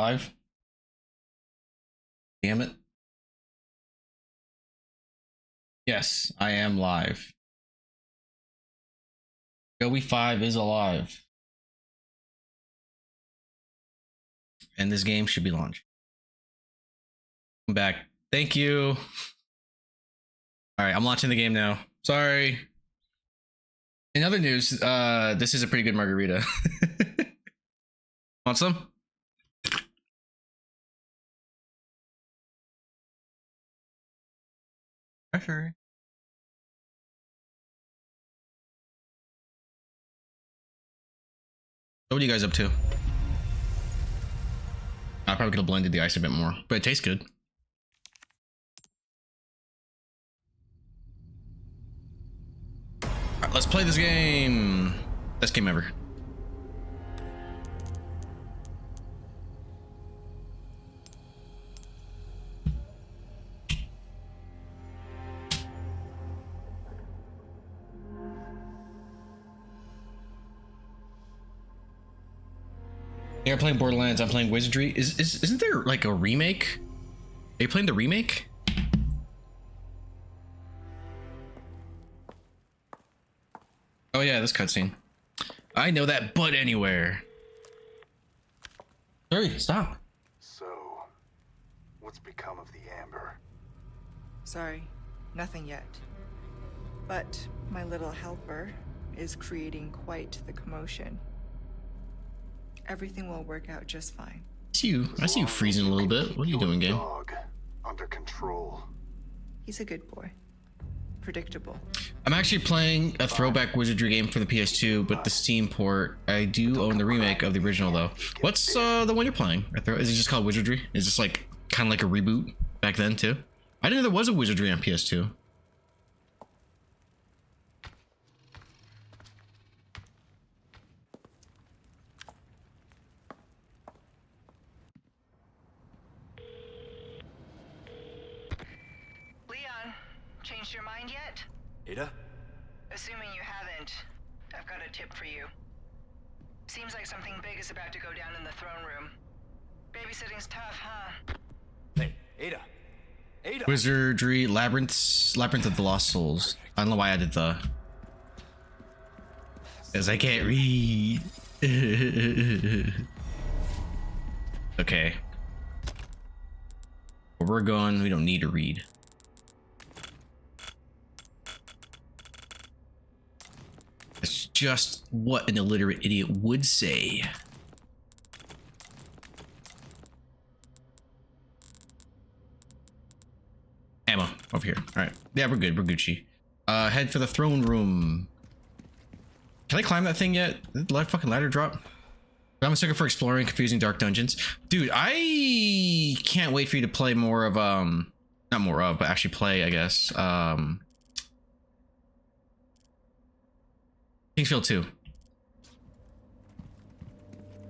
live? Damn it. Yes, I am live. Joey 5 is alive. And this game should be launched. I'm back. Thank you. All right, I'm launching the game now. Sorry. In other news, this is a pretty good margarita. Want some? Pressure. What are you guys up to? I probably could have blended the ice a bit more, but it tastes good. All right, let's play this game. Best game ever. You're playing Borderlands, I'm playing Wizardry. Isn't there like a remake? Are you playing the remake? Oh yeah, this cutscene. I know that butt anywhere. Sorry, stop. So, what's become of the Amber? Sorry, nothing yet. But my little helper is creating quite the commotion. Everything will work out just fine. I see you freezing a little bit. What are you doing, game? Dog under control. He's a good boy. Predictable. I'm actually playing a throwback Wizardry game for the PS2, but the Steam port. I do own the remake of the original though. What's the one you're playing? Is it just called Wizardry? Is this like kind of like a reboot back then too? I didn't know there was a Wizardry on PS2. Changed your mind yet? Ada? Assuming you haven't, I've got a tip for you. Seems like something big is about to go down in the throne room. Babysitting's tough, huh? Hey, Ada. Ada. Wizardry Labyrinth of the Lost Souls. I don't know why I did the. Because I can't read. Okay. Where we're going, we don't need to read. That's just what an illiterate idiot would say. Ammo over here. All right. Yeah, we're good. We're Gucci. Head for the throne room. Can I climb that thing yet? Did the fucking ladder drop? I'm a sucker for exploring confusing dark dungeons. Dude, I can't wait for you to play more of, not more of, but actually play, I guess. Kingsfield 2.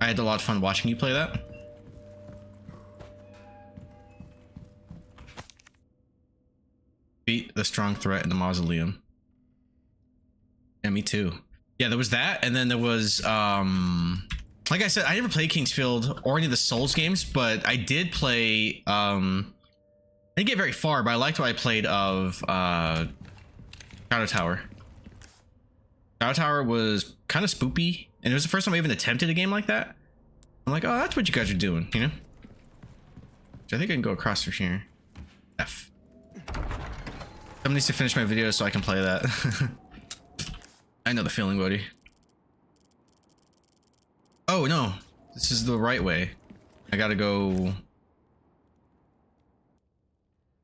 I had a lot of fun watching you play that. Beat the strong threat in the mausoleum. Yeah, me too. Yeah, there was that, and then there was like I said, I never played Kingsfield or any of the Souls games, but I did play I didn't get very far, but I liked what I played of Shadow Tower. Shadow Tower was kind of spoopy, and it was the first time I even attempted a game like that. I'm like, oh, that's what you guys are doing, you know? So I think I can go across from here. F. Someone needs to finish my video so I can play that. I know the feeling, buddy. Oh, no. This is the right way. I gotta go...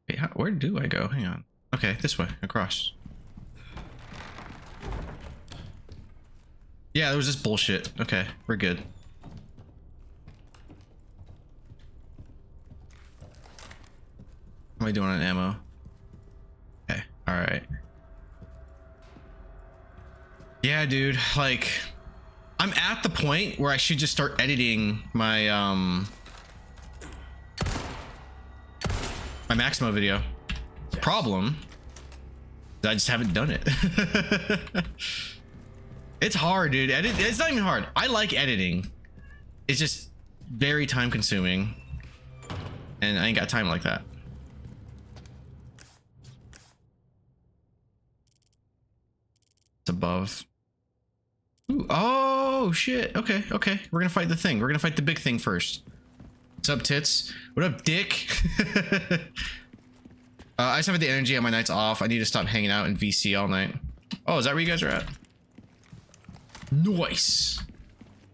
Wait, where do I go? Hang on. Okay, this way, across. Yeah, there was this bullshit. Okay, we're good. What am I doing on ammo? Okay, alright. Yeah, dude, like, I'm at the point where I should just start editing my, my Maximo video. Problem, I just haven't done it. It's hard, dude. It's not even hard. I like editing. It's just very time consuming, and I ain't got time like that. It's above. Ooh, oh shit. Okay, okay. We're gonna fight the thing. We're gonna fight the big thing first. What's up, tits? What up, dick? I just have the energy on my nights off. I need to stop hanging out in VC all night. Oh, is that where you guys are at? Nice.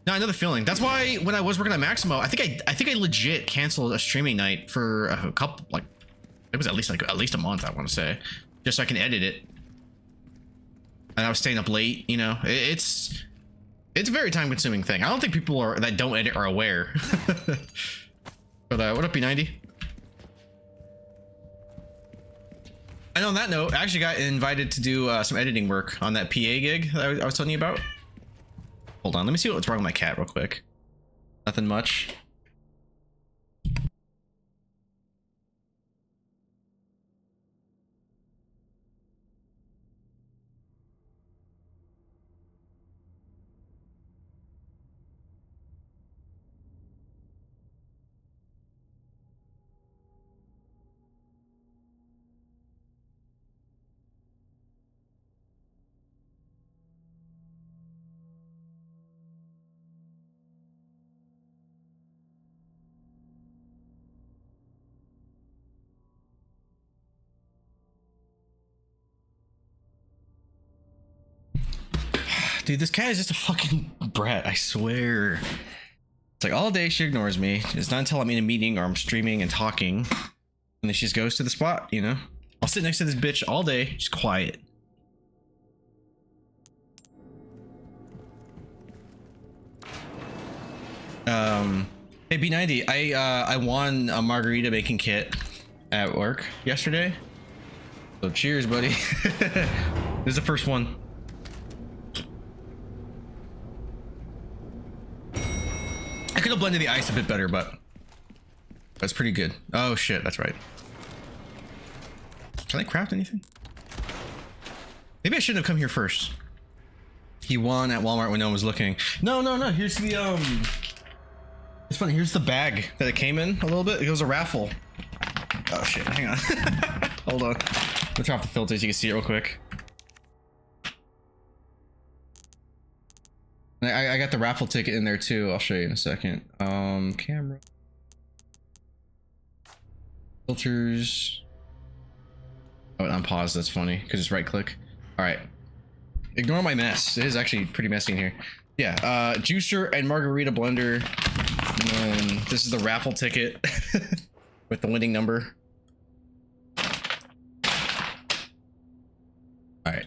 Now another feeling. That's why when I was working at Maximo, I think I legit canceled a streaming night for a couple, like it was at least a month, I want to say, just so I can edit it. And I was staying up late, you know. It's a very time consuming thing. I don't think people that don't edit are aware. But what up, B90? And on that note, I actually got invited to do some editing work on that PA gig that I was telling you about. Hold on, let me see what's wrong with my cat real quick. Nothing much. Dude, this cat is just a fucking brat, I swear. It's like all day she ignores me. It's not until I'm in a meeting or I'm streaming and talking, and then she just goes to the spot, you know? I'll sit next to this bitch all day, just quiet. Hey B90, I won a margarita making kit at work yesterday. So cheers, buddy. This is the first one. I could have blended the ice a bit better, but that's pretty good. Oh shit, that's right. Can I craft anything? Maybe I shouldn't have come here first. He won at Walmart when no one was looking. No. Here's the It's funny. Here's the bag that it came in a little bit. It was a raffle. Oh shit! Hang on. Hold on. Let's turn off the filters so you can see it real quick. I got the raffle ticket in there too. I'll show you in a second. Camera. Filters. Oh, and unpause. That's funny because it's right click. All right. Ignore my mess. It is actually pretty messy in here. Yeah. Juicer and margarita blender. And then this is the raffle ticket with the winning number. All right.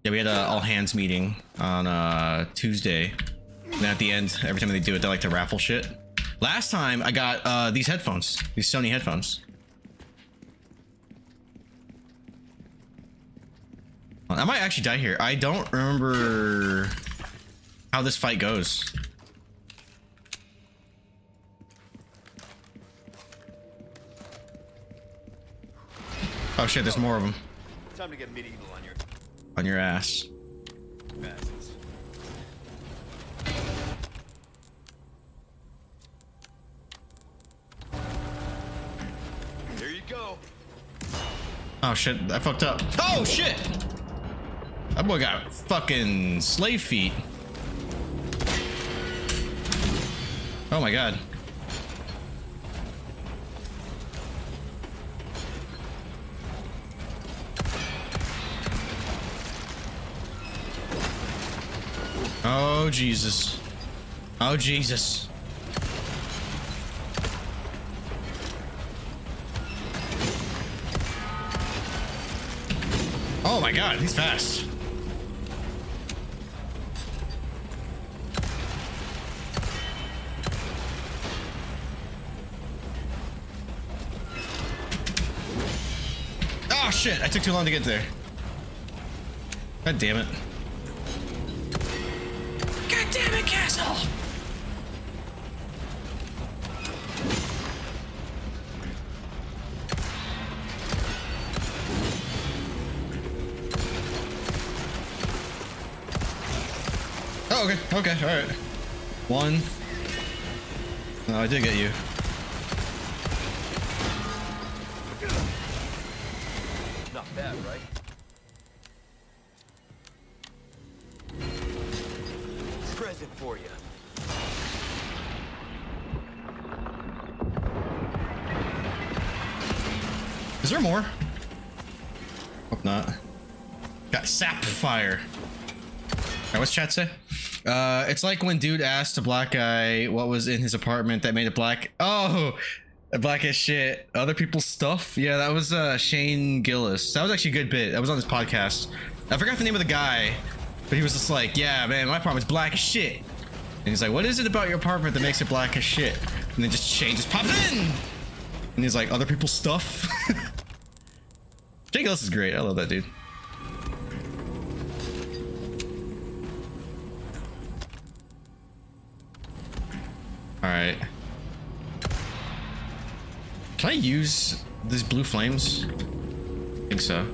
Yeah, we had a all hands meeting on Tuesday. And at the end, every time they do it, they like to raffle shit. Last time I got these headphones, these Sony headphones. I might actually die here. I don't remember how this fight goes. Oh shit, there's more of them. Time to get medieval on your ass. bastards. Here you go. Oh shit, I fucked up. Oh shit! That boy got fucking slave feet. Oh my god. Oh Jesus. Oh Jesus. Oh my god, he's fast. Oh shit, I took too long to get there. God damn it. God damn it, Castle! Oh, okay, okay, all right. One. No, I did get you. Not bad, right? Present for you. Is there more? Hope not. Got sapphire. Alright, what's chat say? It's like when dude asked a black guy what was in his apartment that made it black. Oh, black as shit. Other people's stuff. Yeah, that was Shane Gillis. That was actually a good bit. That was on his podcast. I forgot the name of the guy, but he was just like, yeah, man, my apartment's black as shit. And he's like, what is it about your apartment that makes it black as shit? And then just Shane just pops in. And he's like, other people's stuff. Shane Gillis is great. I love that dude. All right. Can I use these blue flames? I think so.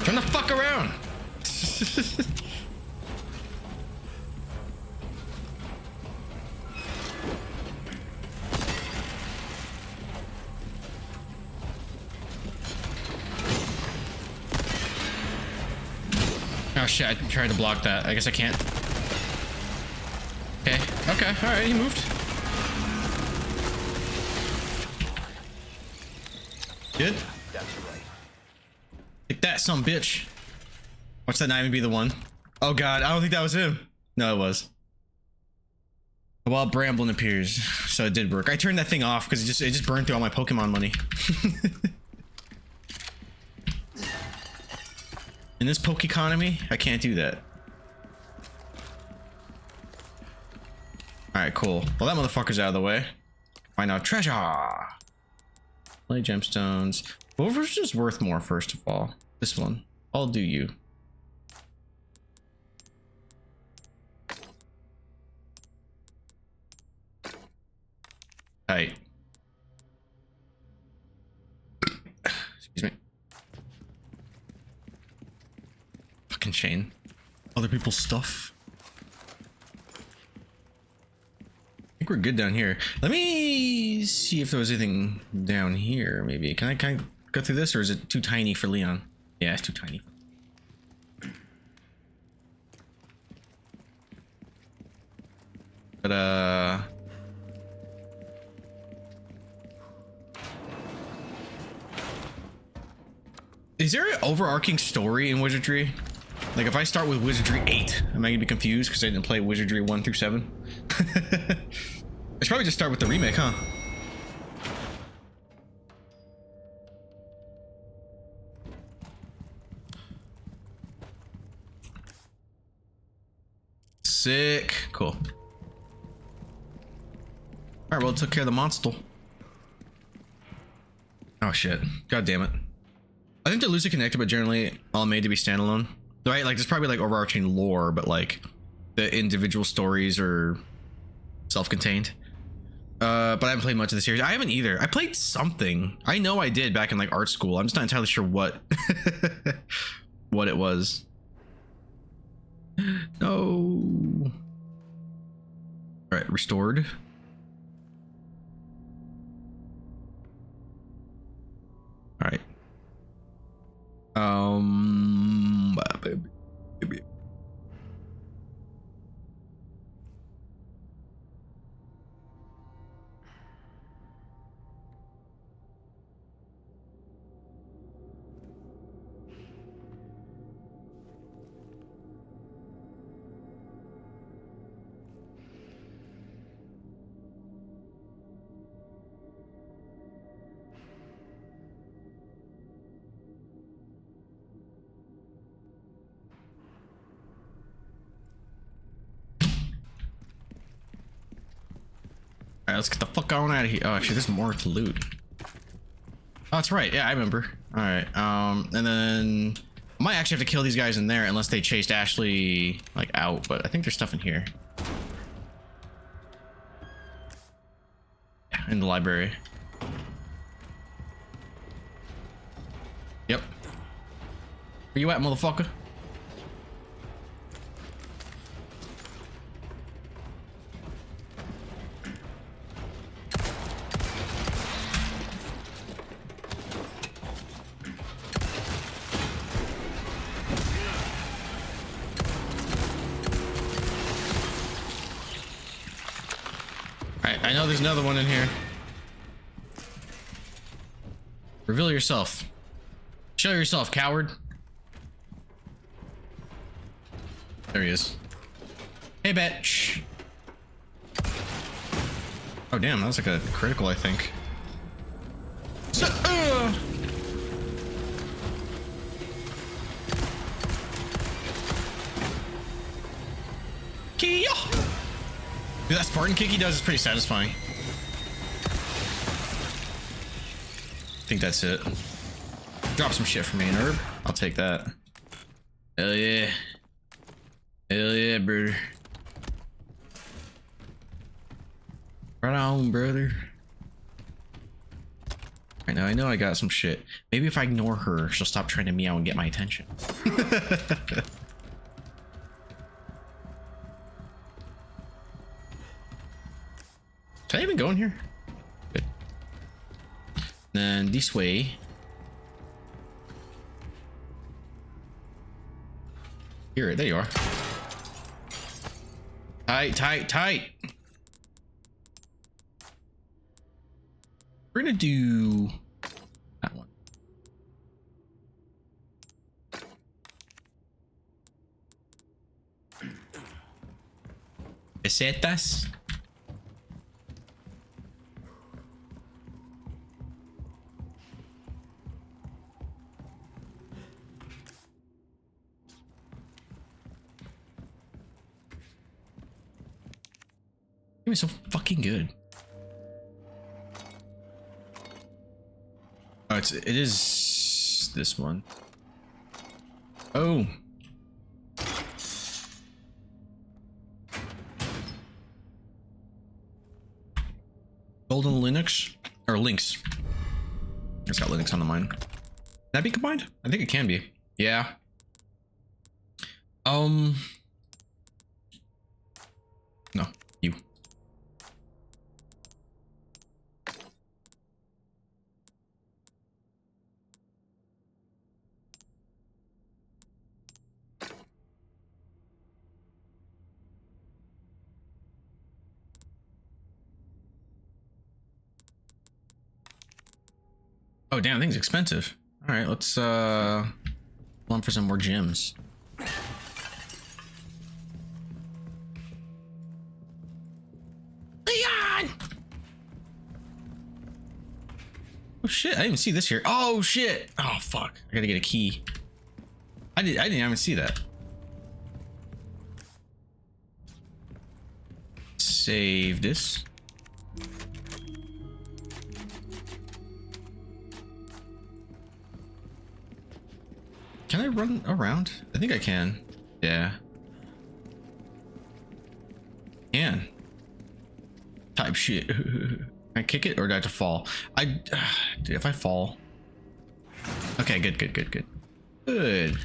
Turn the fuck around. Oh shit, I tried to block that. I guess I can't. Okay, okay, alright, he moved. Good. That's right. Take that, some bitch. Watch that not even be the one. Oh god, I don't think that was him. No, it was. A wild Bramblin appears, so it did work. I turned that thing off because it just burned through all my Pokemon money. In this poke economy, I can't do that. Alright, cool. Well, that motherfucker's out of the way. Find out treasure. Play gemstones. What was just worth more, first of all? This one. I'll do you. Alright. Excuse me. Fucking Shane. Other people's stuff. I think we're good down here. Let me see if there was anything down here, maybe. Can I go through this, or is it too tiny for Leon? Yeah, it's too tiny. But, is there an overarching story in Wizardry? Like, if I start with Wizardry 8, am I gonna be confused because I didn't play Wizardry 1 through 7? I should probably just start with the remake, huh? Sick. Cool. Alright, well, it took care of the monster. Oh, shit. God damn it. I think they're loosely connected, but generally all made to be standalone. Right? Like, there's probably like overarching lore, but like the individual stories are self-contained. But I haven't played much of the series. I haven't either. I played something. I know I did back in like art school. I'm just not entirely sure what what it was. No. All right, restored. All right. Baby. Alright, let's get the fuck on out of here. Oh, actually, there's more to loot. Oh, that's right. Yeah, I remember. Alright, and then I might actually have to kill these guys in there unless they chased Ashley like out, but I think there's stuff in here. Yeah, in the library. Yep. Where you at, motherfucker? Alright, I know there's another one in here. Reveal yourself. Show yourself, coward. There he is. Hey, bitch. Oh, damn, that was like a critical, I think. So, Kia! Dude, that Spartan kick he does is pretty satisfying. I think that's it. Drop some shit for me, nerd. I'll take that. Hell yeah. Hell yeah, brother. Right on, brother. Right now, I know I got some shit. Maybe if I ignore her, she'll stop trying to meow and get my attention. Can I even go in here? Good. Then this way. Here, there you are. Tight, tight, tight. We're gonna do that one. Pesetas. It was so fucking good. Oh, it is this one. Oh. Golden Linux or Links. It's got Linux on the mine. Can that be combined? I think it can be. Yeah. No, you. Oh damn, that thing's expensive. All right, let's run for some more gems. Leon! Oh shit, I didn't even see this here. Oh shit! Oh fuck, I gotta get a key. I didn't even see that. Save this. Can I run around? I think I can. Yeah. Can. Type shit. Can I kick it or do I have to fall? Dude, if I fall. Okay, good. Good.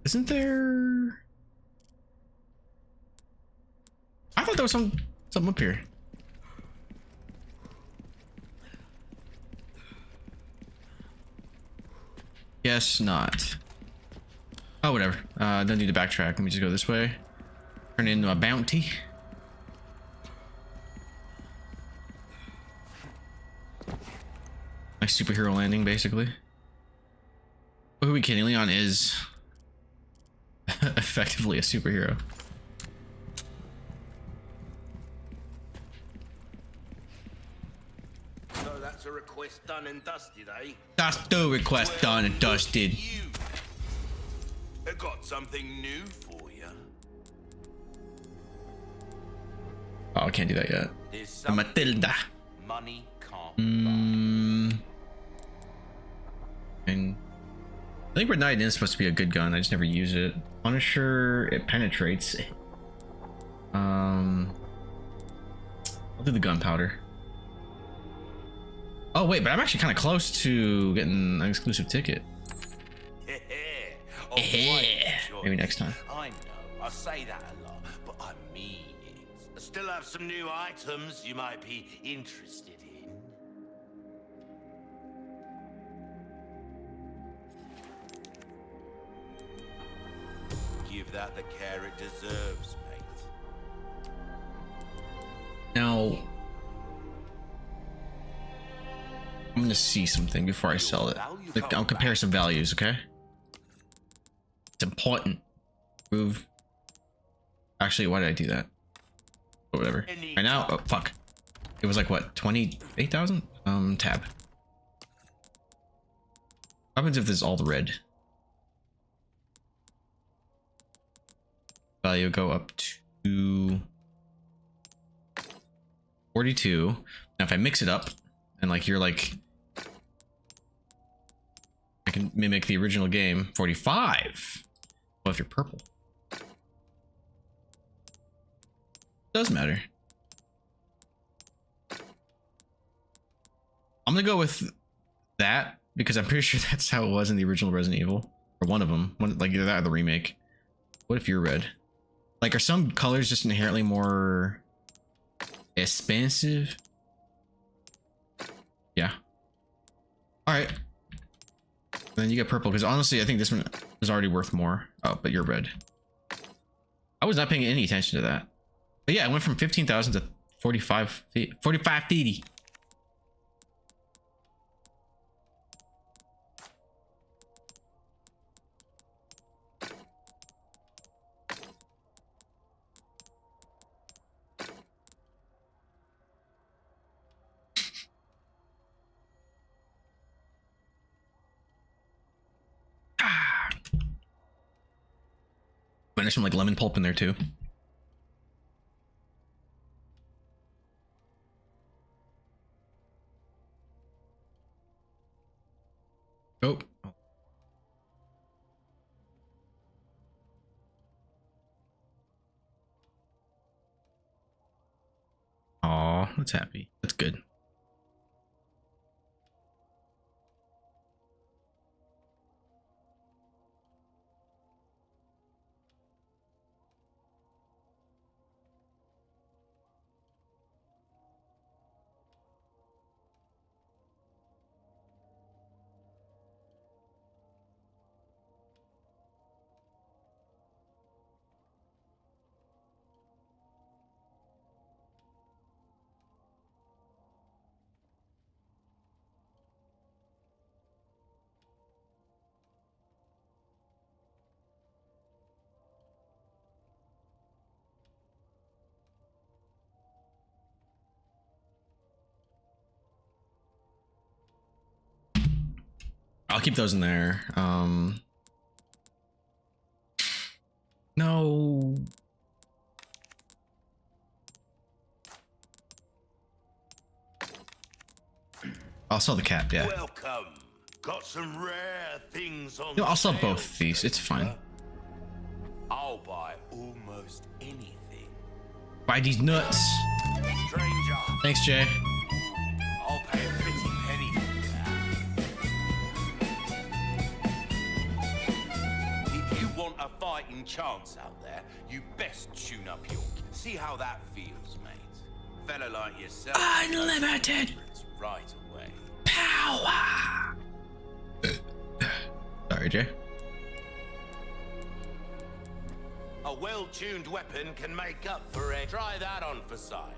Isn't there? I thought there was something up here. Guess not. Oh, whatever. Don't need to backtrack. Let me just go this way. Turn it into a bounty. My superhero landing, basically. Who are we kidding? Leon is effectively a superhero. So that's a request done and dusted, eh? That's the request done and dusted. You. I got something new for you. Oh, I can't do that yet. There's something Matilda. money can't buy. think Red Knight is supposed to be a good gun. I just never use it. Punisher, it penetrates. I'll do the gunpowder. Oh wait, but I'm actually kind of close to getting an exclusive ticket. Maybe next time. I know, I say that a lot, but I mean it. I still have some new items you might be interested in. Give that the care it deserves, mate. Now, I'm gonna see something before I sell it. Like, I'll compare some values, okay? It's important. Move. Actually, why did I do that? Or whatever. Right now, oh fuck. It was like what, 28,000? Tab. What happens if this is all the red? Value go up to 42. Now if I mix it up and like you're like, I can mimic the original game. 45. Well, if you're purple, does matter. I'm gonna go with that because I'm pretty sure that's how it was in the original Resident Evil, or one of them. One, like either that or the remake. What if you're red? Like, are some colors just inherently more expensive? Yeah. All right. And then you get purple because honestly, I think this one is already worth more. Oh, but you're red. I was not paying any attention to that. But yeah, I went from 15,000 to 4550. But there's some like lemon pulp in there too. Oh. Aw, that's happy. That's good. I'll keep those in there. No. I'll sell the cap, yeah. Welcome. Got some rare things on. No, I'll sell sale, both of these. It's fine. I'll buy almost anything. Buy these nuts. Stranger, Thanks, Jay. I'll pay a pretty penny for that. If you want a fighting chance out there, you best tune up your. See how that feels, mate. Fella like yourself. Unlimited Right away. power. Sorry, Jay. A well-tuned weapon can make up for it. Try that on for size.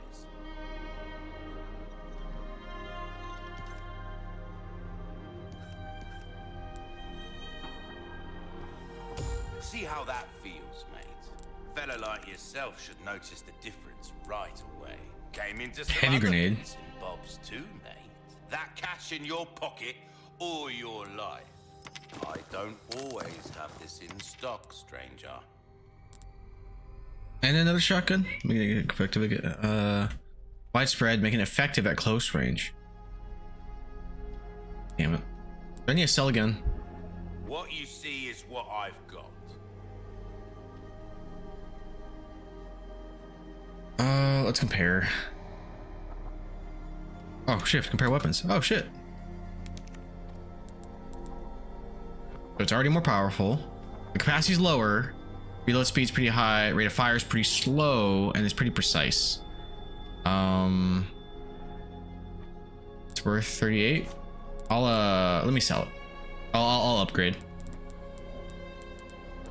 See how that feels, mate. Fella like yourself should notice the difference right away. Came into some Heavy other grenade. bits and bobs too, mate. That cash in your pocket or your life. I don't always have this in stock, stranger. And another shotgun. Making it effective. Widespread, making it effective at close range. Damn it. I need to sell again. What you see is what I've got. Let's compare. Oh, shift, compare weapons. Oh, shit. So it's already more powerful. The capacity's lower. Reload speed's pretty high. Rate of fire is pretty slow, and it's pretty precise. It's worth 38. Let me sell it. I'll upgrade.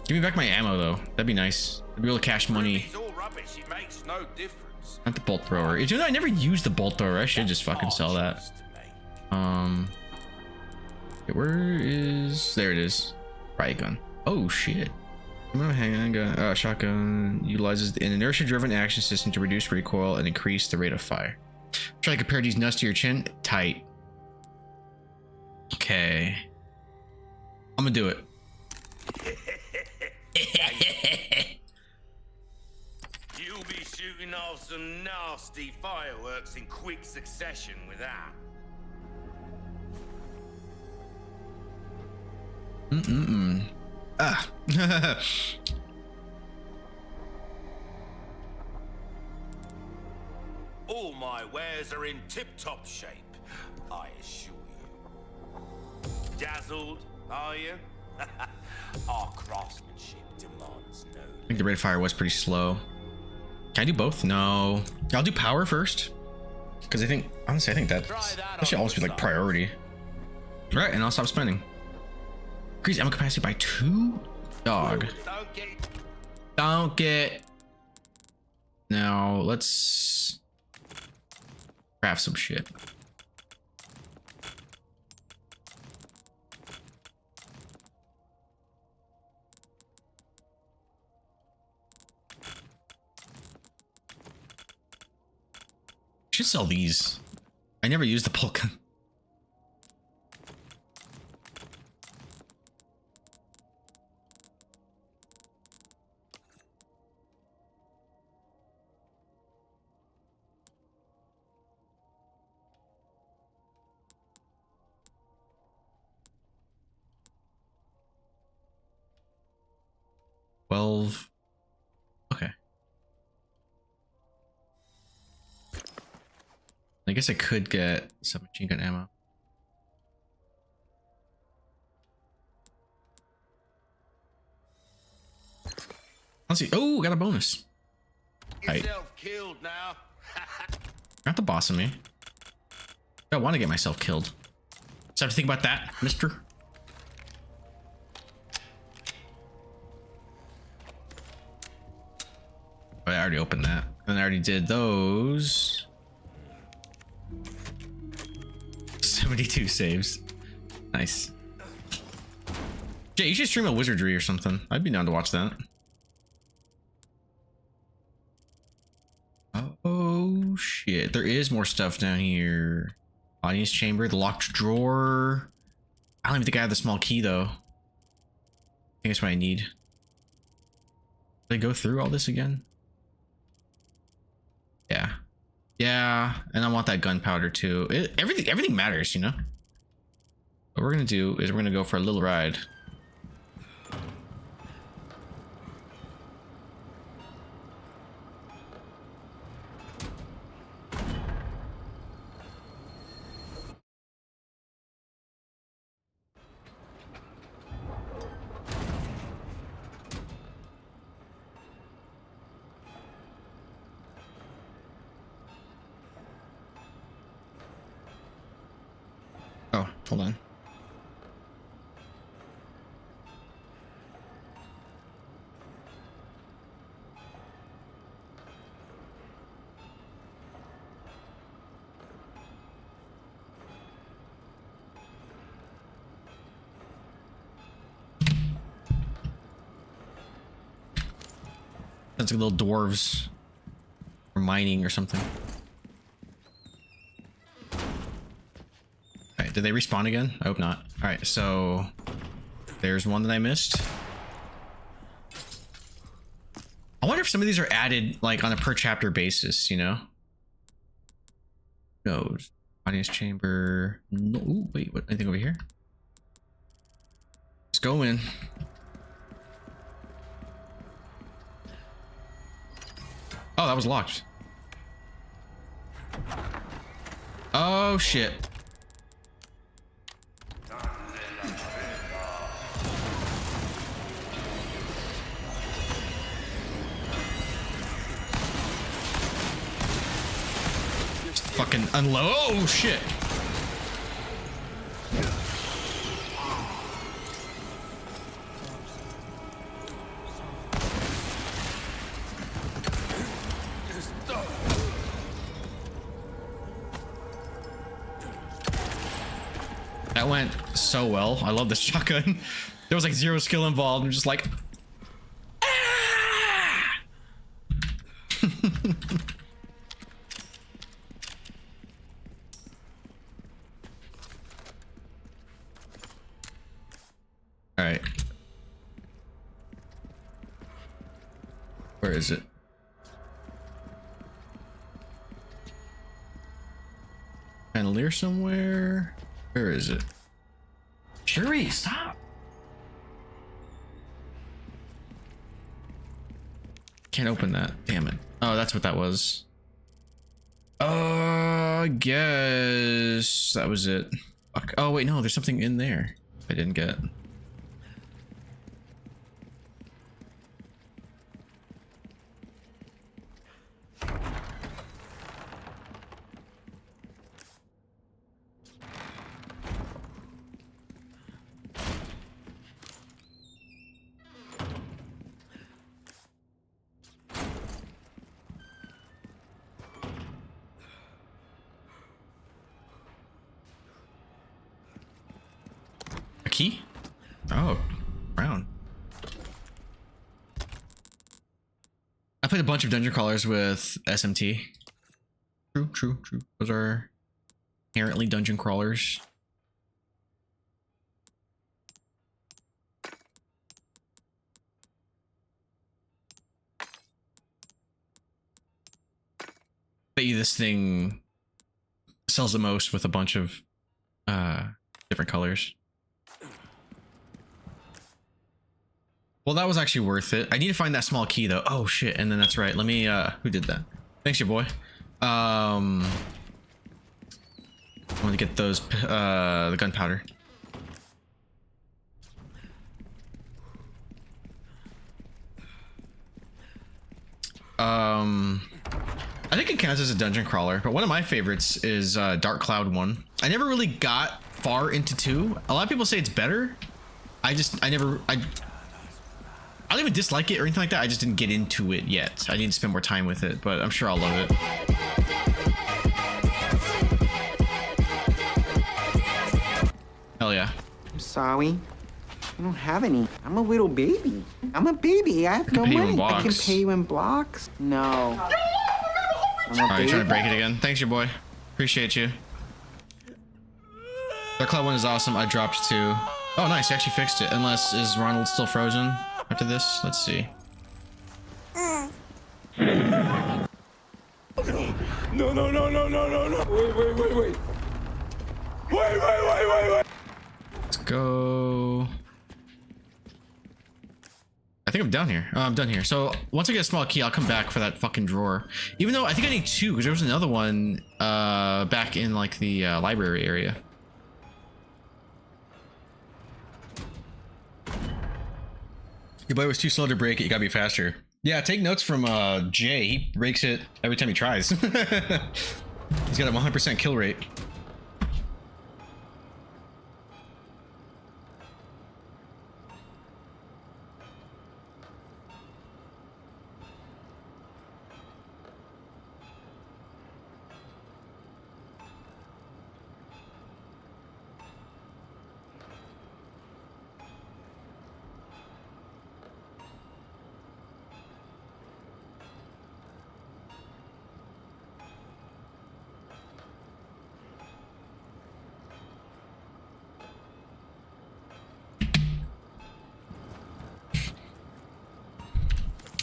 Give me back my ammo though. That'd be nice. I'd be able to cash money. It's all rubbish. It makes no difference. Not the bolt thrower. You know, I never used the bolt thrower. I should just fucking sell that. Okay, where is? There it is. Riot gun. Oh shit. Handgun, shotgun utilizes an inertia-driven action system to reduce recoil and increase the rate of fire. Try to compare these nuts to your chin. Tight. Okay. I'm gonna do it. You'll be shooting off some nasty fireworks in quick succession with that. Ah. All my wares are in tip-top shape, I assure you. Dazzled, are you? Our craftsmanship demands no. I think the rate of fire was pretty slow. Can I do both? No. I'll do power first. Because I think, honestly, I think that should always be like priority. All right, and I'll stop spending. Increase ammo capacity by 2? Dog. Don't get. Now, let's craft some shit. Should sell these. I never used the polka. Okay. I guess I could get some machine gun ammo. Let's see. Oh, got a bonus. Right. Yourself killed now. Not the boss of me. I want to get myself killed. So I have to think about that, mister. I already opened that. And I already did those. 72 saves. Nice. Jay, you should stream a wizardry or something. I'd be down to watch that. Oh shit. There is more stuff down here. Audience chamber, the locked drawer. I don't even think I have the small key though. I think that's what I need. Did I go through all this again? Yeah. Yeah, and I want that gunpowder too. Everything matters, you know? What we're gonna do is we're gonna go for a little ride. Oh, hold on. Sounds like little dwarves or mining or something. Alright, did they respawn again? I hope not. Alright, so there's one that I missed. I wonder if some of these are added like on a per chapter basis, you know? No. Audience chamber. No. Ooh, wait, what? Anything over here? go in. Oh, that was locked. Oh shit. Fucking unload. Oh shit. That went so well. I love this shotgun. There was like zero skill involved. I'm just like, ah! All right. Where is it? Chandelier somewhere. Where is it? Shuri, stop. Can't open that. Damn it. Oh, that's what that was. I guess that was it. Fuck. Oh, wait, no, there's something in there I didn't get. Key? Oh, brown. I played a bunch of dungeon crawlers with SMT. True. Those are inherently dungeon crawlers. Bet you this thing sells the most with a bunch of different colors. Well, that was actually worth it. I need to find that small key though. Oh shit, and then that's right. Let me who did that? Thanks, your boy. I want to get those the gunpowder. I think it counts as a dungeon crawler, but one of my favorites is Dark Cloud 1. I never really got far into 2. A lot of people say it's better. I don't even dislike it or anything like that. I just didn't get into it yet. I need to spend more time with it, but I'm sure I'll love it. Hell yeah. I'm sorry. I don't have any. I'm a little baby. I'm a baby. I have no money. I can pay you in blocks. No. Alright, trying to break it again. Thanks, your boy. Appreciate you. Dark Cloud 1 is awesome. I dropped 2. Oh, nice. You actually fixed it. Unless, is Ronald still frozen after this? Let's see. No. Wait. Wait. Let's go. I think I'm down here. Oh, I'm done here. So once I get a small key, I'll come back for that fucking drawer. Even though I think I need 2, because there was another one back in like the library area. Your boy was too slow to break it. You gotta be faster. Yeah, take notes from Jay. He breaks it every time he tries. He's got a 100% kill rate.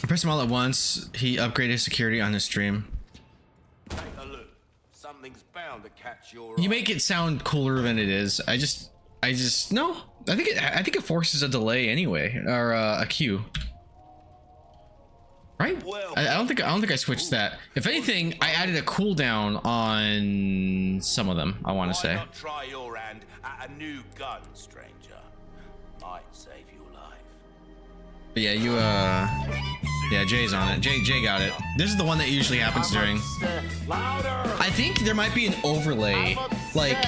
Press them all at once. He upgraded security on his stream. Take a look. Something's bound to catch your You eye. make it sound cooler than it is. I just no. I think it forces a delay anyway, or a queue. Right? I don't think I switched that. If anything, I added a cooldown on some of them. I want to say. Not try your hand at a new gun, stranger. Might save your life. But yeah, you yeah, Jay's on it. Jay got it. This is the one that usually happens during. I think there might be an overlay, like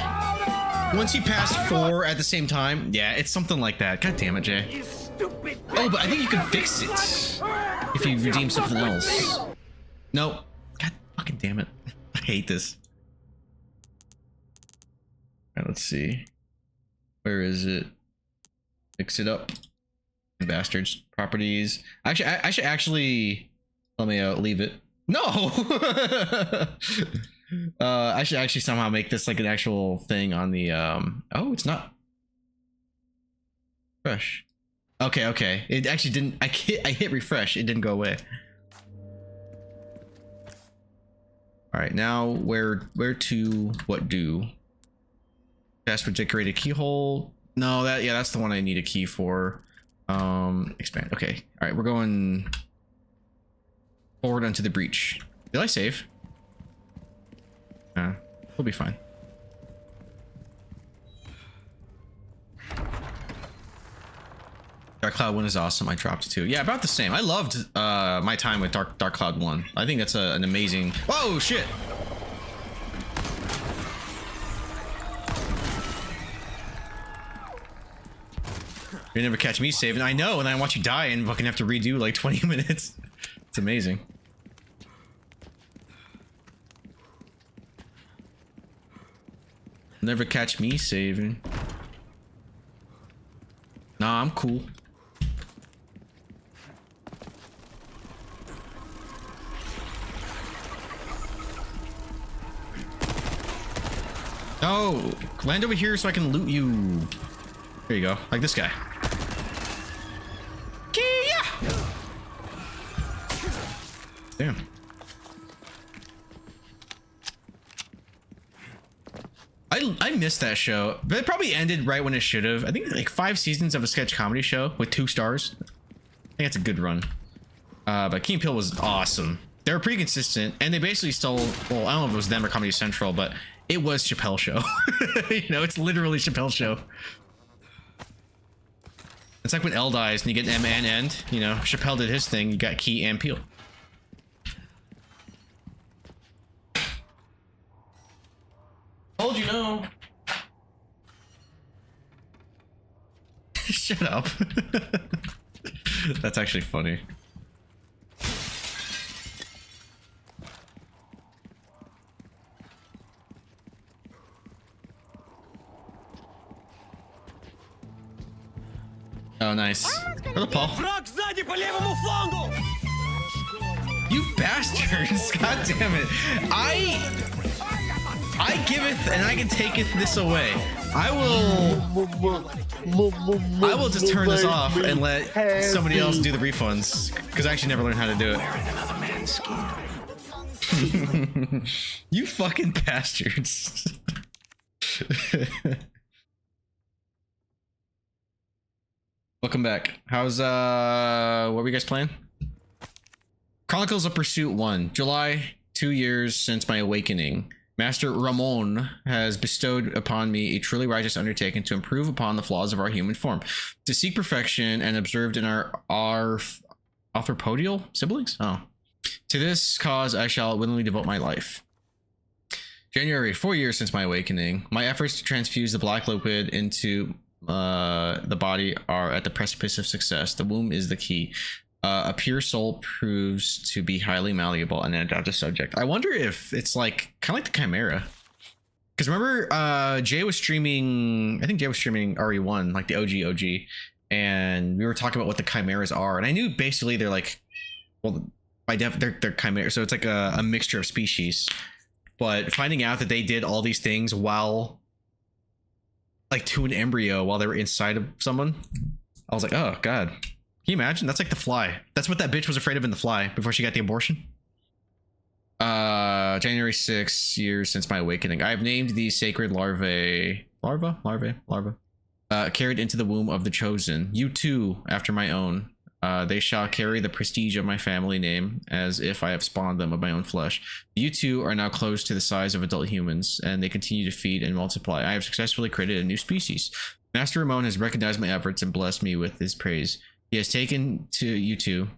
once you pass 4 at the same time. Yeah, it's something like that. God damn it, Jay. Oh, but I think you can fix it if you redeem something else. No. God fucking damn it. I hate this. Alright, let's see. Where is it? Fix it up. Bastards. Properties. Actually, I should actually let me leave it. No. I should actually somehow make this like an actual thing on the oh, it's not fresh. Okay. It actually didn't. I hit refresh. It didn't go away. All right, now where to what do? Password decorated keyhole. No, that's the one I need a key for. Expand. Okay. All right, we're going forward onto the breach. Did I save? We'll be fine. Dark Cloud 1 is awesome. I dropped 2. Yeah, about the same. I loved my time with Dark Cloud 1. I think that's an amazing. Whoa, shit. You never catch me saving. I know, and I watch you die and fucking have to redo like 20 minutes. It's amazing. Never catch me saving. Nah, I'm cool. No, land over here so I can loot you. There you go, like this guy. Damn. I missed that show, but it probably ended right when it should have. I think like 5 seasons of a sketch comedy show with 2 stars. I think that's a good run. But Key and Peele was awesome. They were pretty consistent, and they basically stole. Well, I don't know if it was them or Comedy Central, but it was Chappelle Show. You know, it's literally Chappelle Show. It's like when L dies and you get M and End. You know, Chappelle did his thing. You got Key and Peele. Told you no. Shut up. That's actually funny. Oh, nice. Hello, Paul. You bastards! God damn it! I giveth and I can taketh this away. I will just turn this off and let somebody else do the refunds, because I actually never learned how to do it. You fucking bastards. Welcome back. How's what were you guys playing? Chronicles of Pursuit 1. July, 2 years since my awakening. Master Ramon has bestowed upon me a truly righteous undertaking to improve upon the flaws of our human form, to seek perfection and observed in our arthropodial siblings. Oh, to this cause I shall willingly devote my life. January, 4 years since my awakening. My efforts to transfuse the black liquid into the body are at the precipice of success. The womb is the key. A pure soul proves to be highly malleable and an adaptive subject. I wonder if it's like kind of like the Chimera, because remember Jay was streaming. I think Jay was streaming RE1, like the OG, and we were talking about what the Chimeras are, and I knew basically they're like, well, by def they're Chimera, so it's like a mixture of species. But finding out that they did all these things while like to an embryo while they were inside of someone, I was like, oh god. Can you imagine? That's like The Fly. That's what that bitch was afraid of in The Fly before she got the abortion. January 6 years since my awakening. I have named these sacred larvae carried into the womb of the chosen. You too, after my own. They shall carry the prestige of my family name, as if I have spawned them of my own flesh. You two are now close to the size of adult humans, and they continue to feed and multiply. I have successfully created a new species. Master Ramon has recognized my efforts and blessed me with his praise. He has taken to you two,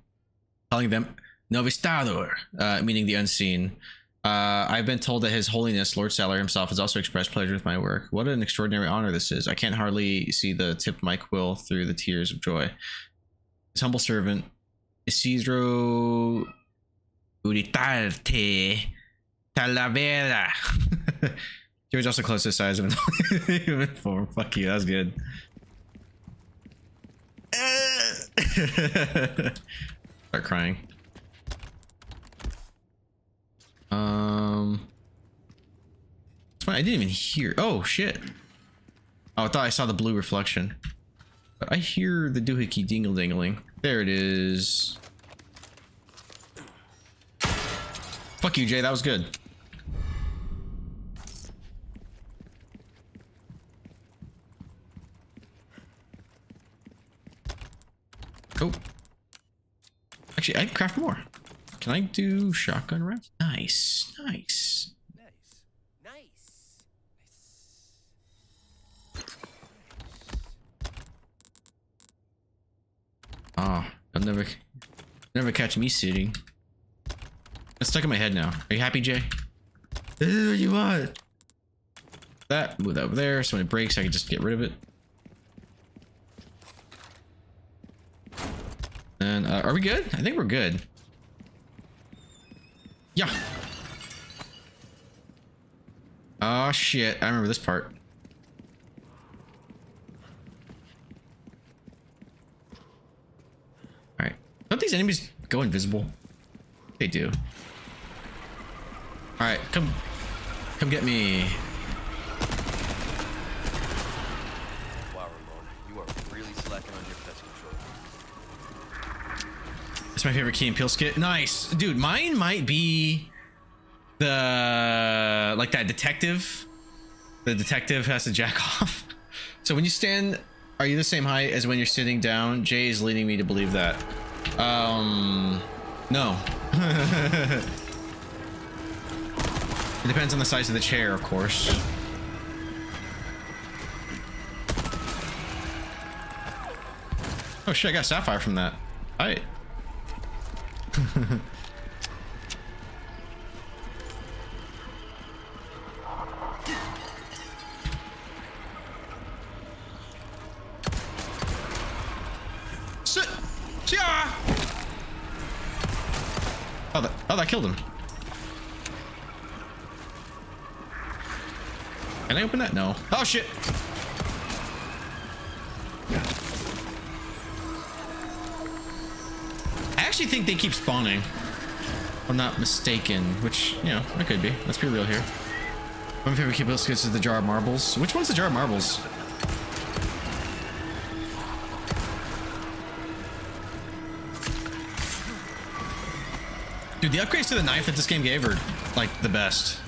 calling them Novistador, meaning the unseen. I've been told that His Holiness, Lord Salar himself, has also expressed pleasure with my work. What an extraordinary honor this is. I can't hardly see the tip of my quill through the tears of joy. His humble servant, Isidro Uritarte Talavera. He was also close to the size of an human form. Fuck you, that was good. Start crying. It's fine. I didn't even hear. Oh shit. Oh, I thought I saw the blue reflection. But I hear the doohickey dingle dingling. There it is. Fuck you, Jay. That was good. Oh. Actually, I can craft more. Can I do shotgun rounds? Nice. Nice. Oh, they'll never catch me sitting. It's stuck in my head now. Are you happy, Jay? This is what you want. That, move that over there, so when it breaks, I can just get rid of it. And are we good? I think we're good. Yeah. Oh shit, I remember this part. Alright. Don't these enemies go invisible? They do. Alright, come get me. Wow, Ramon, you are really slacking on your pest control. It's my favorite Key and Peele skit. Nice. Dude, mine might be the, like that detective. The detective has to jack off. So when you stand, are you the same height as when you're sitting down? Jay is leading me to believe that. No. It depends on the size of the chair, of course. Oh shit, I got sapphire from that. Alright. Sit. Yeah. Oh, that killed him. Can I open that? No. Oh shit. I actually think they keep spawning. If I'm not mistaken, which, you know, I could be. Let's be real here. My favorite Key biscuits is the jar of marbles. Which one's the jar of marbles? Dude, the upgrades to the knife that this game gave are, like, the best.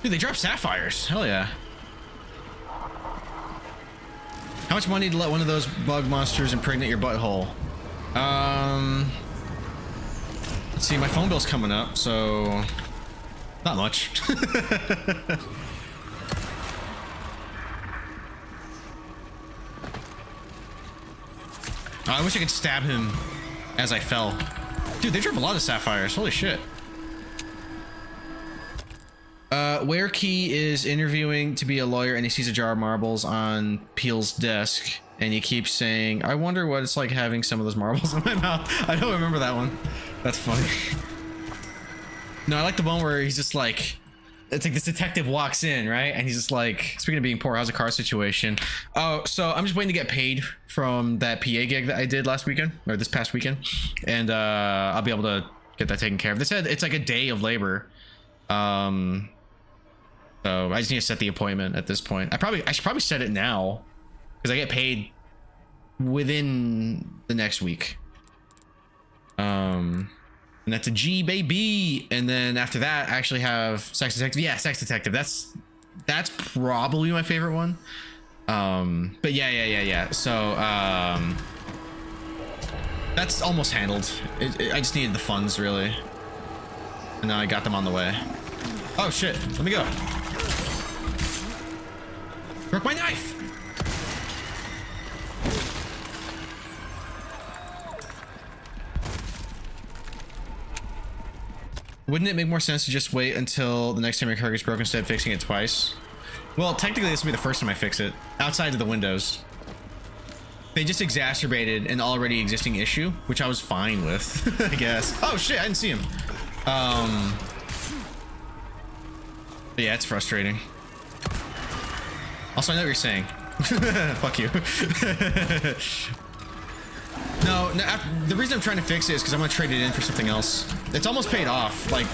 Dude, they drop sapphires. Hell yeah. How much money to let one of those bug monsters impregnate your butthole? Let's see, my phone bill's coming up, so not much. I wish I could stab him as I fell. Dude, they drop a lot of sapphires. Holy shit. Where Key is interviewing to be a lawyer and he sees a jar of marbles on Peel's desk and he keeps saying, I wonder what it's like having some of those marbles in my mouth. I don't remember that one. That's funny. No, I like the one where he's just like, it's like this detective walks in, right? And he's just like, speaking of being poor, how's the car situation? Oh, so I'm just waiting to get paid from that PA gig that I did last weekend, or this past weekend. And I'll be able to get that taken care of. They said it's like a day of labor. So I just need to set the appointment at this point. I should probably set it now because I get paid within the next week. And that's a G, baby. And then after that, I actually have Sex Detective. Yeah, Sex Detective. That's probably my favorite one. But yeah. So that's almost handled. I just needed the funds, really. And now I got them on the way. Oh shit, let me go. Broke my knife. Wouldn't it make more sense to just wait until the next time your car gets broken instead of fixing it twice? Well, technically this will be the first time I fix it, outside of the windows. They just exacerbated an already existing issue, which I was fine with, I guess. Oh shit, I didn't see him. But yeah, it's frustrating. Also, I know what you're saying. Fuck you. No, the reason I'm trying to fix it is because I'm gonna trade it in for something else. It's almost paid off. Like,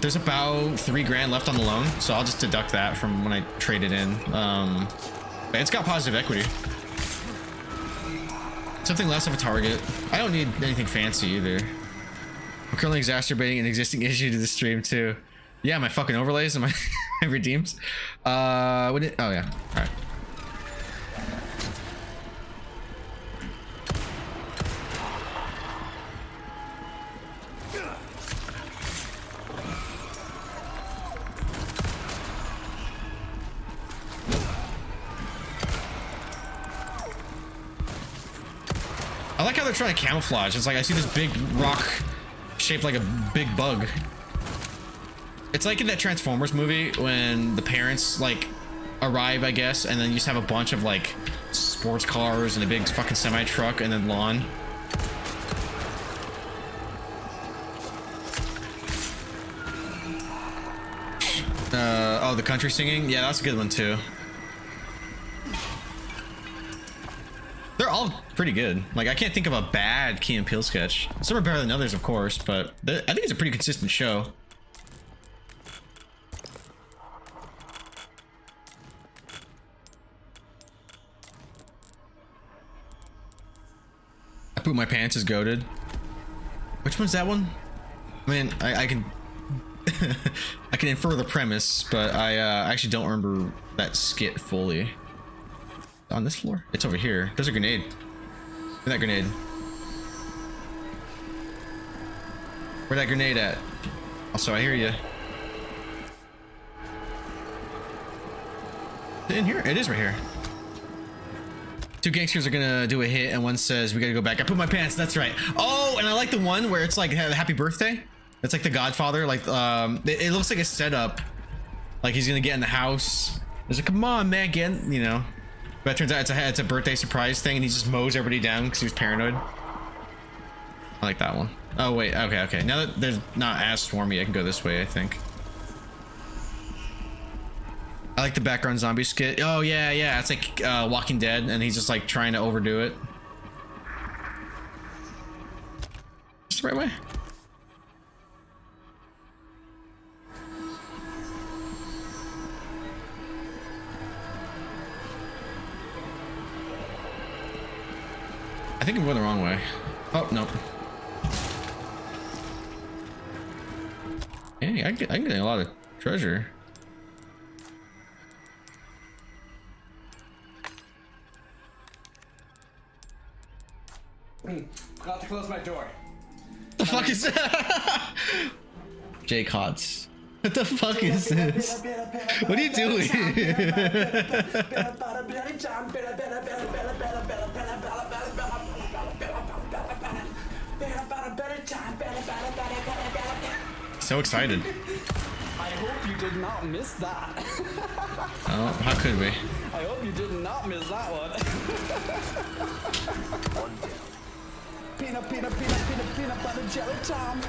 there's about 3 grand left on the loan, so I'll just deduct that from when I trade it in. But it's got positive equity. Something less of a target. I don't need anything fancy either. I'm currently exacerbating an existing issue to the stream too. Yeah, my fucking overlays and my redeems. Oh yeah. All right. I like how they're trying to camouflage. It's like I see this big rock shaped like a big bug. It's like in that Transformers movie when the parents like arrive, I guess, and then you just have a bunch of like sports cars and a big fucking semi truck and then lawn. Oh, the country singing? Yeah, that's a good one too. They're all pretty good. Like, I can't think of a bad Key and Peele sketch. Some are better than others, of course, but I think it's a pretty consistent show. I Poop My Pants is goated. Which one's that one? I mean, I can I can infer the premise, but I actually don't remember that skit fully. On this floor? It's over here. There's a grenade. Where's that grenade? Where's that grenade at? Also, I hear you. Is it in here? It is right here. 2 gangsters are gonna do a hit and one says we gotta go back. I poop my pants. That's right. Oh, and I like the one where it's like happy birthday. It's like the Godfather. Like it looks like a setup. Like he's gonna get in the house. He's like, come on, man, get in, you know. But it turns out it's a birthday surprise thing, and he just mows everybody down because he was paranoid. I like that one. Oh wait, okay. Now that there's not as swarmy, I can go this way, I think. I like the background zombie skit. Oh yeah. It's like Walking Dead, and he's just like trying to overdo it. It's the right way. I think I'm going the wrong way. Oh, no. Hey, I can get a lot of treasure. Forgot to close my door. The fuck is that? Jake Hotz. What the fuck is this? What are you doing? So excited. I hope you did not miss that. Oh, how could we? I hope you did not miss that one. One down. Peanut butter jelly time.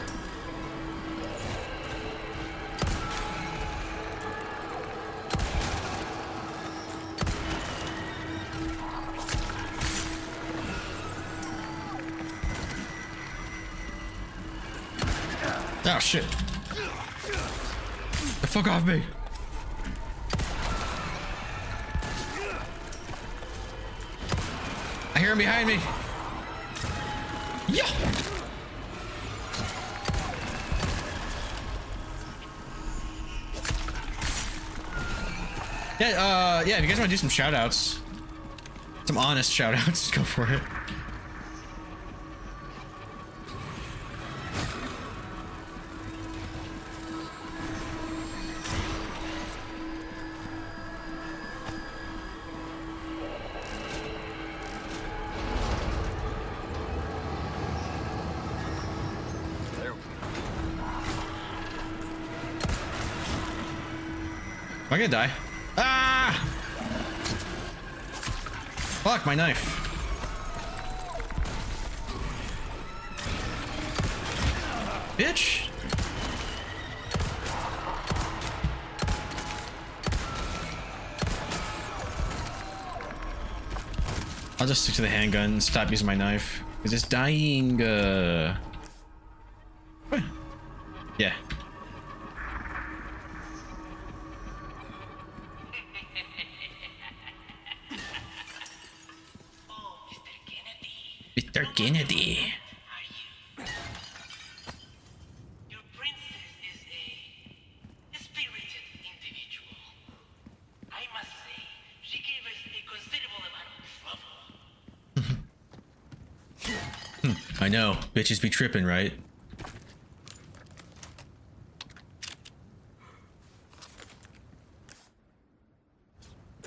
Oh shit. The fuck off me. I hear him behind me. Yeah. Yeah, yeah, if you guys want to do some shout outs, some honest shout outs, go for it. Am I gonna die? Ah! Fuck, my knife. Bitch! I'll just stick to the handgun and stop using my knife. Cause it's dying, Yeah. Mr. Kennedy. Your princess is a spirited individual. I must say, she gave us a considerable amount of trouble. I know, bitches be tripping, right?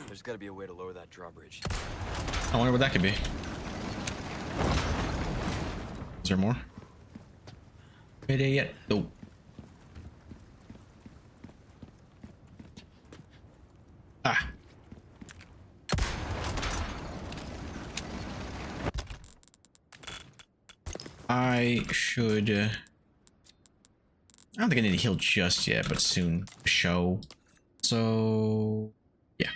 There's got to be a way to lower that drawbridge. I wonder what that could be. Is there more? Ready yet? No. Ah. I should. I don't think I need to heal just yet, but soon. Show. So. Yeah.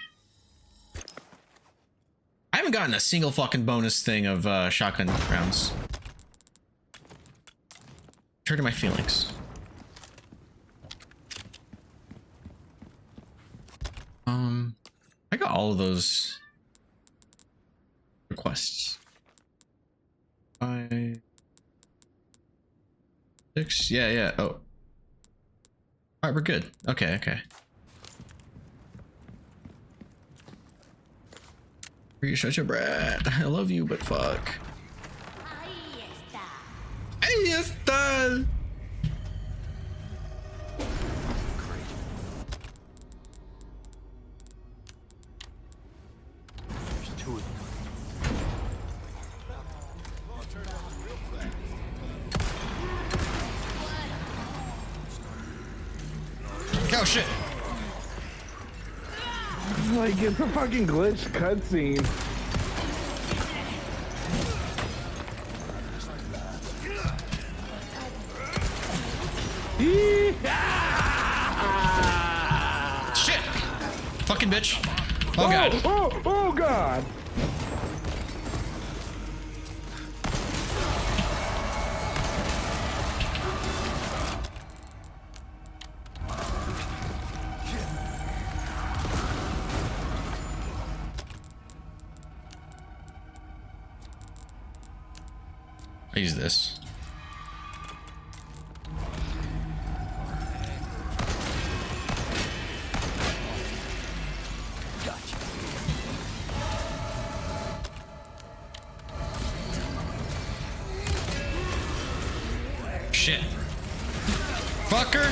I haven't gotten a single fucking bonus thing of shotgun rounds. Turn to my feelings. I got all of those requests. 5, 6, yeah. Oh. All right, we're good. Okay. You're such a brat. I love you, but fuck. Ahí está. There's 2 of them. Oh shit. Like, it's a fucking glitch cutscene. Shit. Fucking bitch. Oh god. Oh god. I use this. Gotcha. Shit. Fucker.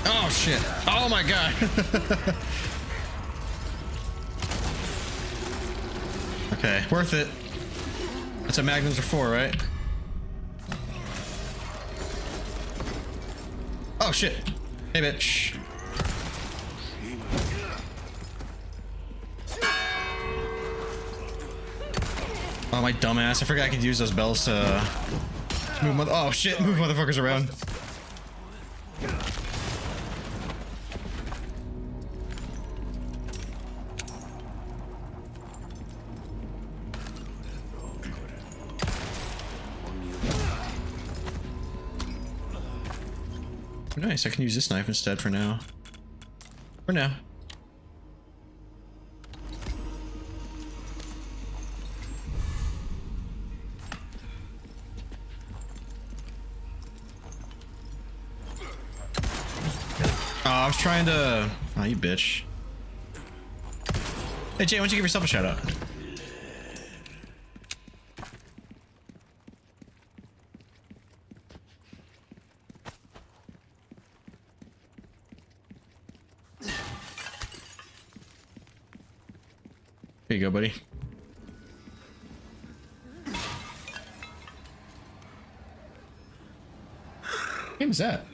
Oh shit. Oh my god. Okay, worth it. That's what magnums are for, right? Oh shit. Hey bitch. Oh my dumbass, I forgot I could use those bells to move oh shit, move motherfuckers around. Nice, I can use this knife instead for now. For now. I was trying to. Oh, you bitch. Hey Jay, why don't you give yourself a shout out? Here you go, buddy. What game is that?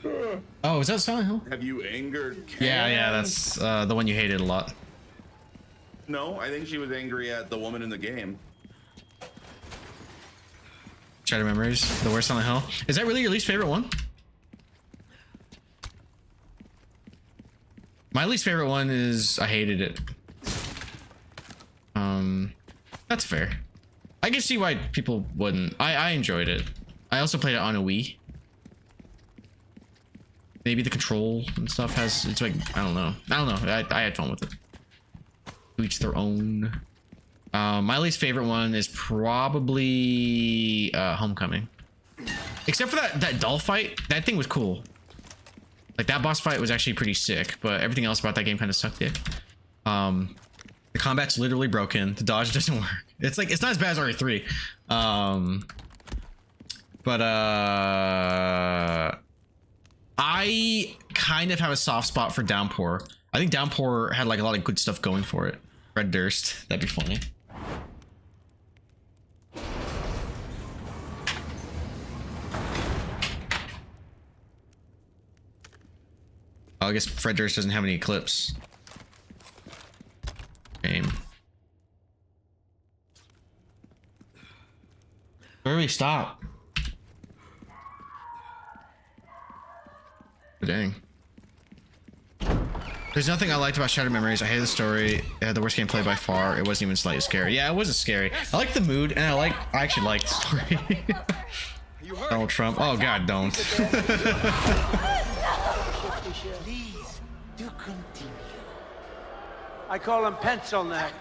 Oh, is that Silent Hill? Have you angered Cam? Yeah, that's the one you hated a lot. No, I think she was angry at the woman in the game. Shattered Memories, the worst Silent Hill. Is that really your least favorite one? My least favorite one is I hated it. That's fair. I can see why people wouldn't. I enjoyed it. I also played it on a Wii. Maybe the control and stuff has, it's like, I don't know. I had fun with it. To each their own. My least favorite one is probably Homecoming. Except for that doll fight. That thing was cool. Like that boss fight was actually pretty sick, but everything else about that game kind of sucked dick. The combat's literally broken. The dodge doesn't work. It's like, it's not as bad as RE3. But I kind of have a soft spot for Downpour. I think Downpour had like a lot of good stuff going for it. Red Durst, that'd be funny. Oh, I guess Fred Durst doesn't have any clips. Game. Where do we stop? Dang. There's nothing I liked about Shattered Memories. I hated the story. It had the worst gameplay by far. It wasn't even slightly scary. Yeah, it wasn't scary. I like the mood, and I actually like the story. Donald Trump. Oh God, don't. Please, do continue. I call him Pencil Neck.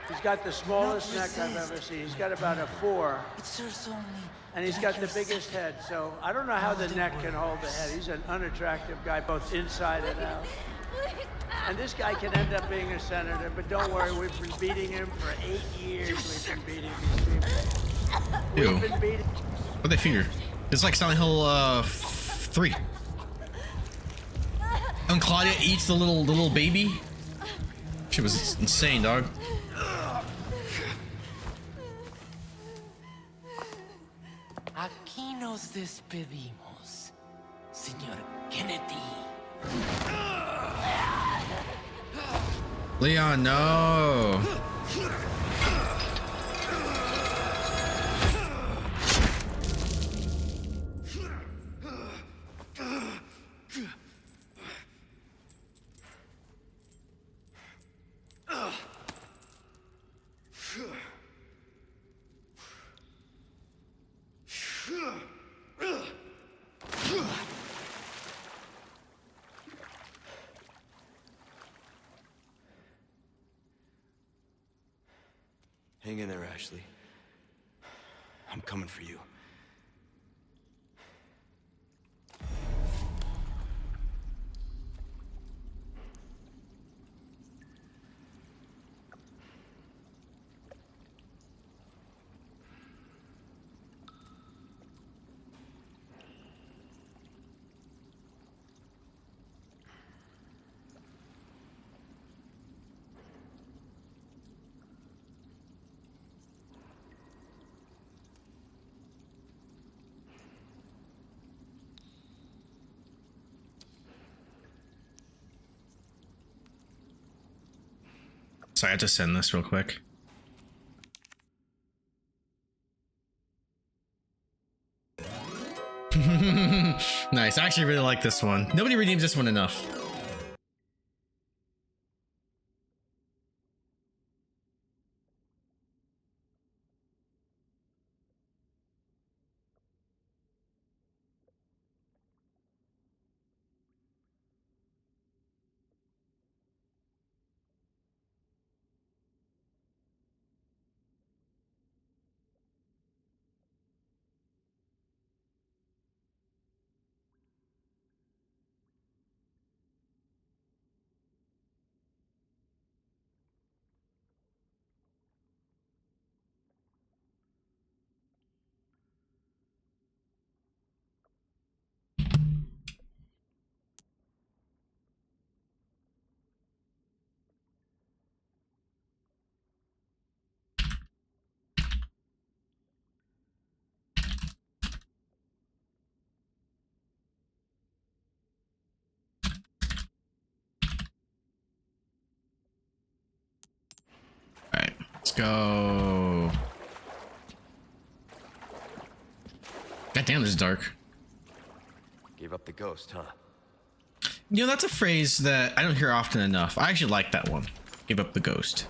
He's got the smallest neck I've ever seen. He's got about a 4. It serves only. And he's got the biggest head, so I don't know how the neck can hold the head. He's an unattractive guy, both inside and out. And this guy can end up being a senator, but don't worry, we've been beating him for 8 years. We've been beating these people. Ew. We've been beating. What they feeder? It's like Silent Hill 3. When Claudia eats the little baby. Shit was insane, dog. Aquí nos despedimos, Señor Kennedy. Leon, no. Hang in there, Ashley. I'm coming for you. So I had to send this real quick. Nice. I actually really like this one. Nobody redeems this one enough. go. God damn, this is dark. Gave up the ghost, huh? You know, that's a phrase that I don't hear often enough. I actually like that one. Give up the ghost.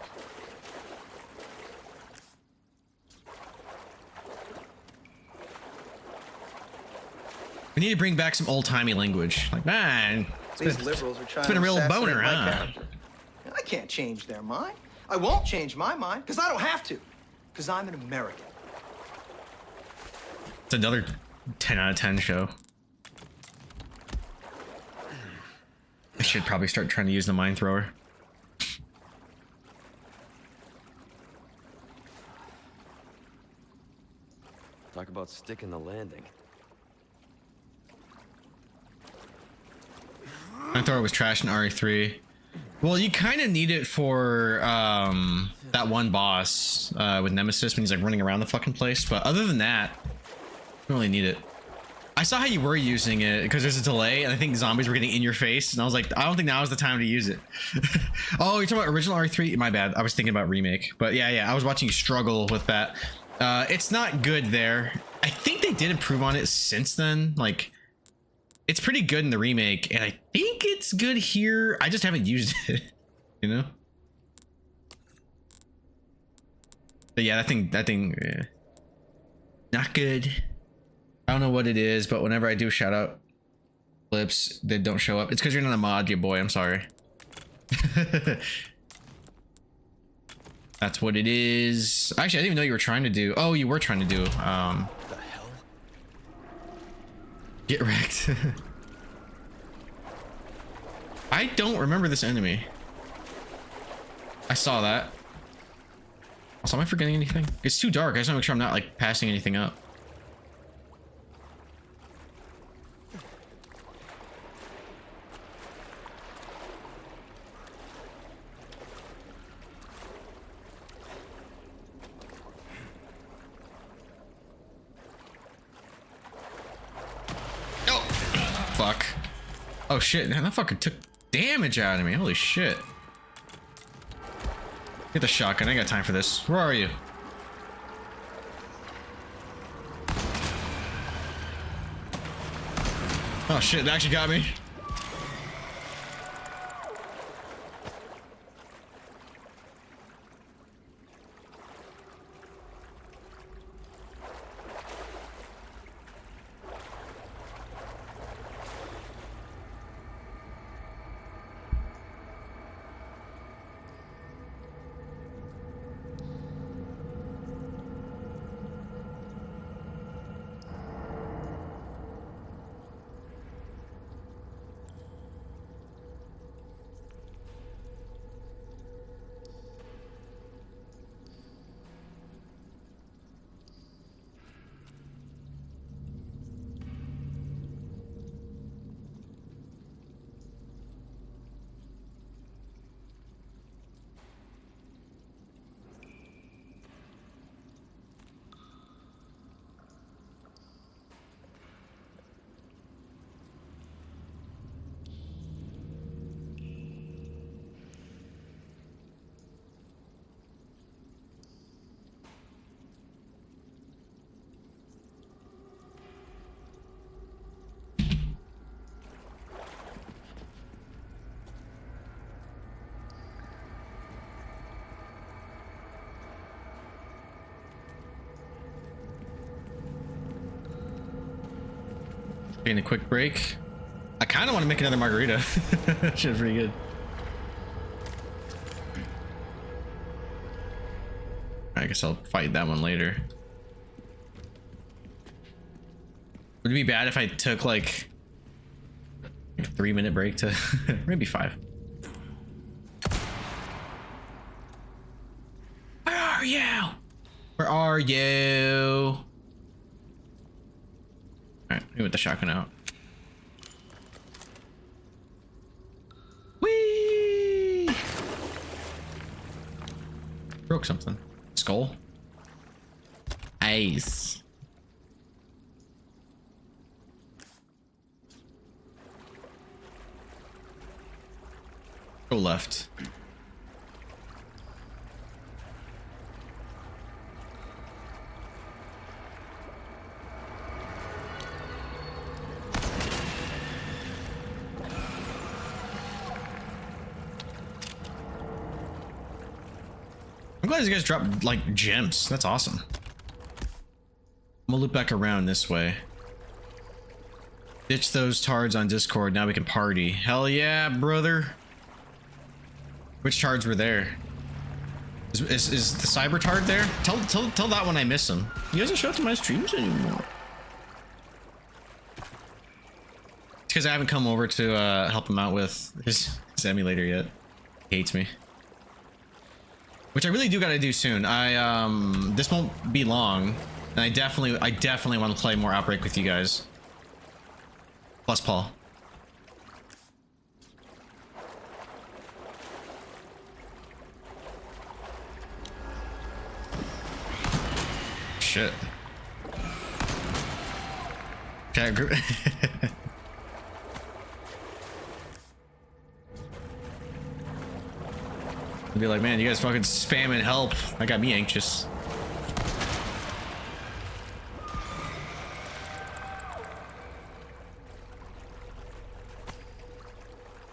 We need to bring back some old-timey language. Like, man, These liberals are trying been a to real assassinate boner, my huh? character. I can't change their mind. I won't change my mind because I don't have to. Because I'm an American. It's another 10 out of 10 show. I should probably start trying to use the mine thrower. Talk about sticking the landing. Mine thrower was trash in RE3. Well, you kind of need it for that one boss with Nemesis when he's like running around the fucking place. But other than that, you don't really need it. I saw how you were using it because there's a delay and I think zombies were getting in your face. And I was like, I don't think now is the time to use it. Oh, you're talking about original RE3? My bad. I was thinking about remake. But yeah, I was watching you struggle with that. It's not good there. I think they did improve on it since then. Like, it's pretty good in the remake, and I think it's good here. I just haven't used it, you know? But yeah, that thing, not good. I don't know what it is, but whenever I do shout out clips that don't show up, it's because you're not a mod, you boy. I'm sorry. That's what it is. Actually, I didn't even know you were trying to do. Oh, you were trying to do. The hell? Get wrecked. I don't remember this enemy. I saw that. Also, am I forgetting anything? It's too dark. I just want to make sure I'm not like passing anything up. Fuck. Oh shit, man, that fucker took damage out of me. Holy shit. Get the shotgun. I ain't got time for this. Where are you? Oh shit, that actually got me. Taking a quick break. I kind of want to make another margarita. Shit's pretty good. I guess I'll fight that one later. Would it be bad if I took like a 3-minute break to maybe 5? Where are you? Where are you? Alright, let me with the shotgun out. Whee! Broke something. Skull? Ice. Go left. glad these guys dropped like gems. That's awesome. I'm gonna loop back around this way. Ditch those tards on Discord. Now we can party. Hell yeah, brother. Which tards were there? Is the cyber tard there? Tell that one I miss him. He doesn't show up to my streams anymore. It's because I haven't come over to help him out with his emulator yet. He hates me. Which I really do gotta do soon. This won't be long, and I definitely want to play more Outbreak with you guys. Plus Paul. Shit. Chat group. Be like, man, you guys fucking spamming help. That got me anxious.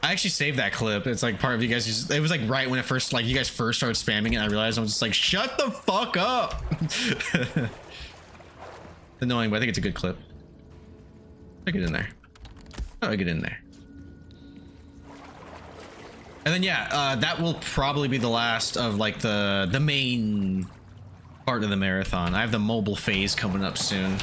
I actually saved that clip. It's like part of you guys just, it was like right when it first, like you guys first started spamming it. I realized I was just like, shut the fuck up. Annoying, but I think it's a good clip. I get in there. Oh, I get in there. And then yeah, that will probably be the last of like the main part of the marathon. I have the mobile phase coming up soon,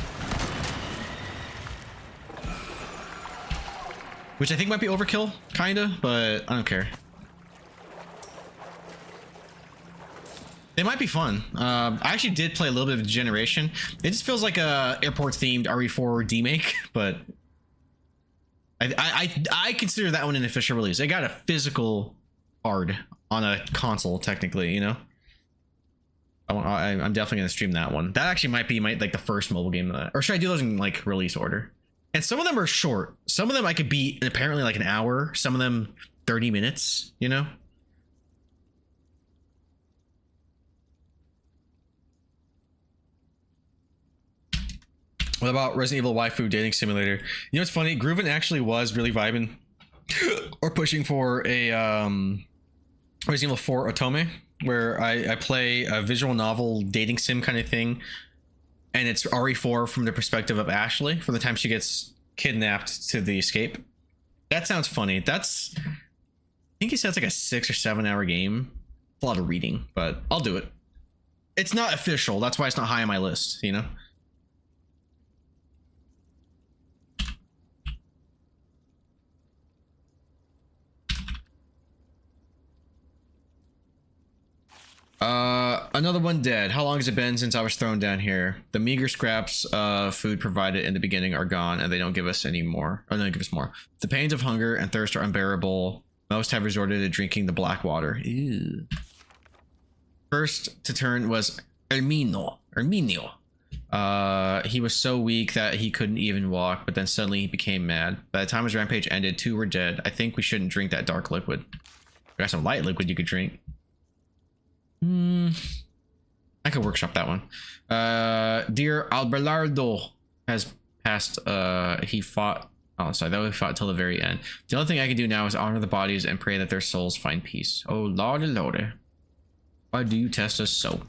which I think might be overkill, kinda, but I don't care. They might be fun. I actually did play a little bit of Generation. It just feels like a airport themed RE4 demake, but I consider that one an official release. It got a physical card on a console, technically, you know. I'm definitely gonna stream that one. That actually might be like the first mobile game of that. Or should I do those in like release order? And some of them are short. Some of them I could beat in apparently like an hour. Some of them 30 minutes, you know. What about Resident Evil Waifu Dating Simulator? You know what's funny? Grooven actually was really vibing or pushing for a Resident Evil 4 Otome, where I play a visual novel dating sim kind of thing, and it's RE4 from the perspective of Ashley from the time she gets kidnapped to the escape. That sounds funny. I think he said it's like a 6 or 7 hour game. A lot of reading, but I'll do it. It's not official. That's why it's not high on my list, you know? Another one dead. How long has it been since I was thrown down here? The meager scraps of food provided in the beginning are gone, and they don't give us any more. Oh, no, they give us more. The pains of hunger and thirst are unbearable. Most have resorted to drinking the black water. Ew. First to turn was Erminio. He was so weak that he couldn't even walk, but then suddenly he became mad. By the time his rampage ended, 2 were dead. I think we shouldn't drink that dark liquid. We got some light liquid you could drink. I could workshop that one. Dear Albelardo has passed. He fought. Oh, sorry, that we fought till the very end. The only thing I can do now is honor the bodies and pray that their souls find peace. Oh, lordy, lordy. Why do you test us so?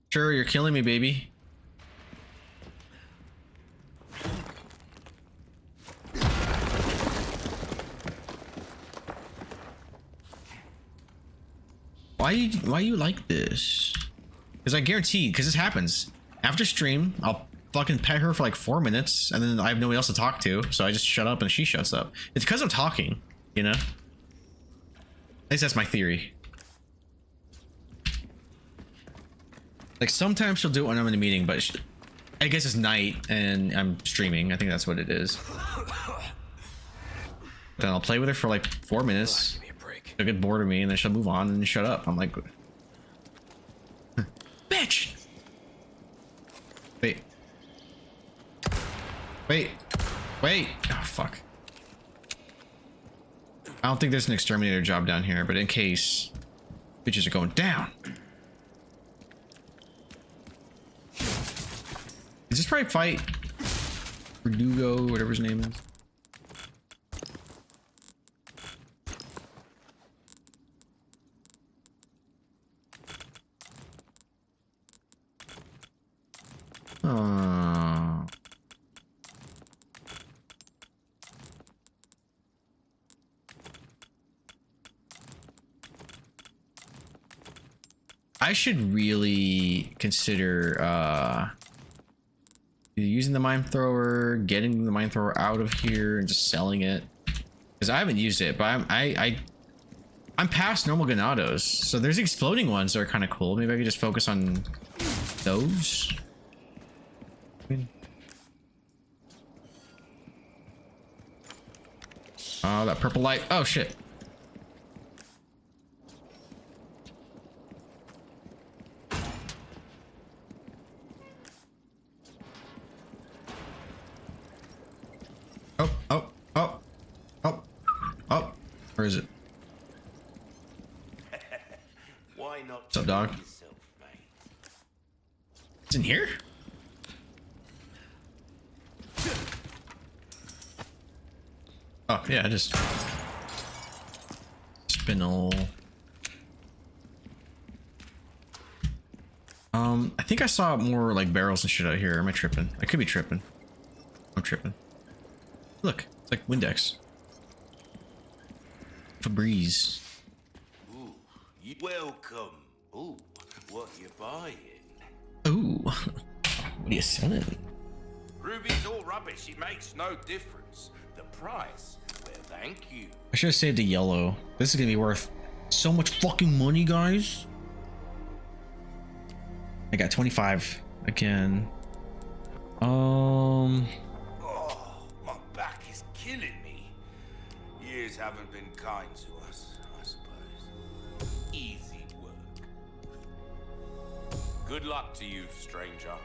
Sure, you're killing me, baby. Why you like this? Because I guarantee, because this happens after stream, I'll fucking pet her for like 4 minutes, and then I have nobody else to talk to, so I just shut up and she shuts up. It's because I'm talking, you know. At least that's my theory. Like sometimes she'll do it when I'm in a meeting, but I guess it's night and I'm streaming. I think that's what it is. Then I'll play with her for like 4 minutes. She'll get bored of me and then she'll move on and shut up. I'm like, bitch. Wait. Oh, fuck. I don't think there's an exterminator job down here, but in case, bitches are going down. Is this probably fight Verdugo, whatever his name is? I should really consider either using the mine thrower, getting the mine thrower out of here, and just selling it. Because I haven't used it, but I'm past normal Ganados, so there's exploding ones that are kind of cool. Maybe I could just focus on those. Oh, that purple light. Oh shit. Oh, oh, oh, oh, oh. Where is it? Why not? What's up, dog? Yourself, mate? It's in here? Oh, yeah, just spinel. I think I saw more like barrels and shit out here. Am I tripping? I could be tripping. I'm tripping. Look, it's like Windex. Febreze. Ooh, you welcome. Ooh, what you buying? Ooh, what are you selling? Ruby's all rubbish. It makes no difference. The price, well, thank you. I should have saved a yellow. This is gonna be worth so much fucking money, guys. I got 25 again. Oh, my back is killing me. Years haven't been kind to us, I suppose. Easy work. Good luck to you, stranger.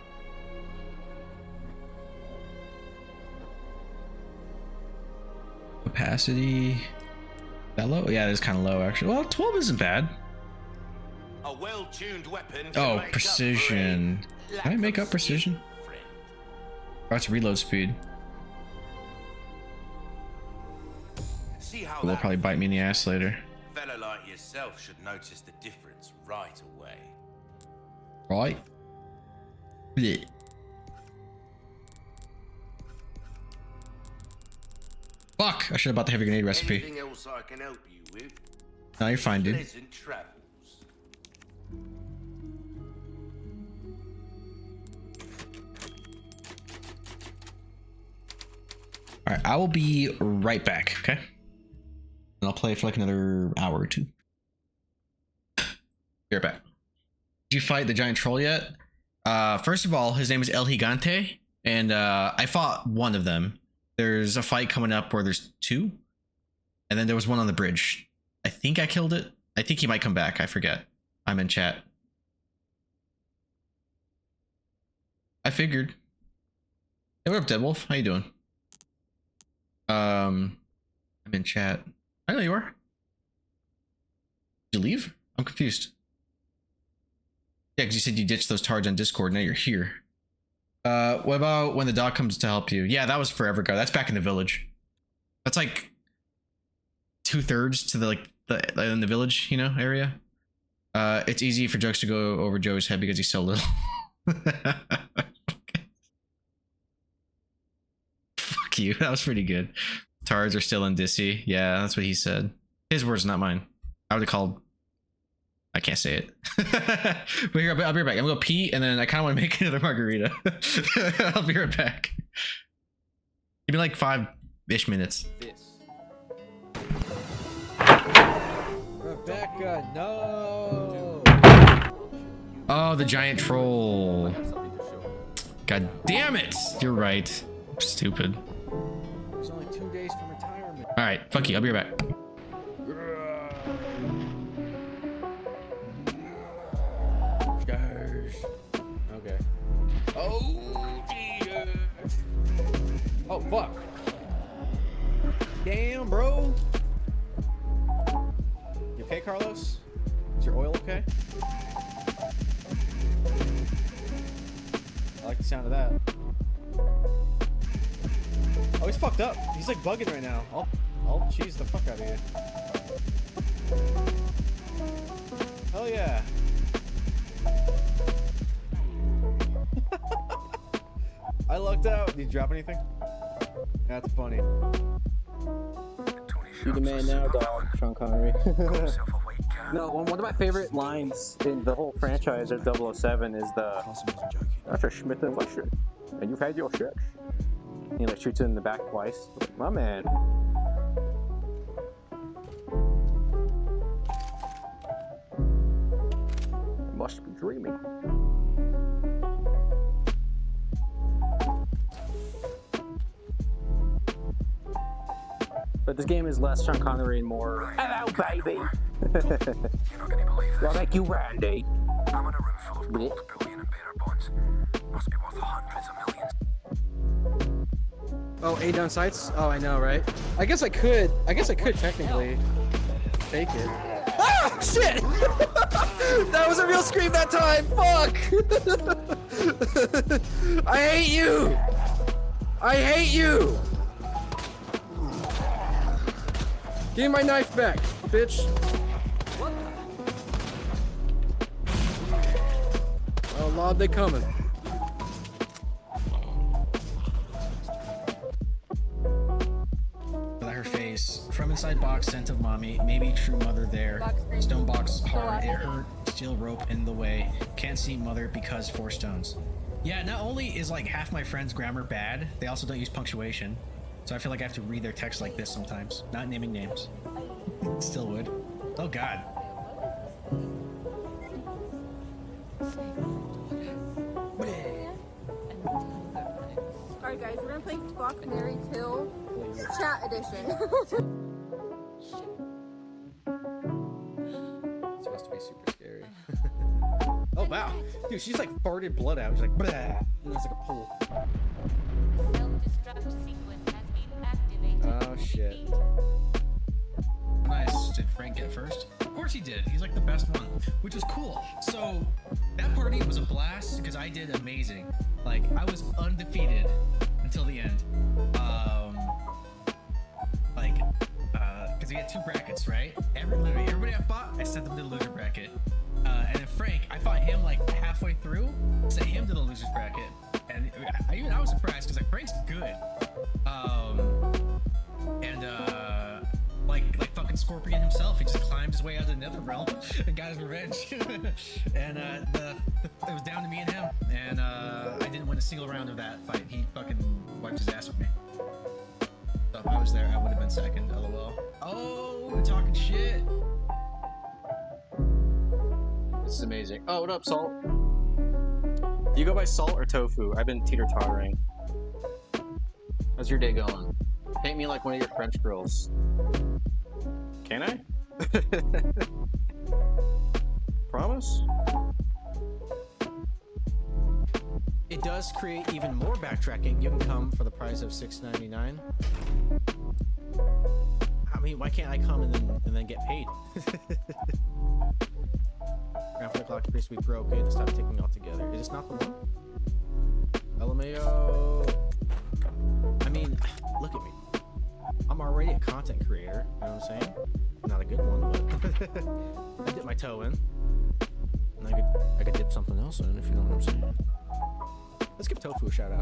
Capacity. That low? Yeah, it is kind of low actually. Well, 12 isn't bad. A well-tuned weapon. Oh, precision. Can I make up precision? Oh, that's reload speed. See how Will probably bite me in the ass later. a fella like yourself should notice the difference right away. Right? Blech. Fuck! I should have bought the heavy grenade recipe. Anything else I can help you with? No, you're fine, dude. Pleasant travels. Alright, I will be right back, okay? And I'll play for like another hour or two. Be right back. Did you fight the giant troll yet? First of all, his name is El Gigante, and I fought one of them. There's a fight coming up where there's two, and then there was one on the bridge. I think I killed it. I think he might come back. I forget. I'm in chat. I figured. Hey, what up, Deadwolf? How you doing? I'm in chat. I know you are. Did you leave? I'm confused. Yeah, because you said you ditched those tards on Discord. Now you're here. What about when the dog comes to help you? Yeah, that was forever ago. That's back in the village. That's like 2/3 to the in the village, you know, area. It's easy for jokes to go over Joe's head because he's so little. Fuck you. That was pretty good. Tards are still in Dissy. Yeah, that's what he said. His words, not mine. I would have called. I can't say it. But here, I'll be right back. I'm gonna go pee, and then I kind of want to make another margarita. I'll be right back. Give me like 5-ish minutes. Rebecca, no. Oh, the giant troll. God damn it! You're right. I'm stupid. There's only 2 days from retirement. All right, fuck you. I'll be right back. Okay. Oh, dear. Oh, fuck. Damn, bro. You okay, Carlos? Is your oil okay? I like the sound of that. Oh, he's fucked up. He's like bugging right now. I'll cheese the fuck out of you. Hell yeah. I lucked out. Did you drop anything? That's funny. You the man now, dog. Sean Connery. No, one of my favorite lines in the whole franchise of 007 is the "That's a Smith and Wesson, and you've had your checks." He like shoots it in the back twice. Like, my man. You must be dreaming. But this game is less Sean Connery and more "Hello, baby." I'll make you Randy. I'm in a room full of gold bullion and bearer bonds. Must be worth hundreds of millions. Oh, 8 down sights? Oh, I know, right? I guess I could technically fake it. Ah! Shit! That was a real scream that time! Fuck! I hate you! I hate you! Give me my knife back, bitch. Oh, Lord, they coming. Her face. From inside box, scent of mommy. Maybe true mother there. Stone box hard. It hurt. Steel rope in the way. Can't see mother because 4 stones. Yeah, not only is like half my friends' grammar bad, they also don't use punctuation. So I feel like I have to read their text like this sometimes. Not naming names. Still would. Oh god. Alright guys, we're gonna play Fuck, Marry, Kill Chat Edition. It's supposed to be super scary. Oh wow. Dude, she's like farted blood out. She's like, blah. And there's like a pool. Oh shit. Nice. Did Frank get first? Of course he did. He's like the best one, which was cool. So that party was a blast because I did amazing. Like I was undefeated until the end. Because we had 2 brackets, right? Everybody I fought, I sent them to the loser bracket. And then Frank, I fought him like halfway through, sent him to the losers bracket, and I was surprised because like Frank's good. Like fucking Scorpion himself, he just climbed his way out of the nether realm and got his revenge. And it was down to me and him, and I didn't win a single round of that fight. He fucking wiped his ass with me. So if I was there, I would have been second. LOL. Oh, we're talking shit. This is amazing. Oh, what up, Salt? Do you go by Salt or Tofu? I've been teeter-tottering. How's your day going? Paint me like one of your French girls. Can I? Promise? It does create even more backtracking. You can come for the price of $6.99. I mean, why can't I come and then get paid? Round for the clock appears to be broken. To stop ticking altogether. Is this not the one? LMAO. I mean, look at me. I'm already a content creator. You know what I'm saying? Not a good one, but I dip my toe in. And I could dip something else in, if you know what I'm saying. Let's give Tofu a shout out.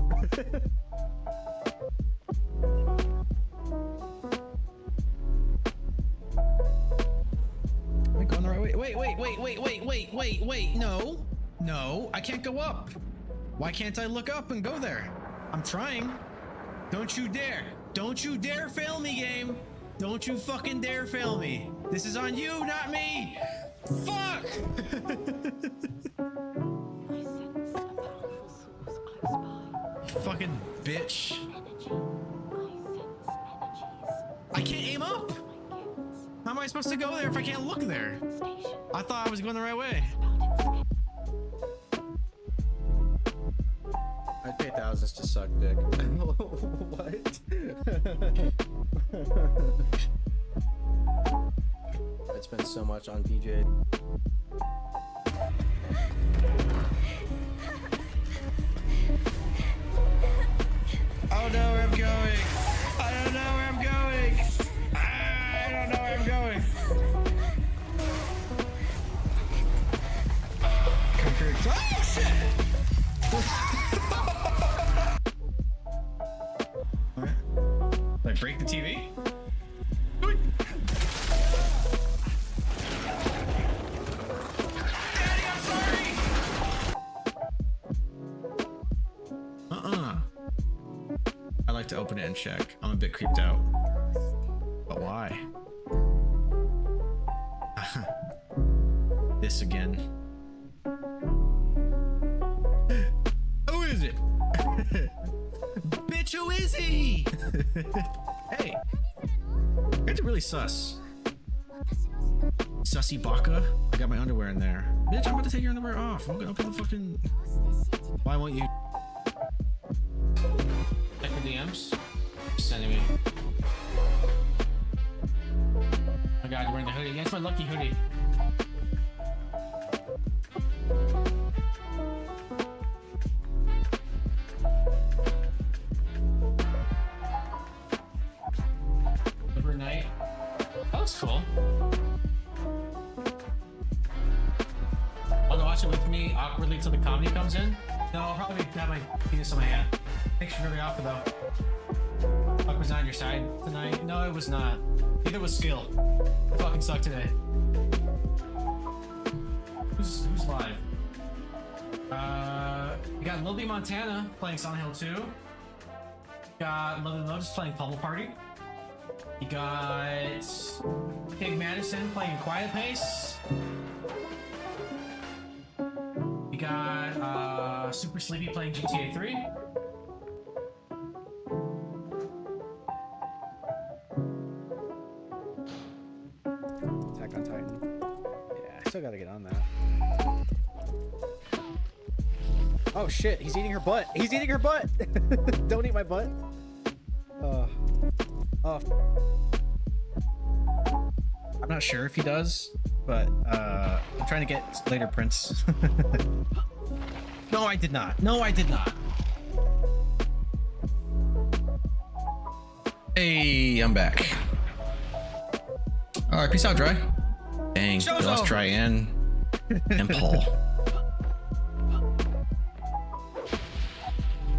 Am I going the right way? Wait, no, I can't go up. Why can't I look up and go there? I'm trying. Don't you dare fail me, game. Don't you fucking dare fail me. This is on you, not me. Fuck. Fucking bitch. I can't aim up. How am I supposed to go there if I can't look there? I thought I was going the right way. I'd pay thousands to suck dick. What? I'd spend so much on BJ. I don't know where I'm going. I don't know where I'm going. I don't know where I'm going. Come through. Oh shit! Alright. Did I break the TV? like to open it and check. I'm a bit creeped out. But why? This again. Who is it? Bitch, who is he? Hey. It's really sus. Sussy Baka. I got my underwear in there. Bitch, I'm about to take your underwear off. I'm gonna open the fucking... Why won't you? Check the DMs. Just sending me. Oh my god, you're wearing the hoodie. That's my lucky hoodie. Overnight. That looks cool. Want to watch it with me awkwardly till the comedy comes in? No, I'll probably have my penis on my hand. Thanks for really awkward though. Fuck was not on your side tonight? No, it was not. Neither was skill. I fucking suck today. Who's live? You got Lily Montana playing Silent Hill 2. You got Lily Lotus playing Pummel Party. You got Pig Madison playing Quiet Pace. You got Super Sleepy playing GTA 3. Attack on Titan. Yeah, I still gotta get on that. Oh shit, he's eating her butt. He's eating her butt. Don't eat my butt. Oh. I'm not sure if he does, but I'm trying to get later prints. No, I did not. No, I did not. Hey, I'm back. All right, peace out, Dry. Dang, we lost Dry and Paul.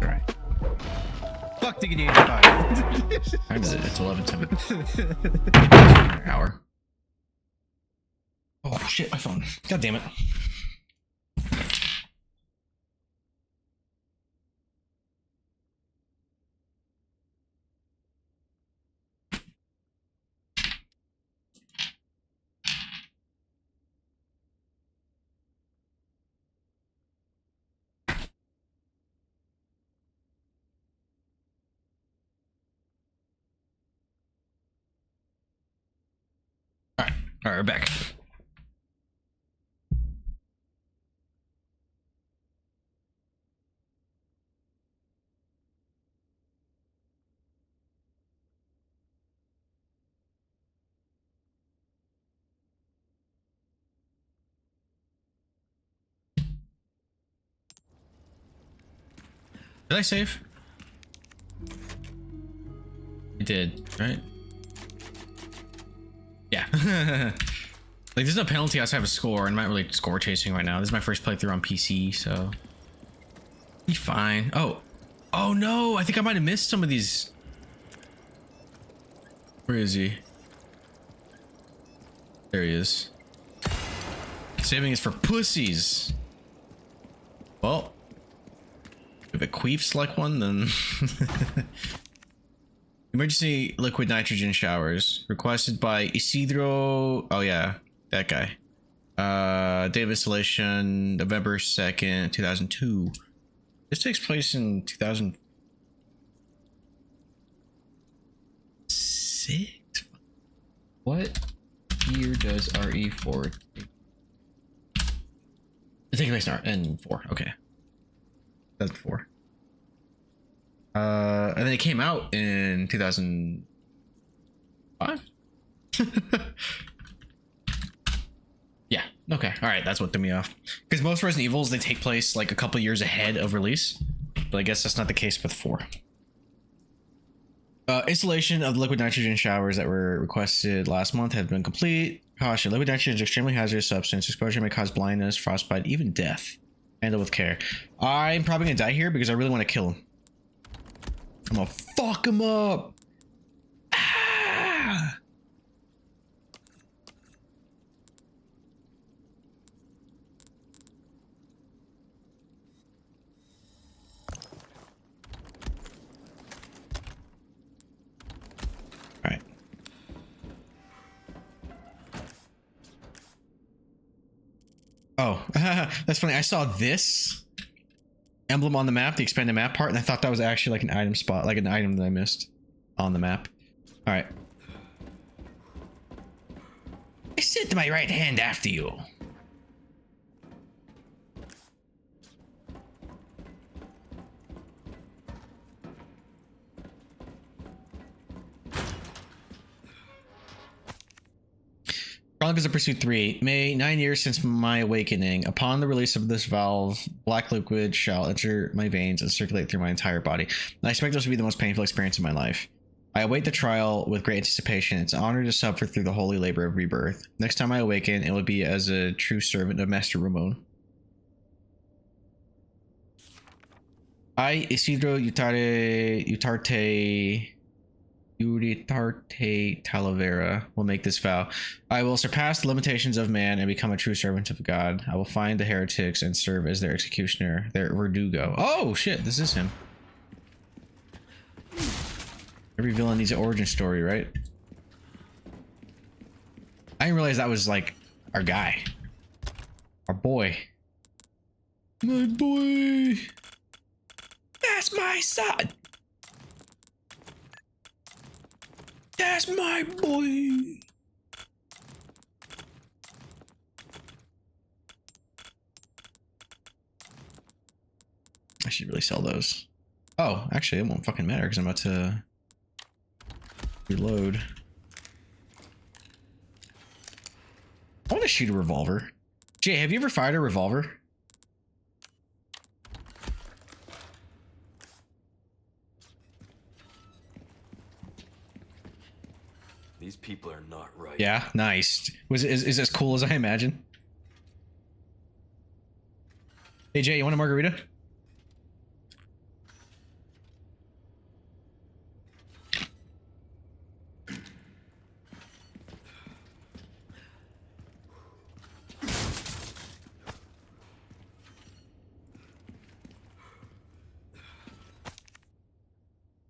All right. Fuck Diggity 85. Time is it? It's 11:10. Hour. Oh shit, my phone. God damn it. All right, we're back. Did I save? I did, right? Yeah. Like, there's no penalty outside of a score, and I'm not really score chasing right now. This is my first playthrough on PC, so be fine. Oh no! I think I might have missed some of these. Where is he? There he is. Saving is for pussies. Well, if a queefs like one, then emergency liquid nitrogen showers requested by Isidro. Oh yeah, that guy. Date of installation November 2nd, 2002. This takes place in 2006. What year does RE4 take? It takes place in 4. Okay, that's 4. And then it came out in 2005. Yeah. Okay. All right. That's what threw me off. Because most Resident Evils, they take place like a couple years ahead of release, but I guess that's not the case with 4. Installation of the liquid nitrogen showers that were requested last month have been complete. Caution: liquid nitrogen is an extremely hazardous substance. Exposure may cause blindness, frostbite, even death. Handle with care. I'm probably gonna die here because I really want to kill him. I'm gonna fuck him up. Ah! Oh, that's funny. I saw this emblem on the map, the expanded map part, and I thought that was actually like an item spot, like an item that I missed on the map. All right. I sit to my right hand after you. Chronicles of Pursuit 3. May 9 years since my awakening. Upon the release of this valve, black liquid shall enter my veins and circulate through my entire body. I expect this to be the most painful experience of my life. I await the trial with great anticipation. It's an honor to suffer through the holy labor of rebirth. Next time I awaken, it will be as a true servant of Master Ramon. I, Isidro Utarte Talavera, will make this vow. I will surpass the limitations of man and become a true servant of God. I will find the heretics and serve as their executioner, their verdugo. Oh shit, this is him. Every villain needs an origin story, right? I didn't realize that was like our guy. Our boy. My boy. That's my son. That's my boy. I should really sell those. Oh, actually, it won't fucking matter because I'm about to reload. I want to shoot a revolver. Jay, have you ever fired a revolver? These people are not right. Yeah, nice. Is as cool as I imagine? Hey Jay, you want a margarita?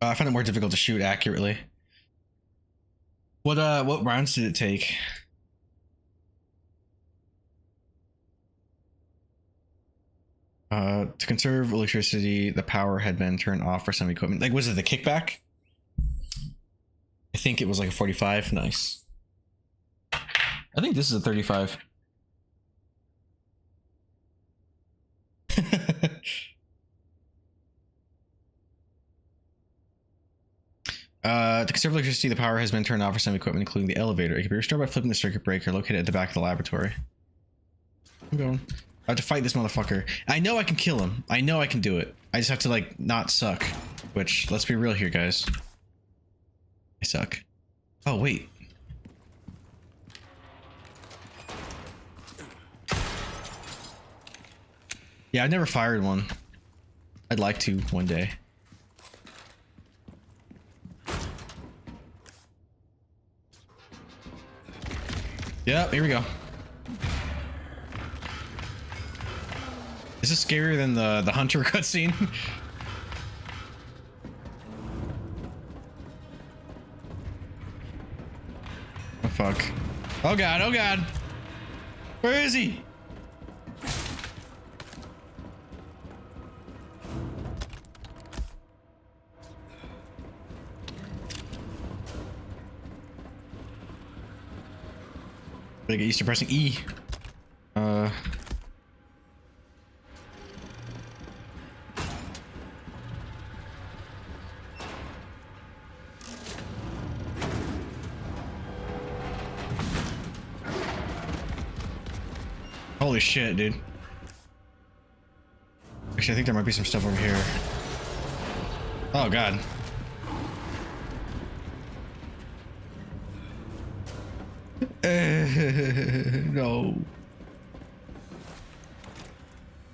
I find it more difficult to shoot accurately. What rounds did it take? To conserve electricity, the power had been turned off for some equipment. Like, was it the kickback? I think it was like a 45. Nice. I think this is a 35. To conserve electricity, the power has been turned off for some equipment, including the elevator. It can be restored by flipping the circuit breaker located at the back of the laboratory. I'm going. I have to fight this motherfucker. I know I can kill him. I know I can do it. I just have to, like, not suck. Which, let's be real here, guys. I suck. Oh, wait. Yeah, I've never fired one. I'd like to one day. Yep, here we go. This is scarier than the hunter cutscene. Oh fuck. Oh god, oh god. Where is he? I get used to pressing E. Holy shit, dude. Actually, I think there might be some stuff over here. Oh god. No.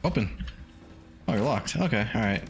Open. Oh, you're locked. Okay, alright.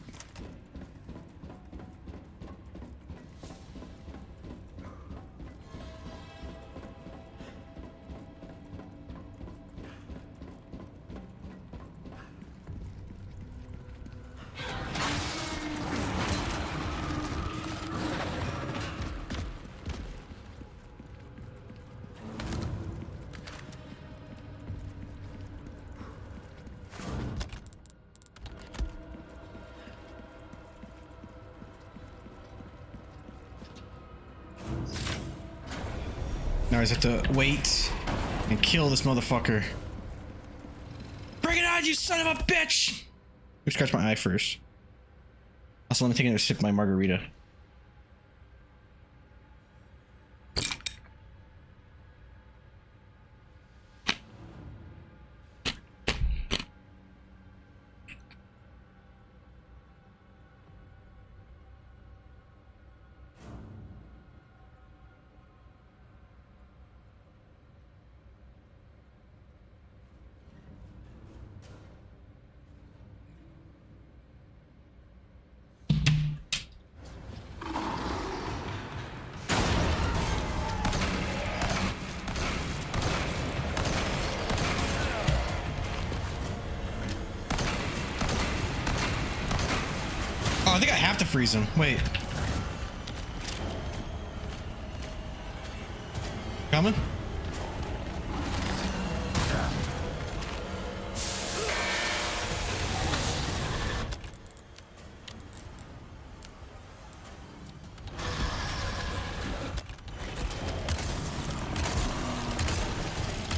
Now I just have to wait and kill this motherfucker. Bring it on, you son of a bitch! Who scratched my eye first? Also, let me take another sip of my margarita. I think I have to freeze him. Wait. Coming?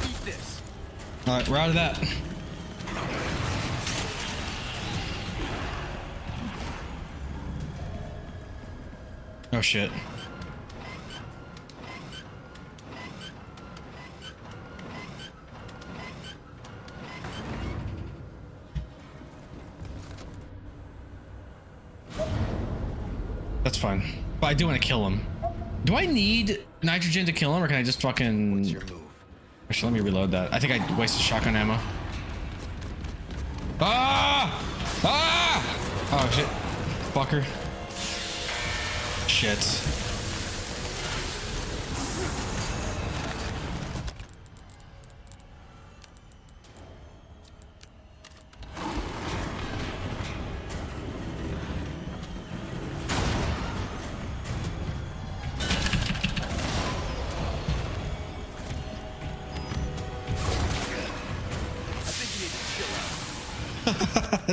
Eat this. All right, we're out of that. Oh shit. That's fine. But I do want to kill him. Do I need nitrogen to kill him, or can I just fucking... What's your move? Actually, let me reload that. I think I wasted shotgun ammo. Ah! Ah! Oh shit. Fucker. Shit.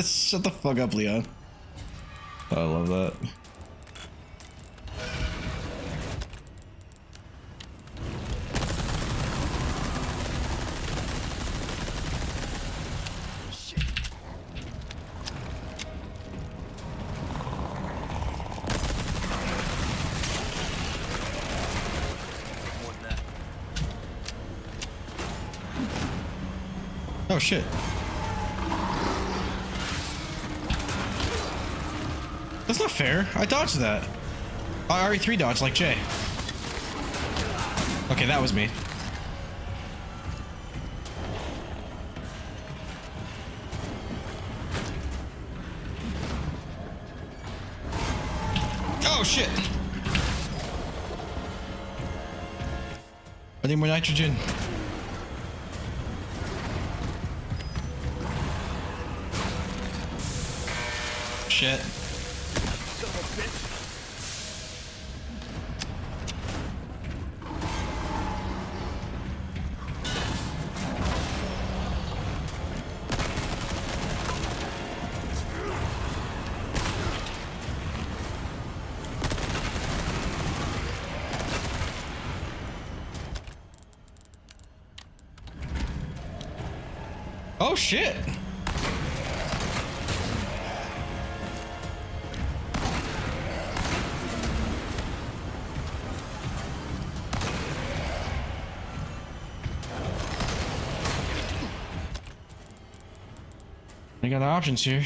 Shut the fuck up, Leon. I love that. Oh shit. That's not fair. I dodged that. I RE3 dodged like Jay. Okay, that was me. Oh shit. I need more nitrogen. Shit. Oh shit. I got options here.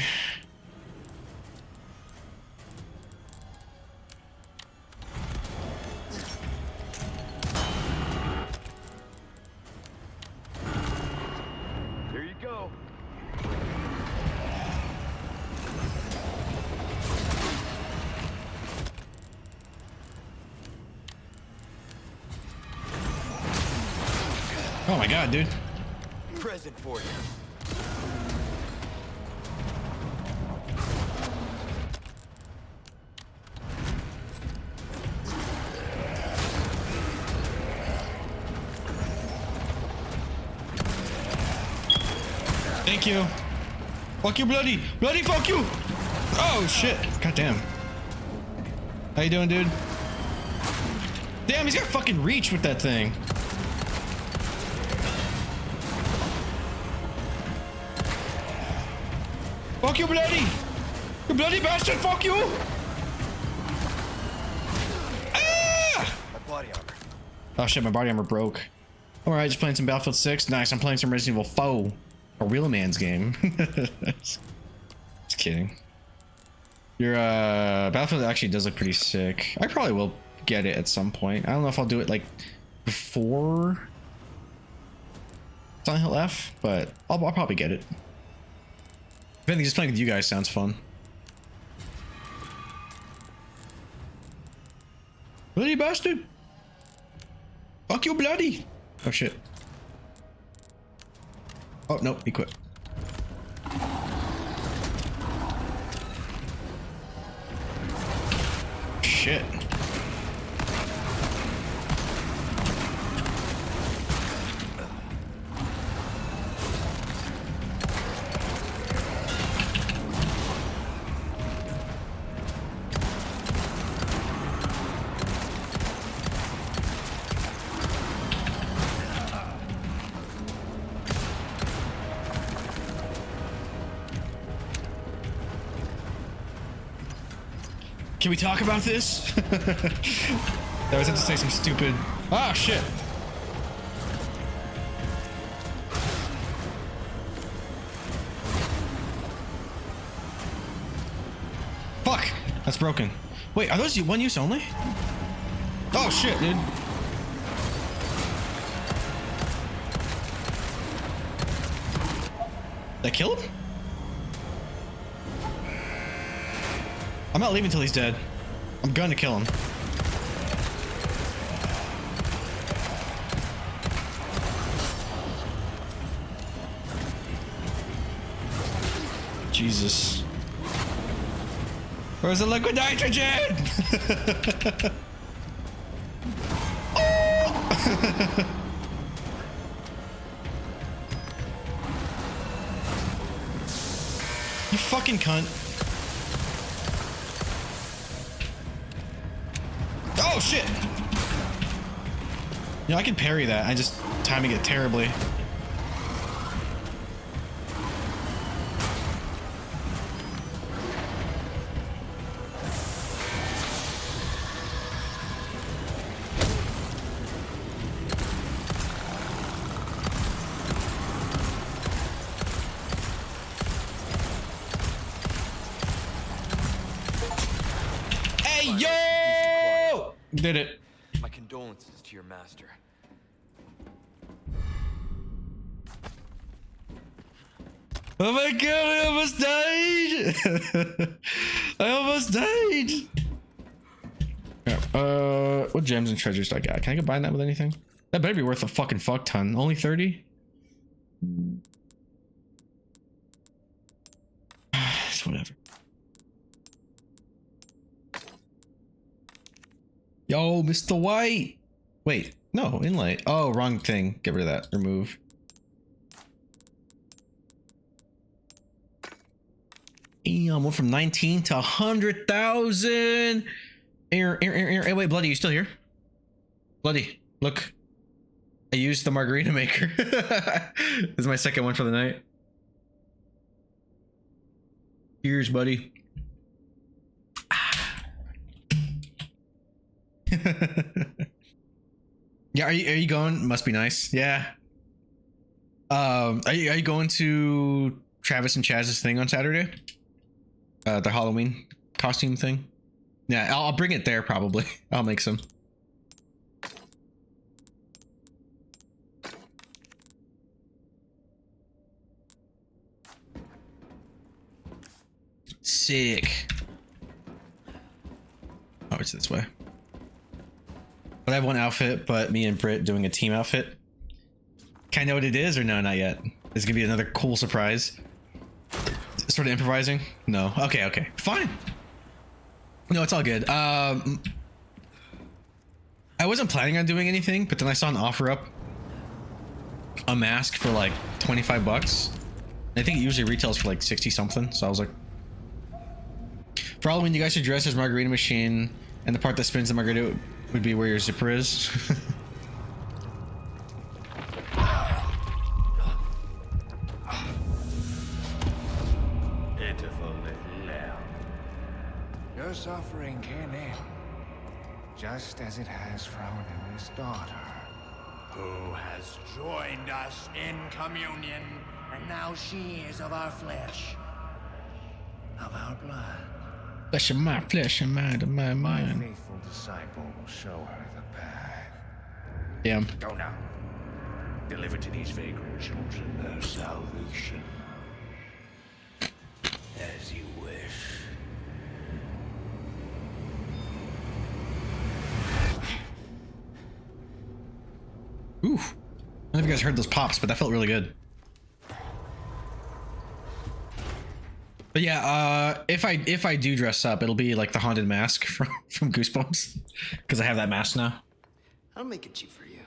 Here you go. Oh my god, dude. Present for you. Thank you. Fuck you, bloody. Bloody, fuck you. Oh, shit. God damn. How you doing, dude? Damn, he's got fucking reach with that thing. Fuck you, bloody! You bloody bastard! Fuck you! Ah! My body armor. Oh shit, my body armor broke. Alright, just playing some Battlefield 6. Nice, I'm playing some Resident Evil 4. A real man's game. Just kidding. Your Battlefield actually does look pretty sick. I probably will get it at some point. I don't know if I'll do it like before Silent Hill F, but I'll probably get it. If anything, just playing with you guys sounds fun. Bloody bastard! Fuck you, bloody! Oh shit. Oh no, he quit. Shit. Can we talk about this? I was about to say some stupid... Ah, shit. Fuck! That's broken. Wait, are those one use only? Oh, shit, dude. That killed him? I'm not leaving until he's dead. I'm gonna kill him. Jesus. Where's the liquid nitrogen? Oh! You fucking cunt. Oh shit! Yeah, I can parry that. I just timing it terribly. Hey yo! Did it. My condolences to your master. Oh my god, I almost died! I almost died! Yeah, what gems and treasures do I got? Can I combine that with anything? That better be worth a fucking fuck ton. Only 30? It's whatever. Yo, Mr. White! Wait, no, inlight. Oh, wrong thing. Get rid of that. Remove. Damn, went from 19 to 100,000. Hey, wait, Bloody, you still here? Bloody, look. I used the margarita maker. This is my second one for the night. Cheers, buddy. Yeah, are you going? Must be nice. Yeah. Are you going to Travis and Chaz's thing on Saturday? The Halloween costume thing? Yeah, I'll bring it there probably. I'll make some. Sick. Oh, it's this way. But I have one outfit, but me and Britt doing a team outfit. Can I know what it is or no, not yet? This is gonna be another cool surprise. Sort of improvising? No. Okay. Fine. No, it's all good. I wasn't planning on doing anything, but then I saw an offer up a mask for like 25 bucks. I think it usually retails for like 60 something. So I was like, for Halloween, you guys should dress as Margarita Machine, and the part that spins the margarita would be where your zipper is. suffering came in, just as it has for our newest daughter. Who has joined us in communion, and now she is of our flesh, of our blood. Flesh of my flesh and mind of my My mind. faithful disciple will show her the path. Damn. Go now. Deliver to these vagrant children their salvation. As you wish. Oof. I don't know if you guys heard those pops, but that felt really good. But yeah, if I do dress up, it'll be like the haunted mask from Goosebumps, because I have that mask now. I'll make it cheap for you.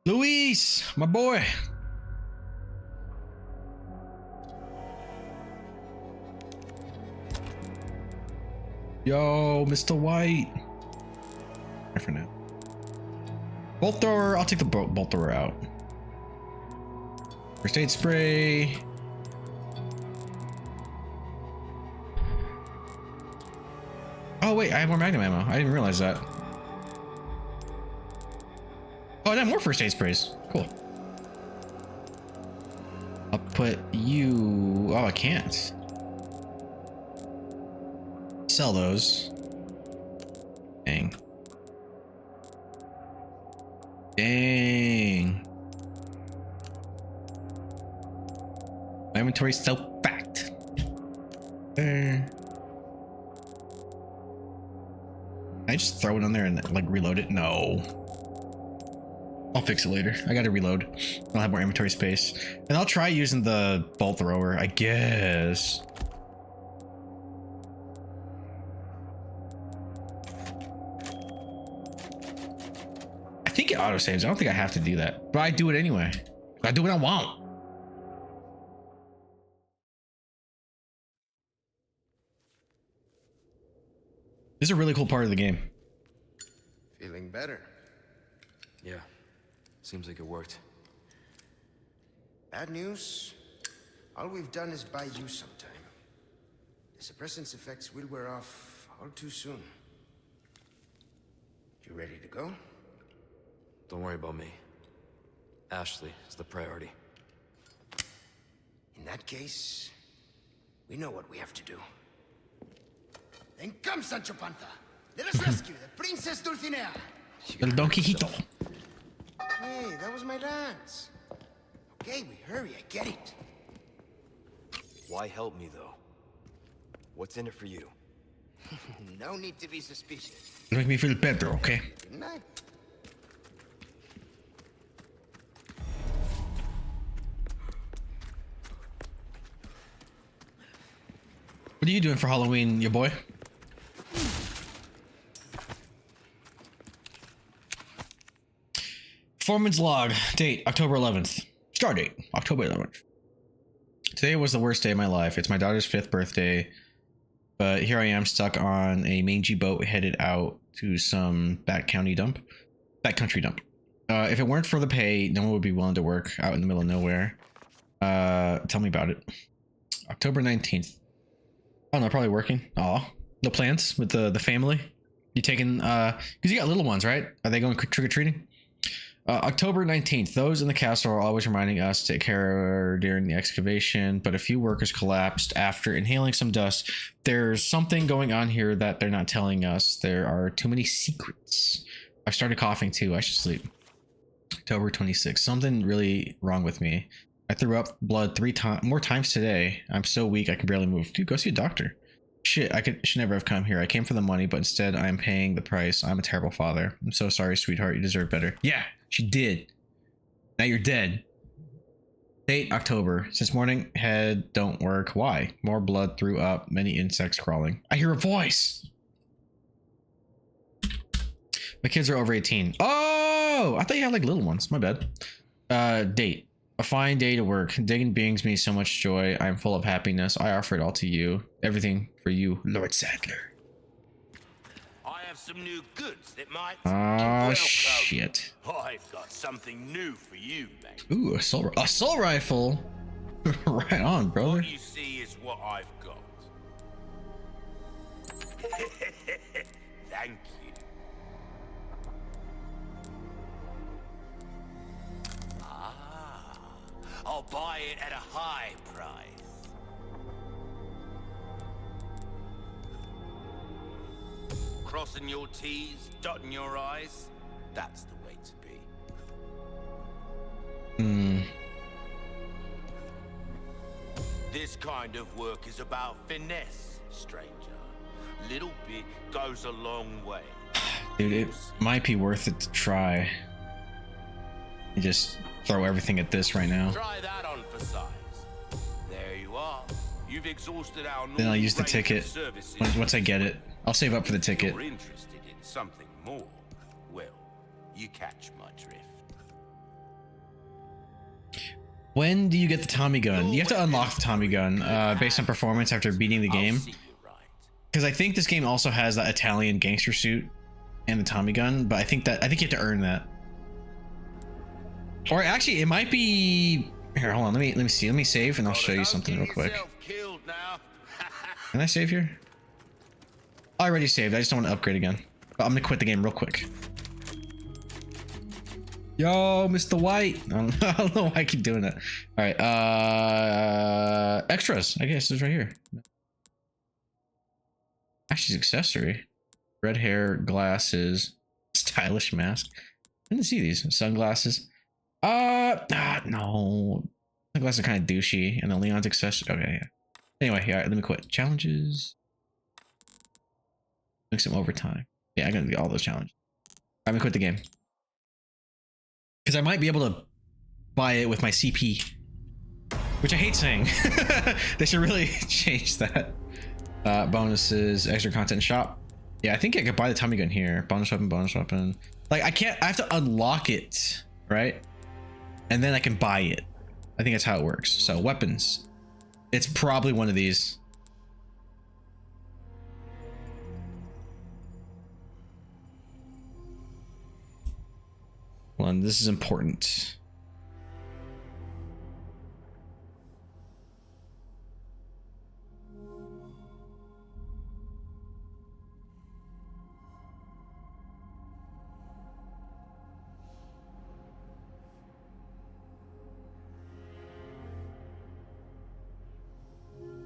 Luis, my boy. Yo, Mr. White. For now. Bolt thrower. I'll take the bolt thrower out. First aid spray. Oh wait, I have more magnum ammo. I didn't realize that. Oh, I have more first aid sprays. Cool. I'll put you. Oh, I can't sell those. Dang. Dang. My inventory's so packed. Can I just throw it on there and like reload it? No. I'll fix it later. I gotta reload. I'll have more inventory space. And I'll try using the bolt thrower, I guess. I think it auto saves. I don't think I have to do that, but I do it anyway. I do what I want. This is a really cool part of the game. Feeling better? Yeah. Seems like it worked. Bad news. All we've done is buy you some time. The suppressant's effects will wear off all too soon. You ready to go? Don't worry about me. Ashley is the priority. In that case, we know what we have to do. Then come, Sancho Panza. Let us rescue the Princess Dulcinea. El Don Quixito. Hey, that was my dance. Okay, we hurry. I get it. Why help me, though? What's in it for you? No need to be suspicious. Make me feel better, okay? Good night. What are you doing for Halloween, your boy? Performance log. Date, October 11th. Start date, October 11th. Today was the worst day of my life. It's my daughter's 5th birthday, but here I am stuck on a mangy boat headed out to some backcountry dump. If it weren't for the pay, no one would be willing to work out in the middle of nowhere. Tell me about it. October 19th. Oh no, probably working. Aw, no plans with the family. You taking because you got little ones, right? Are they going trick-or-treating? October 19th. Those in the castle are always reminding us to take care during the excavation, but a few workers collapsed after inhaling some dust. There's something going on here that they're not telling us. There are too many secrets. I started coughing too. I should sleep. October 26th. Something really wrong with me. I threw up blood more times today. I'm so weak I can barely move. Dude, go see a doctor. Shit, should never have come here. I came for the money, but instead I'm paying the price. I'm a terrible father. I'm so sorry, sweetheart. You deserve better. Yeah, she did. Now you're dead. Date, October. Since morning, head don't work. Why? More blood threw up. Many insects crawling. I hear a voice. My kids are over 18. Oh, I thought you had like little ones. My bad. Date. A fine day to work. Digging brings me so much joy. I'm full of happiness. I offer it all to you. Everything for you, Lord Sadler. I have some new goods that might. Oh shit. I've got something new for you, mate. Ooh, assault rifle. Right on, brother. What you see is what I've got. Thank you. Ah, I'll buy it at a high price. Crossing your T's, dotting your I's, that's the way to be. This kind of work is about finesse, stranger. Little bit goes a long way. Dude, it might be worth it to try. You just throw everything at this right now. Try that on for size. There you are. You've exhausted our Then I'll use the range of ticket services. once I get it. I'll save up for the ticket. You're interested in something more. Well, you catch my drift. When do you get the Tommy gun? You have to unlock the Tommy gun based on performance after beating the game. Because I think this game also has that Italian gangster suit and the Tommy gun, but I think you have to earn that. Or actually, it might be here. Hold on, let me see. Let me save, and I'll show you something real quick. Can I save here? I already saved. I just don't want to upgrade again. But I'm gonna quit the game real quick. Yo, Mr. White. I don't know why I keep doing that. All right, extras. I guess it's right here. Actually, accessory. Red hair, glasses, stylish mask. I didn't see these. Sunglasses. No. Sunglasses are kind of douchey. And the Leon's accessory. Okay, yeah. Anyway, yeah, let me quit. Challenges. Doing some overtime. Yeah, I'm gonna do all those challenges. I'm gonna quit the game. Because I might be able to buy it with my CP. Which I hate saying. They should really change that. Bonuses, extra content shop. Yeah, I think I could buy the Tommy gun here. Bonus weapon. Like, I have to unlock it, right? And then I can buy it. I think that's how it works. So, weapons. It's probably one of these. Hold on, this is important.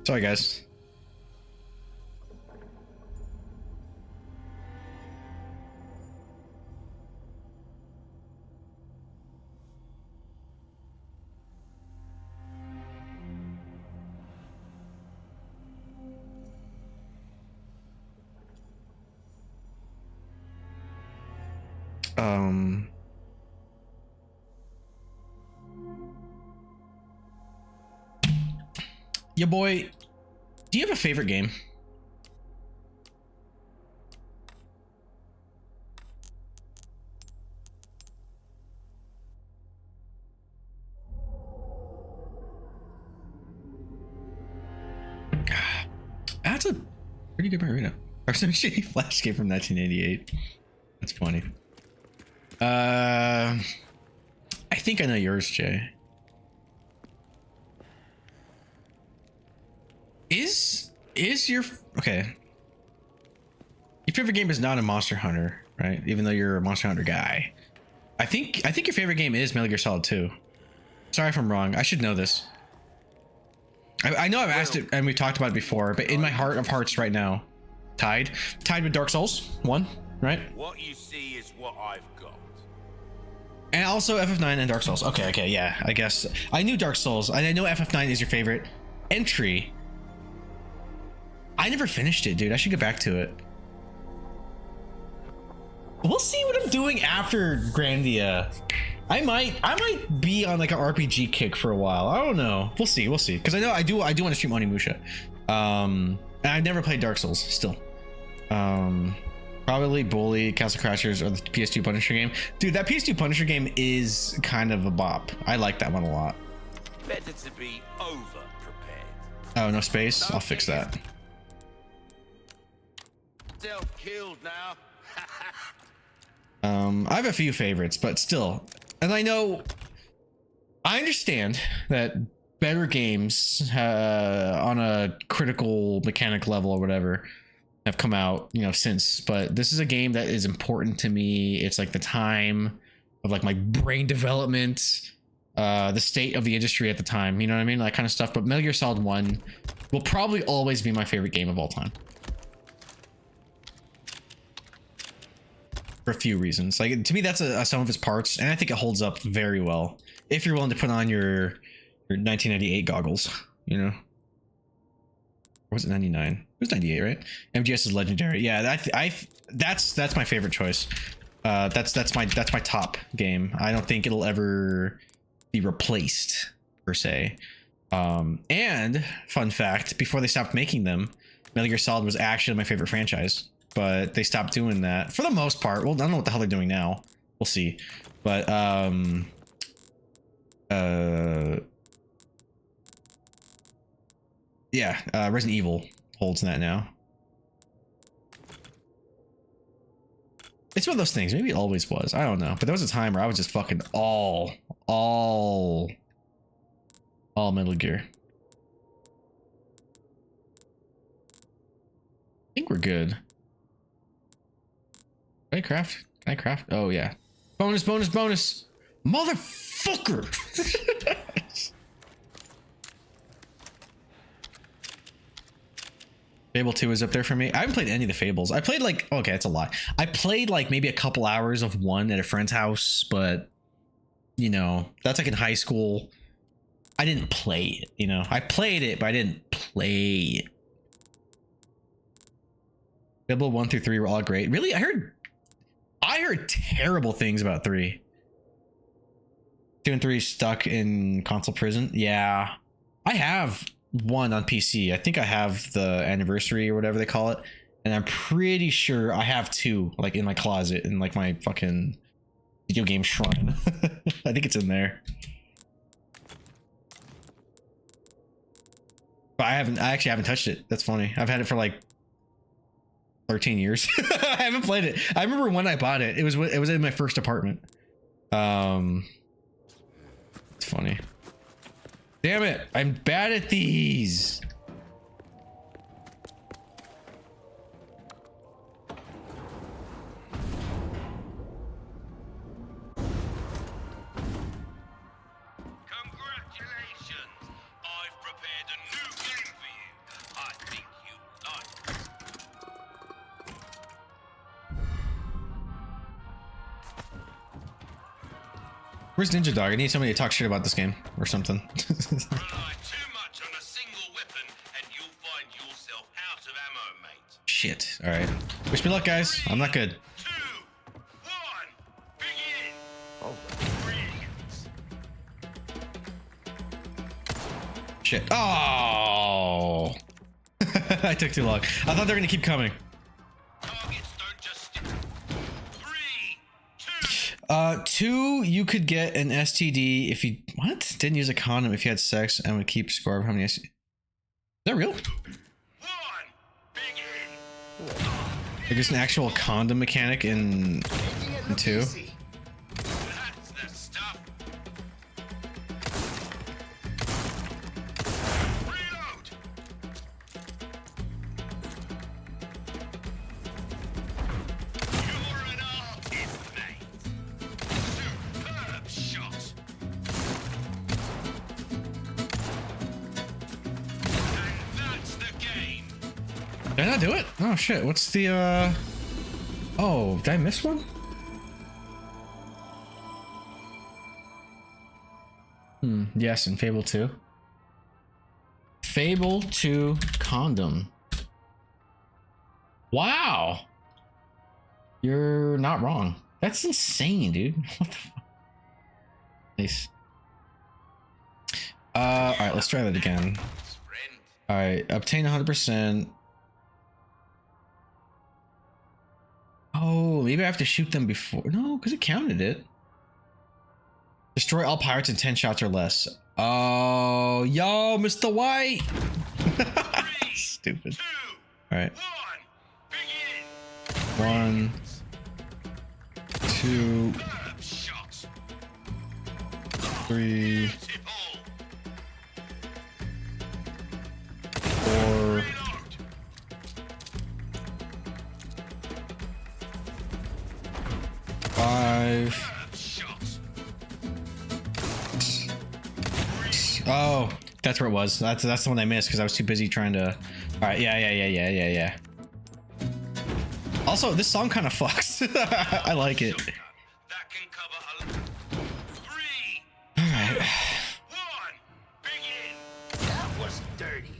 Sorry, guys. Yeah, boy, do you have a favorite game? That's a pretty good marina. Or some shitty Flash game from 1988. That's funny. I think I know yours, Jay. Is your okay? Your favorite game is not a Monster Hunter, right? Even though you're a Monster Hunter guy. I think your favorite game is Metal Gear Solid 2. Sorry if I'm wrong. I should know this. I know I've asked it and we've talked about it before, but in my heart of hearts right now, tied with Dark Souls 1, right? What you see is what I've got. And also FF9 and Dark Souls. Okay, yeah. I guess I knew Dark Souls. And I know FF9 is your favorite entry. I never finished it, dude. I should get back to it. We'll see what I'm doing after Grandia. I might be on like an RPG kick for a while. I don't know. We'll see. Because I know I do want to stream Onimusha. And I've never played Dark Souls still. Probably Bully, Castle Crashers, or the PS2 Punisher game. Dude, that PS2 Punisher game is kind of a bop. I like that one a lot. Better to be over prepared. Oh, no space? I'll fix that. Self-killed now. I have a few favorites, but still. And I understand that better games on a critical mechanic level or whatever have come out, you know, since, but this is a game that is important to me. It's like the time of like my brain development, the state of the industry at the time, you know what I mean? That kind of stuff. But Metal Gear Solid 1 will probably always be my favorite game of all time. For a few reasons. Like, to me, that's a sum of its parts, and I think it holds up very well if you're willing to put on your 1998 goggles, you know? Or was it 99? It was 98, right? MGS is legendary. Yeah, that's my favorite choice. That's my top game. I don't think it'll ever be replaced per se. And fun fact, before they stopped making them, Metal Gear Solid was actually my favorite franchise, but they stopped doing that for the most part. Well, I don't know what the hell they're doing now. We'll see. But yeah, Resident Evil holds that now. It's one of those things. Maybe it always was. I don't know. But there was a time where I was just fucking all Metal Gear. I think we're good. Can I craft? Can I craft? Oh yeah. Bonus, bonus, bonus. Motherfucker. Fable 2 is up there for me. I haven't played any of the Fables. I played like, okay, that's a lot. I played like maybe a couple hours of one at a friend's house, but you know, that's like in high school. I didn't play it, you know. I played it, but I didn't play it. Fable 1 through 3 were all great. Really? I heard terrible things about 3. 2 and 3 stuck in console prison. Yeah. I have 1 on PC. I think I have the anniversary or whatever they call it. And I'm pretty sure I have 2 like in my closet in like my fucking video game shrine. I think it's in there. But I actually haven't touched it. That's funny. I've had it for like 13 years. I haven't played it. I remember when I bought it. It was in my first apartment. It's funny. Damn it. I'm bad at these. Where's Ninja Dog? I need somebody to talk shit about this game or something. Shit. All right. Wish me luck, guys. I'm not good. Shit. Oh. I took too long. I thought they were gonna keep coming. 2, you could get an STD if you didn't use a condom if you had sex and would keep score of how many STD. Is that real? Like there's an actual condom mechanic in 2. Did I not do it? Oh shit, what's the oh, did I miss one? Yes, in Fable 2. Fable 2 condom. Wow. You're not wrong. That's insane, dude. What the fuck? Nice. Alright, let's try that again. Alright, obtain 100%. Oh, maybe I have to shoot them before. No, because it counted it. Destroy all pirates in 10 shots or less. Oh, yo, Mr. White. Stupid. All right. 1, 2, 3, 4, Oh, that's where it was. That's the one I missed because I was too busy trying to. All right, yeah. Also, this song kind of fucks. I like it. All right. That was dirty.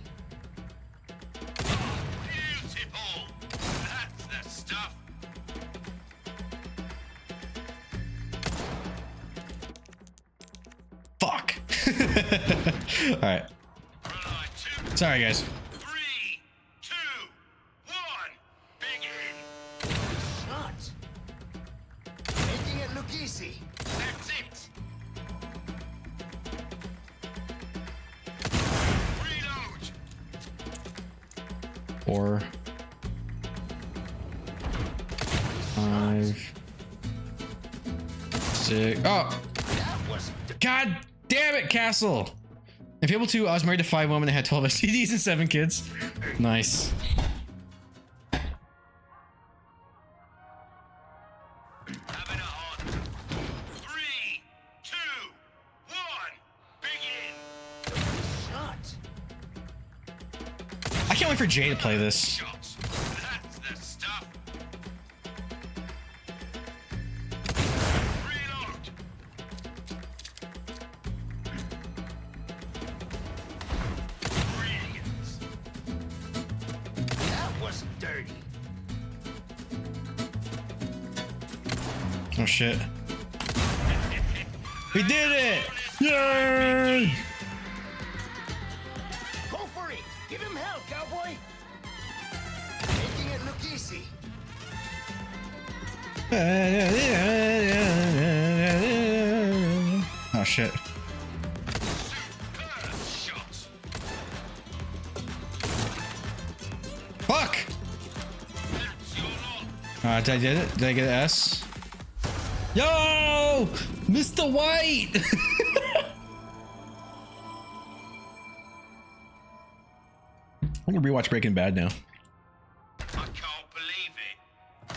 Beautiful. That's the stuff. Fuck. All right. Sorry, guys. 3, 2, 1, begin. Shot. Making it look easy. That's it. Reload. 4, 5, 6. Oh, god damn it, Castle. In Fable 2, I was married to 5 women and had 12 STDs and 7 kids. Nice. I can't wait for Jay to play this. Oh shit. We did it! Yay! Go for it. Give him hell, cowboy. Making it look easy. Oh shit. Fuck! Did I get it? Did I get an S? Yo! Mr. White! I'm gonna rewatch Breaking Bad now. I can't believe it.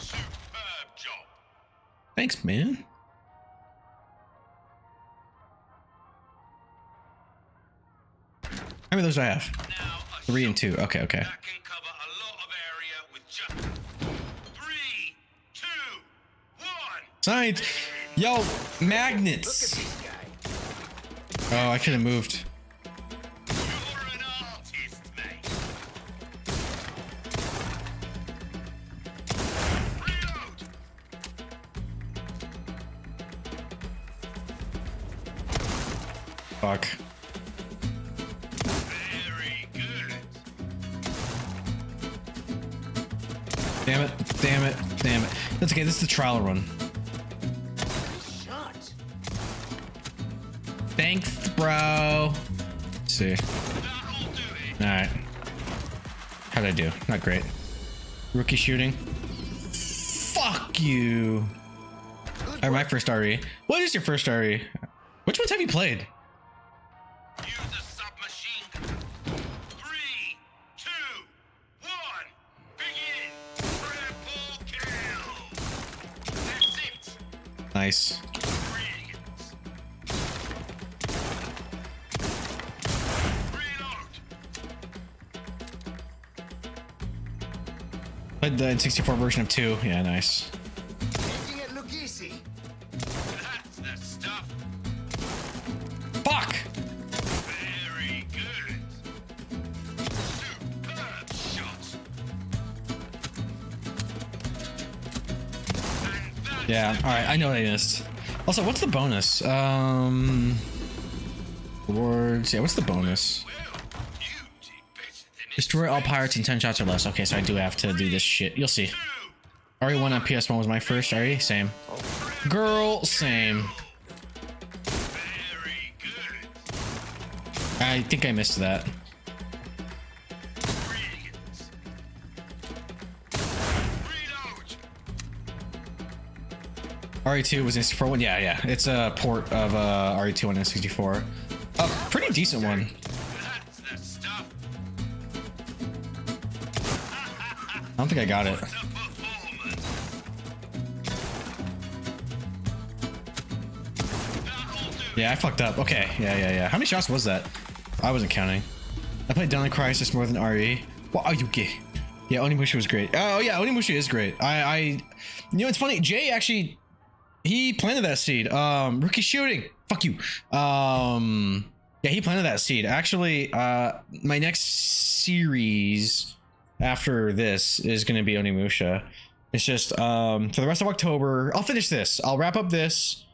Superb job. Thanks, man. How many of those do I have? 3 and 2. Okay, okay. That can cover a lot of area with just 3, 2, 1. Science! Yo, magnets! Oh, I could have moved. You're an artist, mate. Reload. Fuck. Very good. Damn it, damn it, damn it. That's okay, this is the trial run. Shot. Thanks, bro. Let's see. Alright. How'd I do? Not great. Rookie shooting. Fuck you. Alright, my first RE. What is your first RE? Which ones have you played? Use a submachine gun. 3, 2, 1. Begin. Triple kill. That's it. Nice. Played the N64 version of 2. Yeah, nice. Making it look easy. That's the stuff. Fuck! Very good. Superb shot. Yeah, alright, I know what I missed. Also, what's the bonus? Rewards. Yeah, what's the bonus? Destroy all pirates in 10 shots or less. Okay, so I do have to do this shit. You'll see. RE1 on PS1 was my first RE. Same. Girl, same. I think I missed that. RE2 was in 64 one. Yeah. It's a port of RE2 on N64. A pretty decent one. I don't think I got it. Yeah, I fucked up. Okay, yeah. How many shots was that? I wasn't counting. I played Dawn of Crisis more than RE. What are you gay? Yeah, Onimusha was great. Oh yeah, Onimusha is great. You know, it's funny. Jay actually, he planted that seed. Rookie shooting. Fuck you. Yeah, he planted that seed. Actually, my next series after this is going to be Onimusha. It's just for the rest of October, I'll finish this. I'll wrap up this.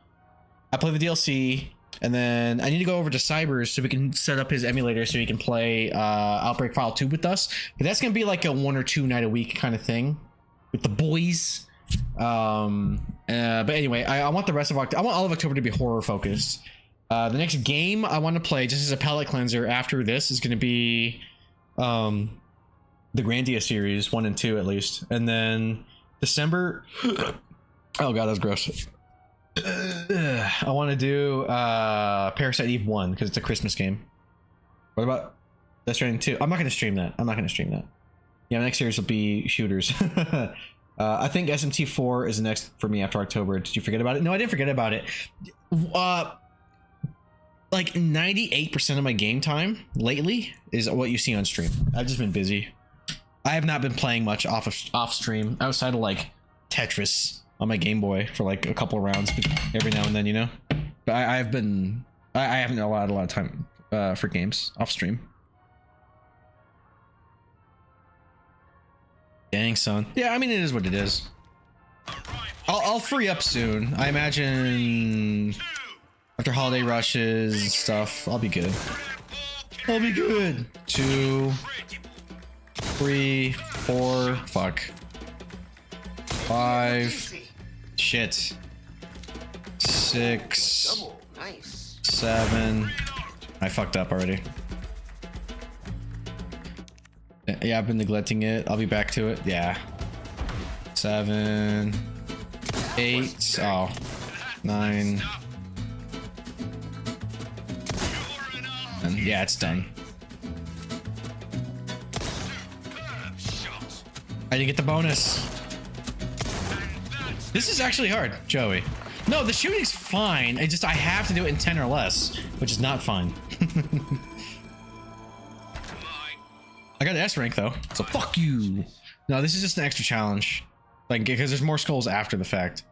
I play the DLC, and then I need to go over to Cybers so we can set up his emulator so he can play Outbreak File 2 with us. But that's gonna be like a 1 or 2 night a week kind of thing with the boys. But anyway, I want the rest of October. I want all of October to be horror focused. The next game I want to play, just as a palate cleanser after this, is gonna be the Grandia series 1 and 2 at least, and then December. Oh god, that was gross. I want to do Parasite Eve 1 because it's a Christmas game. What about Death Stranding 2? I'm not going to stream that. Yeah, my next series will be shooters. I think SMT 4 is the next for me after October. Did you forget about it? No, I didn't forget about it. Like 98% of my game time lately is what you see on stream. I've just been busy. I have not been playing much off stream outside of like Tetris on my Game Boy for like a couple of rounds every now and then, you know. But I haven't allowed a lot of time for games off stream. Dang, son. Yeah, I mean, it is what it is. I'll free up soon. I imagine after holiday rushes and stuff, I'll be good. 2, 3, 4, fuck. 5, shit. 6, 7. I fucked up already. Yeah, I've been neglecting it. I'll be back to it. Yeah. 7, 8. Oh, 9. And yeah, it's done. I didn't get the bonus. This is actually hard, Joey. No, the shooting's fine. I have to do it in 10 or less, which is not fine. I got an S rank though, so fuck you. No, this is just an extra challenge, like because there's more skulls after the fact.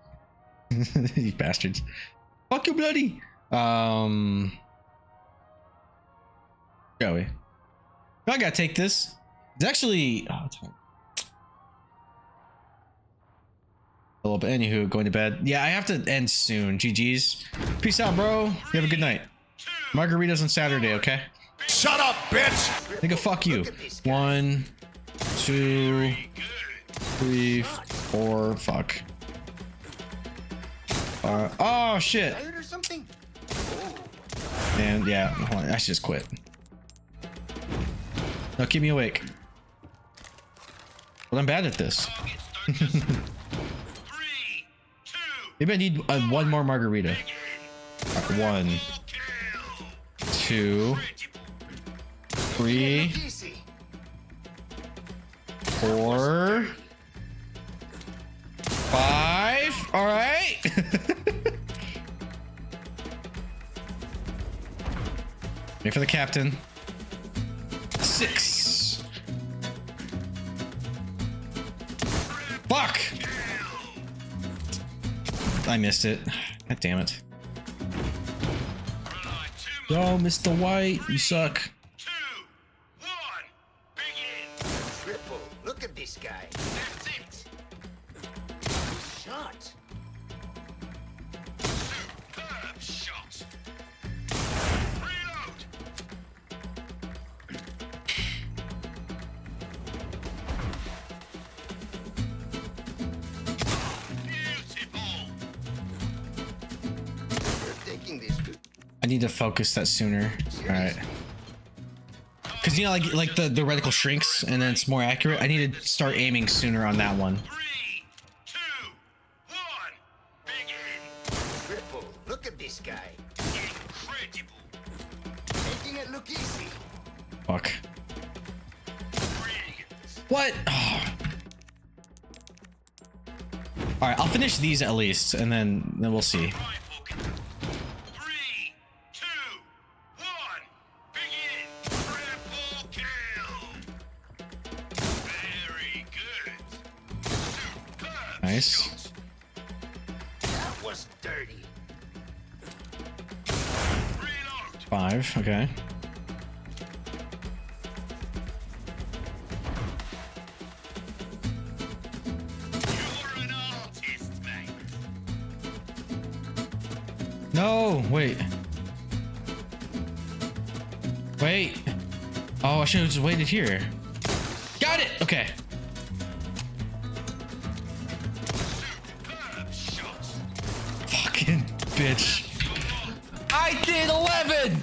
You bastards. Fuck you, bloody. Joey, I gotta take this. It's actually a little bit. Anywho, going to bed. Yeah, I have to end soon. GG's. Peace out, bro. You have a good night. Margaritas on Saturday, okay? Shut up, bitch! Nigga, fuck you. 1, 2, 3, 4. Fuck. Oh shit. And yeah, hold on, I should just quit. No, keep me awake. Well, I'm bad at this. Maybe I need one more margarita. 1, 2, 3, 4, 5. All right. Wait for the captain. 6. Fuck. I missed it. God damn it. Yo, Mr. White, you suck. Triple. Look at this guy. That's it. Shot. Superb shot. Reload. I need to focus that sooner. All right. Cause you know, like the reticle shrinks and then it's more accurate. I need to start aiming sooner on that one. 3, 2, 1. Triple. Look at this guy. Incredible. Making it look easy. Fuck. What? Oh. All right, I'll finish these at least, and then we'll see. was dirty. 5, okay. No, wait. Wait. Oh, I should have just waited here. Got it! Okay. Fucking bitch. I did 11!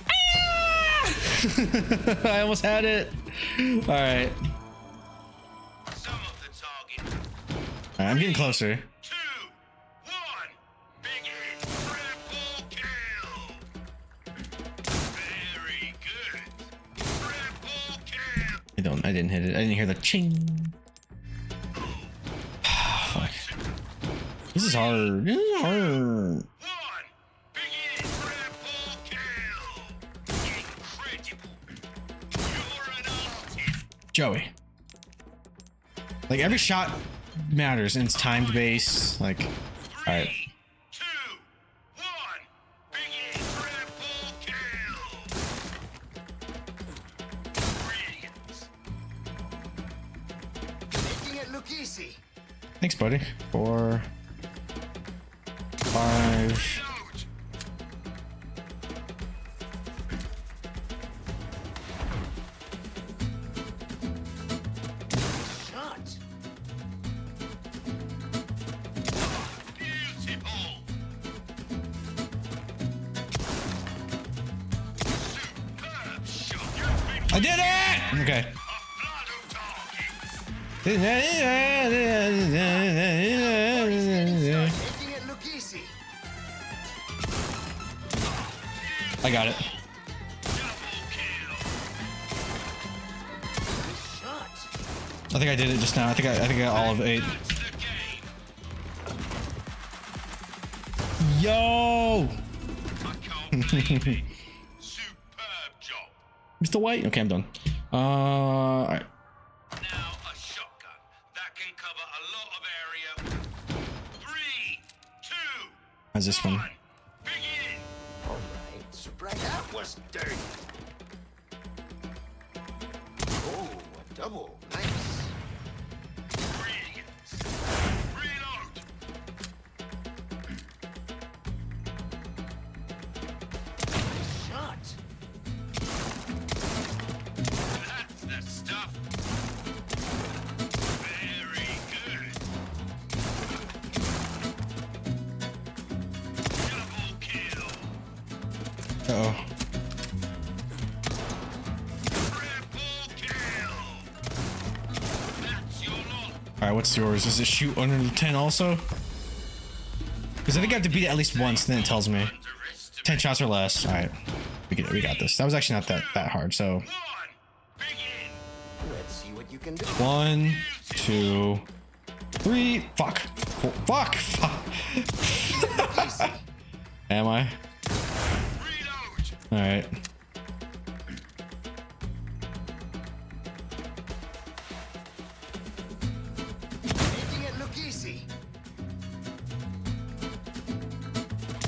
Ah! I almost had it. Alright. Alright, I'm getting closer. I didn't hit it. I didn't hear the ching. Fuck. This is hard. This is hard. Joey. Like every shot matters and it's timed based. Like, all right. Thanks, buddy. 4, 5. I did it! Okay. I got it. I think I did it just now. I think I got all of 8. Yo! Mr. White? Okay, I'm done. All right. How's this one? Alright, surprise. That was dirty. Oh, a double. Nice. Nice shot. That's the stuff. Very good. Uh-oh. Alright, what's yours? Does it shoot under the 10 also? Because I think I have to beat it at least once, and then it tells me. 10 shots or less. Alright. We got this. That was actually not that hard, so. Let's see what you can do. 1, 2, 3. Fuck. Fuck. Am I? All right. Making it look easy.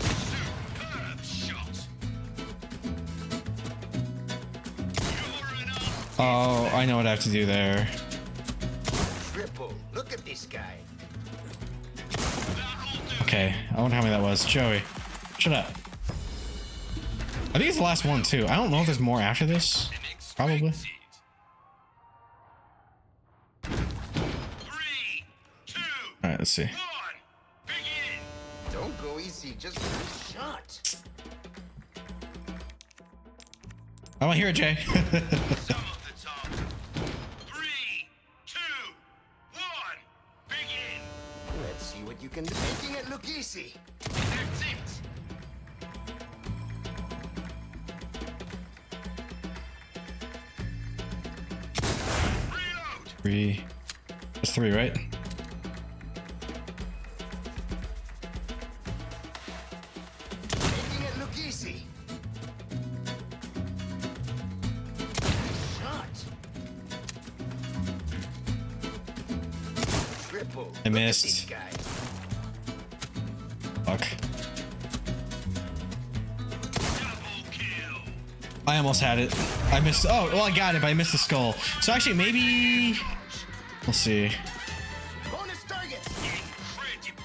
Superb shot. Oh, I know what I have to do there. Triple. Look at this guy. Okay, I wonder how many that was. Joey, shut up. I think it's the last one too. I don't know if there's more after this. Probably. 3, 2, All right, let's see. 1. Begin. Don't go easy. Just one shot. I want to hear it, Jay. Some of the top. 3, 2, 1. Begin. Let's see what you can do. Making it look easy. That's it. 3. That's 3, right? Making it look easy. Shot. Triple. I missed. Fuck. I almost had it. I missed. Oh, well, I got it, but I missed the skull. So actually, maybe. We'll see. Bonus target. Incredible.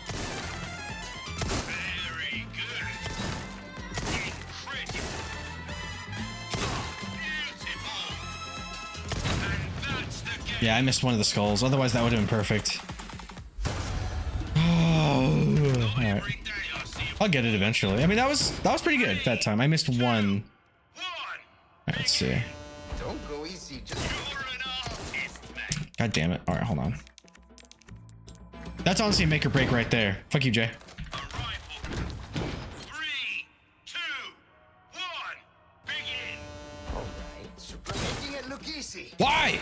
Very good. Incredible. Beautiful. And that's the game. Yeah, I missed one of the skulls. Otherwise, that would have been perfect. Oh, all right. I'll get it eventually. I mean, that was pretty good that time. I missed one. All right, let's see. Don't go easy. Just God damn it. All right, hold on. That's honestly a make or break right there. Fuck you, Jay. 3, 2, 1. Begin. All right. Super making it look easy. Why?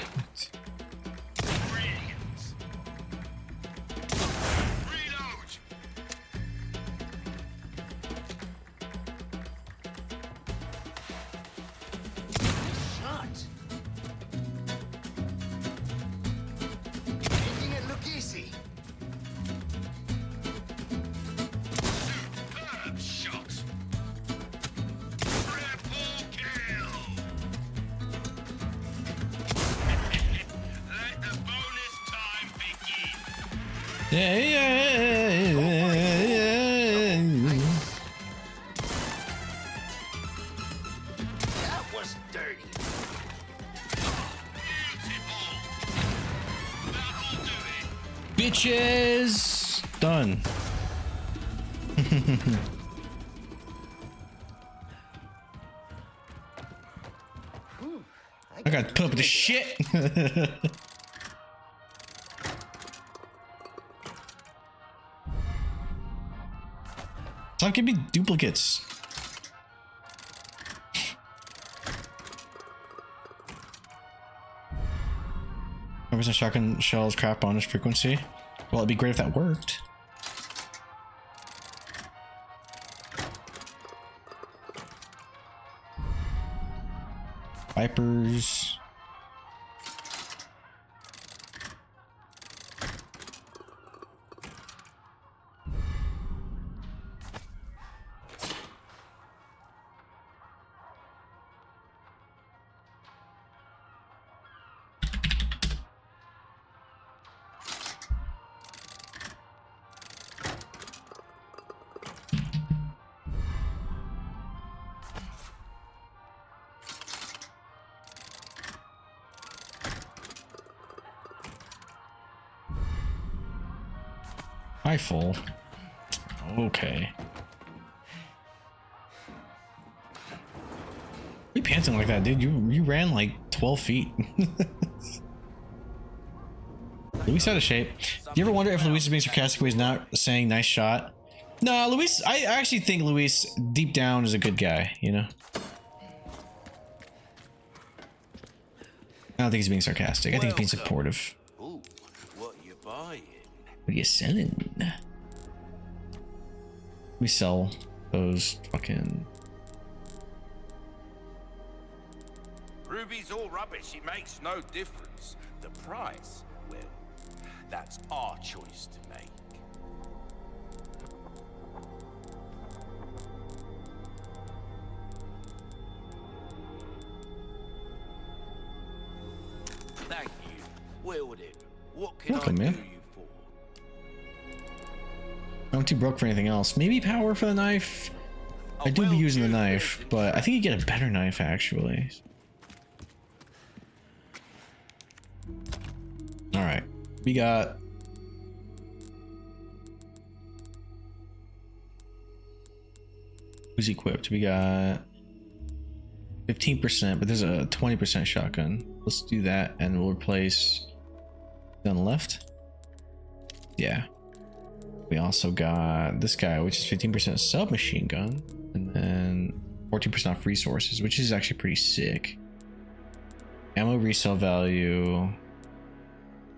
That was dirty. Bitches! Done. I got to put up with the shit. Stop giving me duplicates. Represent shotgun shells craft bonus frequency. Well, it'd be great if that worked. Vipers. Rifle. Okay. Why are you panting like that, dude? You ran like 12 feet. Luis out of shape. Do you ever wonder if Luis is being sarcastic when he's not saying nice shot? No, Luis, I actually think Luis deep down is a good guy, you know? I don't think he's being sarcastic. I think he's being supportive. Ooh, what you buying? What are you selling? We sell those fucking... Ruby's all rubbish. It makes no difference. The price, well, that's our choice to make. Thank you. Well then, what can Welcome, I man. do you for? I'm too broke for anything else. Maybe power for the knife. I do be using the knife, but I think you get a better knife actually. All right, we got. Who's equipped? We got 15%, but there's a 20% shotgun. Let's do that, and we'll replace on the left. Yeah. We also got this guy, which is 15% submachine gun, and then 14% off resources, which is actually pretty sick. Ammo resale value,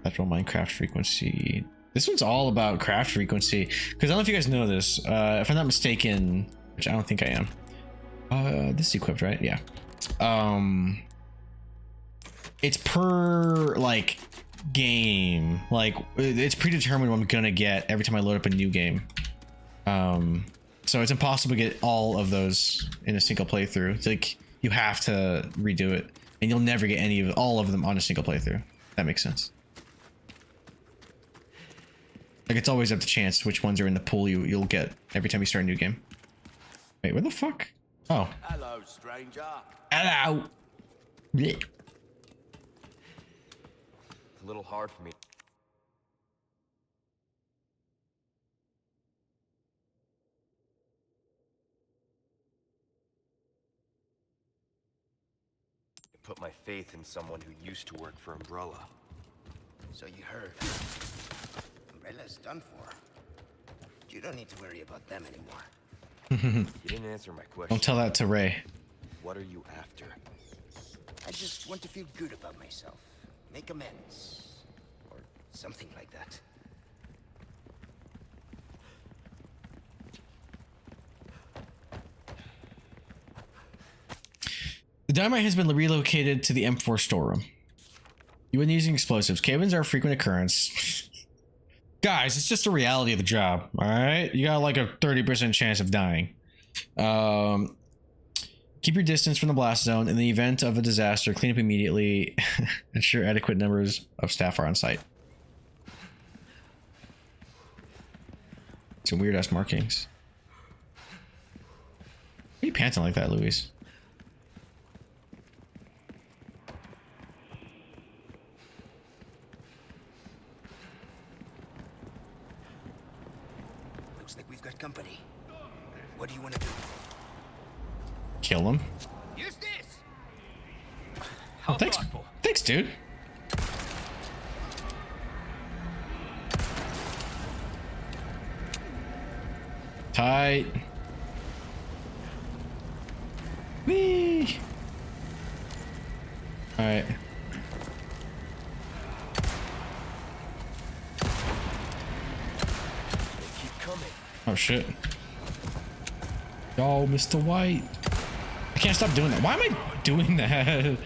petrol Minecraft frequency. This one's all about craft frequency, because I don't know if you guys know this. If I'm not mistaken, which I don't think I am. This is equipped, right? Yeah. It's per like game, like it's predetermined what I'm gonna get every time I load up a new game. So it's impossible to get all of those in a single playthrough. It's like you have to redo it, and you'll never get all of them on a single playthrough. That makes sense. Like it's always up to chance which ones are in the pool you'll get every time you start a new game. Wait, where the fuck? Oh. Hello, stranger. Hello. Blech. A little hard for me. Put my faith in someone who used to work for Umbrella. So you heard. Umbrella's done for. You don't need to worry about them anymore. You didn't answer my question. Don't tell that to Ray. What are you after? I just want to feel good about myself. Make amends. Or something like that. The dynamite has been relocated to the M4 storeroom. You wouldn't using explosives. Cave-ins are a frequent occurrence. Guys, it's just a reality of the job, alright? You got like a 30% chance of dying. Keep your distance from the blast zone. In the event of a disaster, clean up immediately. Ensure adequate numbers of staff are on site. Some weird-ass markings. Why are you panting like that, Luis? Looks like we've got company. What do you want to do? Kill him. Use this. Oh, thanks. Thanks, dude. Tight. Whee! Alright. Oh shit. Yo, Mr. White. I can't stop doing that. Why am I doing that?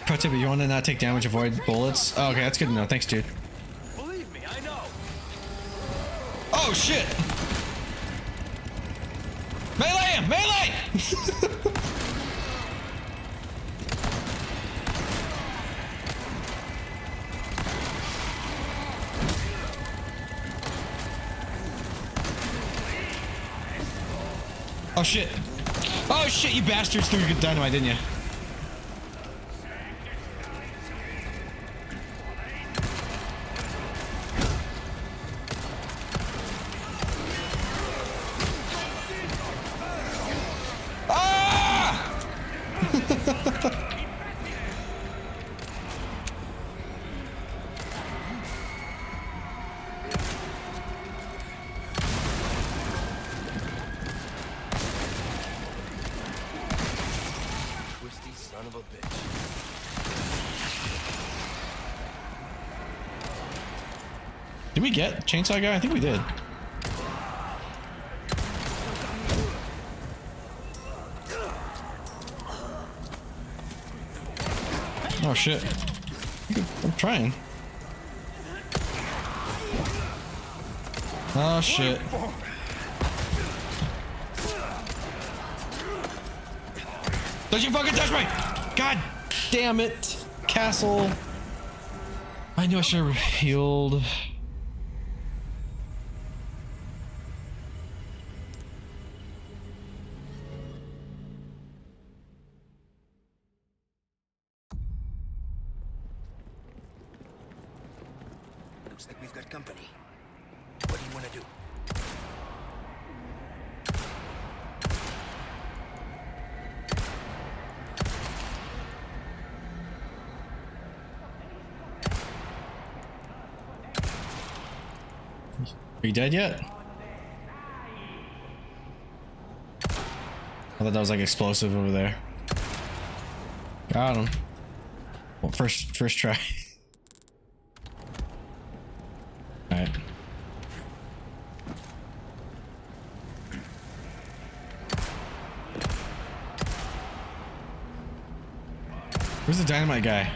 Pro tip, if you want to not take damage, avoid bullets. Oh, okay, that's good to know. Thanks, dude. Believe me, I know. Oh shit! Melee him! Melee! Oh shit! Oh shit! You bastards threw your dynamite, didn't you? Twisty son of a bitch. Did we get Chainsaw Guy? I think we did. Oh shit. I'm trying. Oh shit. Don't you fucking touch me! God damn it. Castle. I knew I should have healed. Looks like we've got company. What do you want to do? Are you dead yet? I thought that was like explosive over there. Got him. Well, first try. Alright. Where's the dynamite guy?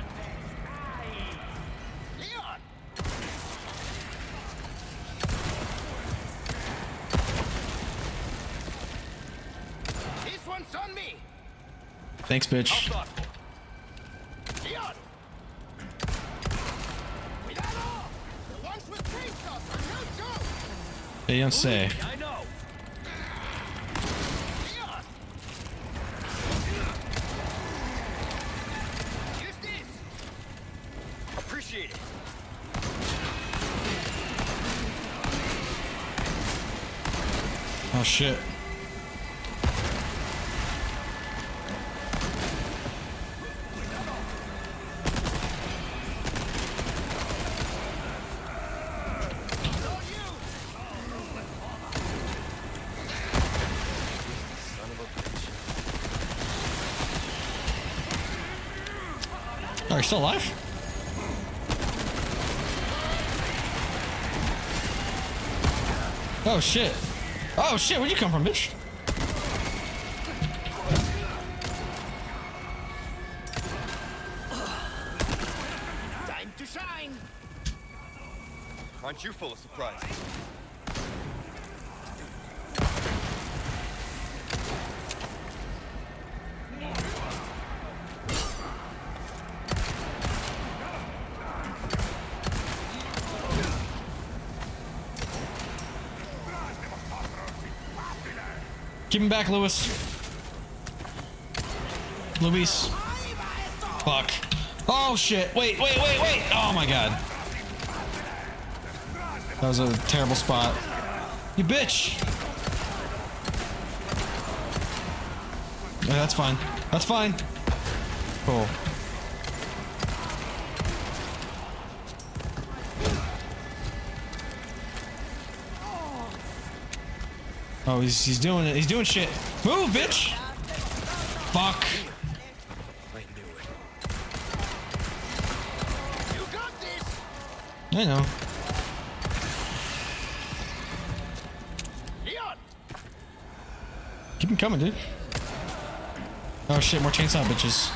Thanks, bitch. They don't say. I know. Use this. Appreciate it. Oh shit. Are you still alive? Oh shit. Oh shit, where'd you come from, bitch? Time to shine. Aren't you full of surprises? Give him back, Lewis. Luis. Fuck. Oh shit. Wait. Oh my god. That was a terrible spot. You bitch. Yeah, that's fine. That's fine. Cool. Oh, he's doing it. He's doing shit. Move, bitch. Fuck. I know. Keep him coming, dude. Oh shit, more chainsaw bitches.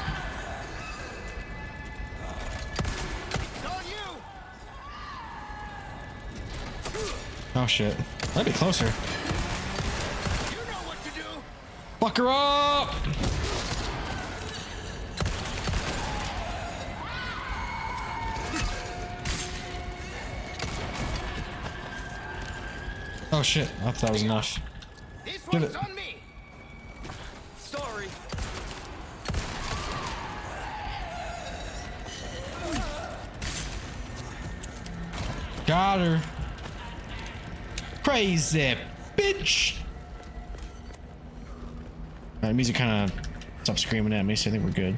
Oh shit. That'd be closer. Fuck her up! Oh shit, I thought that was enough. Give it. On me. Sorry. Got her. Crazy bitch. Alright, music kind of stopped screaming at me, so I think we're good.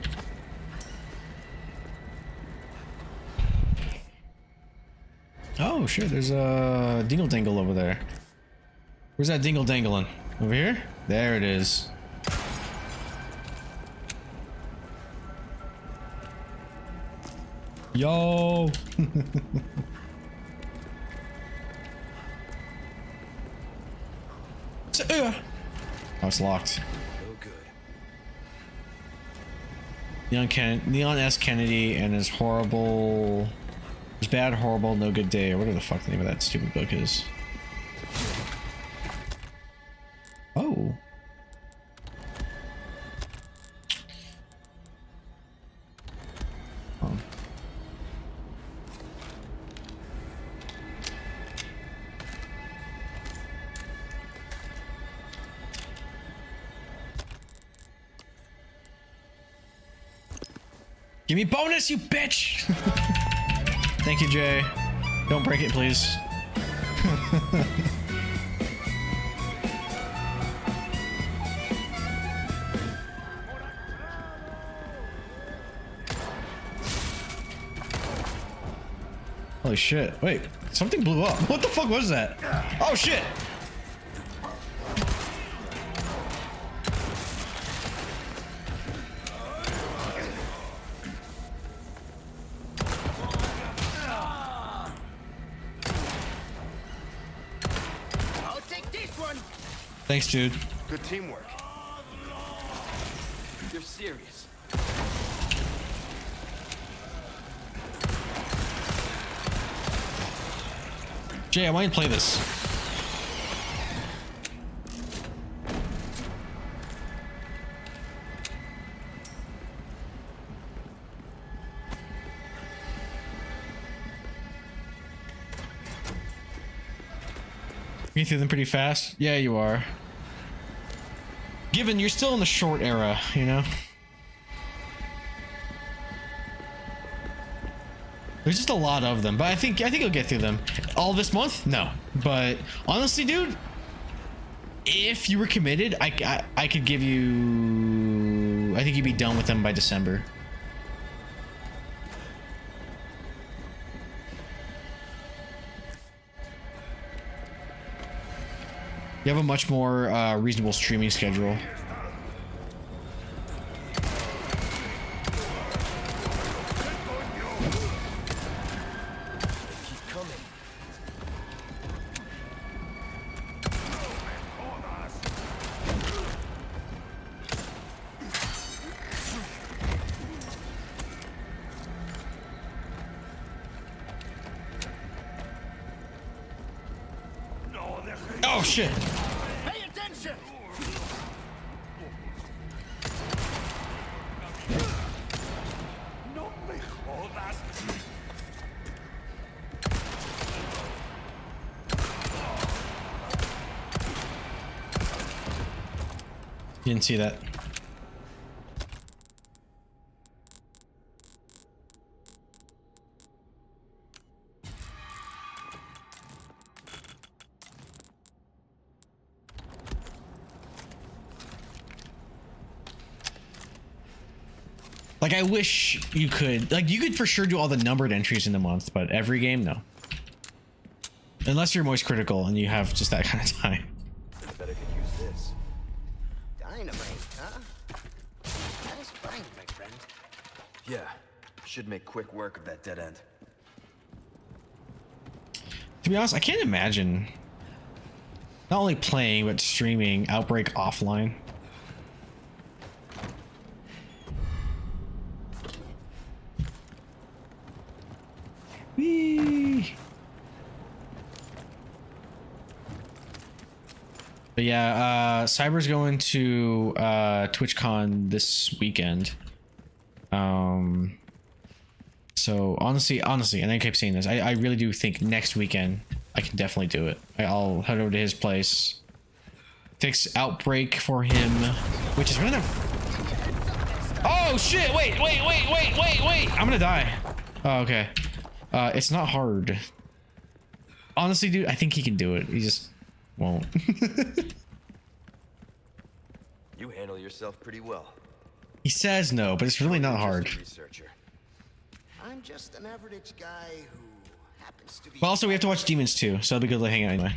Oh shit, there's a dingle dangle over there. Where's that dingle dangling? Over here? There it is. Yo! Oh, it's locked. Leon S. Kennedy and his horrible... His bad, horrible, no good day, or whatever the fuck the name of that stupid book is. Oh. Oh. Give me bonus, you bitch! Thank you, Jay. Don't break it, please. Holy shit. Wait, something blew up. What the fuck was that? Oh shit! I'll take this one. Thanks, dude. Good teamwork. You're serious. Jay, I want you to play this. You through them pretty fast? Yeah, you are. Given you're still in the short era, you know? There's just a lot of them, but I think you'll get through them. All this month? No. But honestly, dude, if you were committed, I could give you... I think you'd be done with them by December. You have a much more reasonable streaming schedule. Oh shit! Pay attention! No me jodas. You didn't see that. Like, I wish you could, like, you could for sure do all the numbered entries in the month, but every game, no. Unless you're Moist Critical and you have just that kind of time. I bet I could use this. Dynamite, huh? Nice find, my friend. Yeah, should make quick work of that dead end. To be honest, I can't imagine not only playing, but streaming Outbreak offline. Whee! But yeah, Cyber's going to TwitchCon this weekend. So honestly, and I keep saying this, I really do think next weekend I can definitely do it. I'll head over to his place, fix Outbreak for him, which is really not... Oh shit! Wait! I'm gonna die. Oh, okay. It's not hard. Honestly, dude, I think he can do it. He just won't. You handle yourself pretty well. He says no, but it's really not hard. Researcher. I'm just an average guy who happens to be... But also, we have to watch Demons too, so it'll be good to hang out anyway.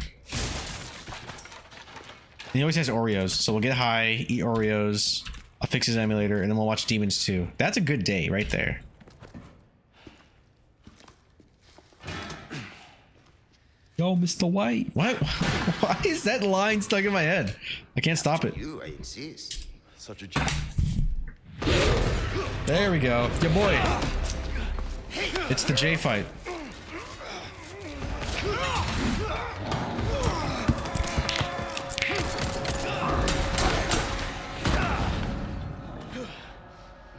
And he always has Oreos, so we'll get high, eat Oreos, I'll fix his emulator, and then we'll watch Demons 2. That's a good day right there. Yo, Mr. White. What? Why is that line stuck in my head? I can't stop it. You, I exist. Such a joke. There we go. Your boy. It's the J fight.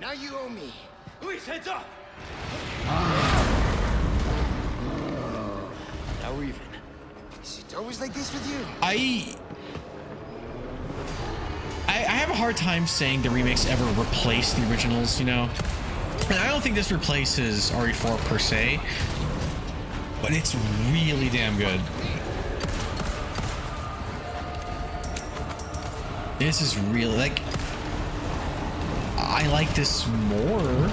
Now you owe me. Luis, heads up! Now we're even. Is it always like this with you? I have a hard time saying the remakes ever replace the originals, you know? And I don't think this replaces RE4 per se, but it's really damn good. This is really, like, I like this more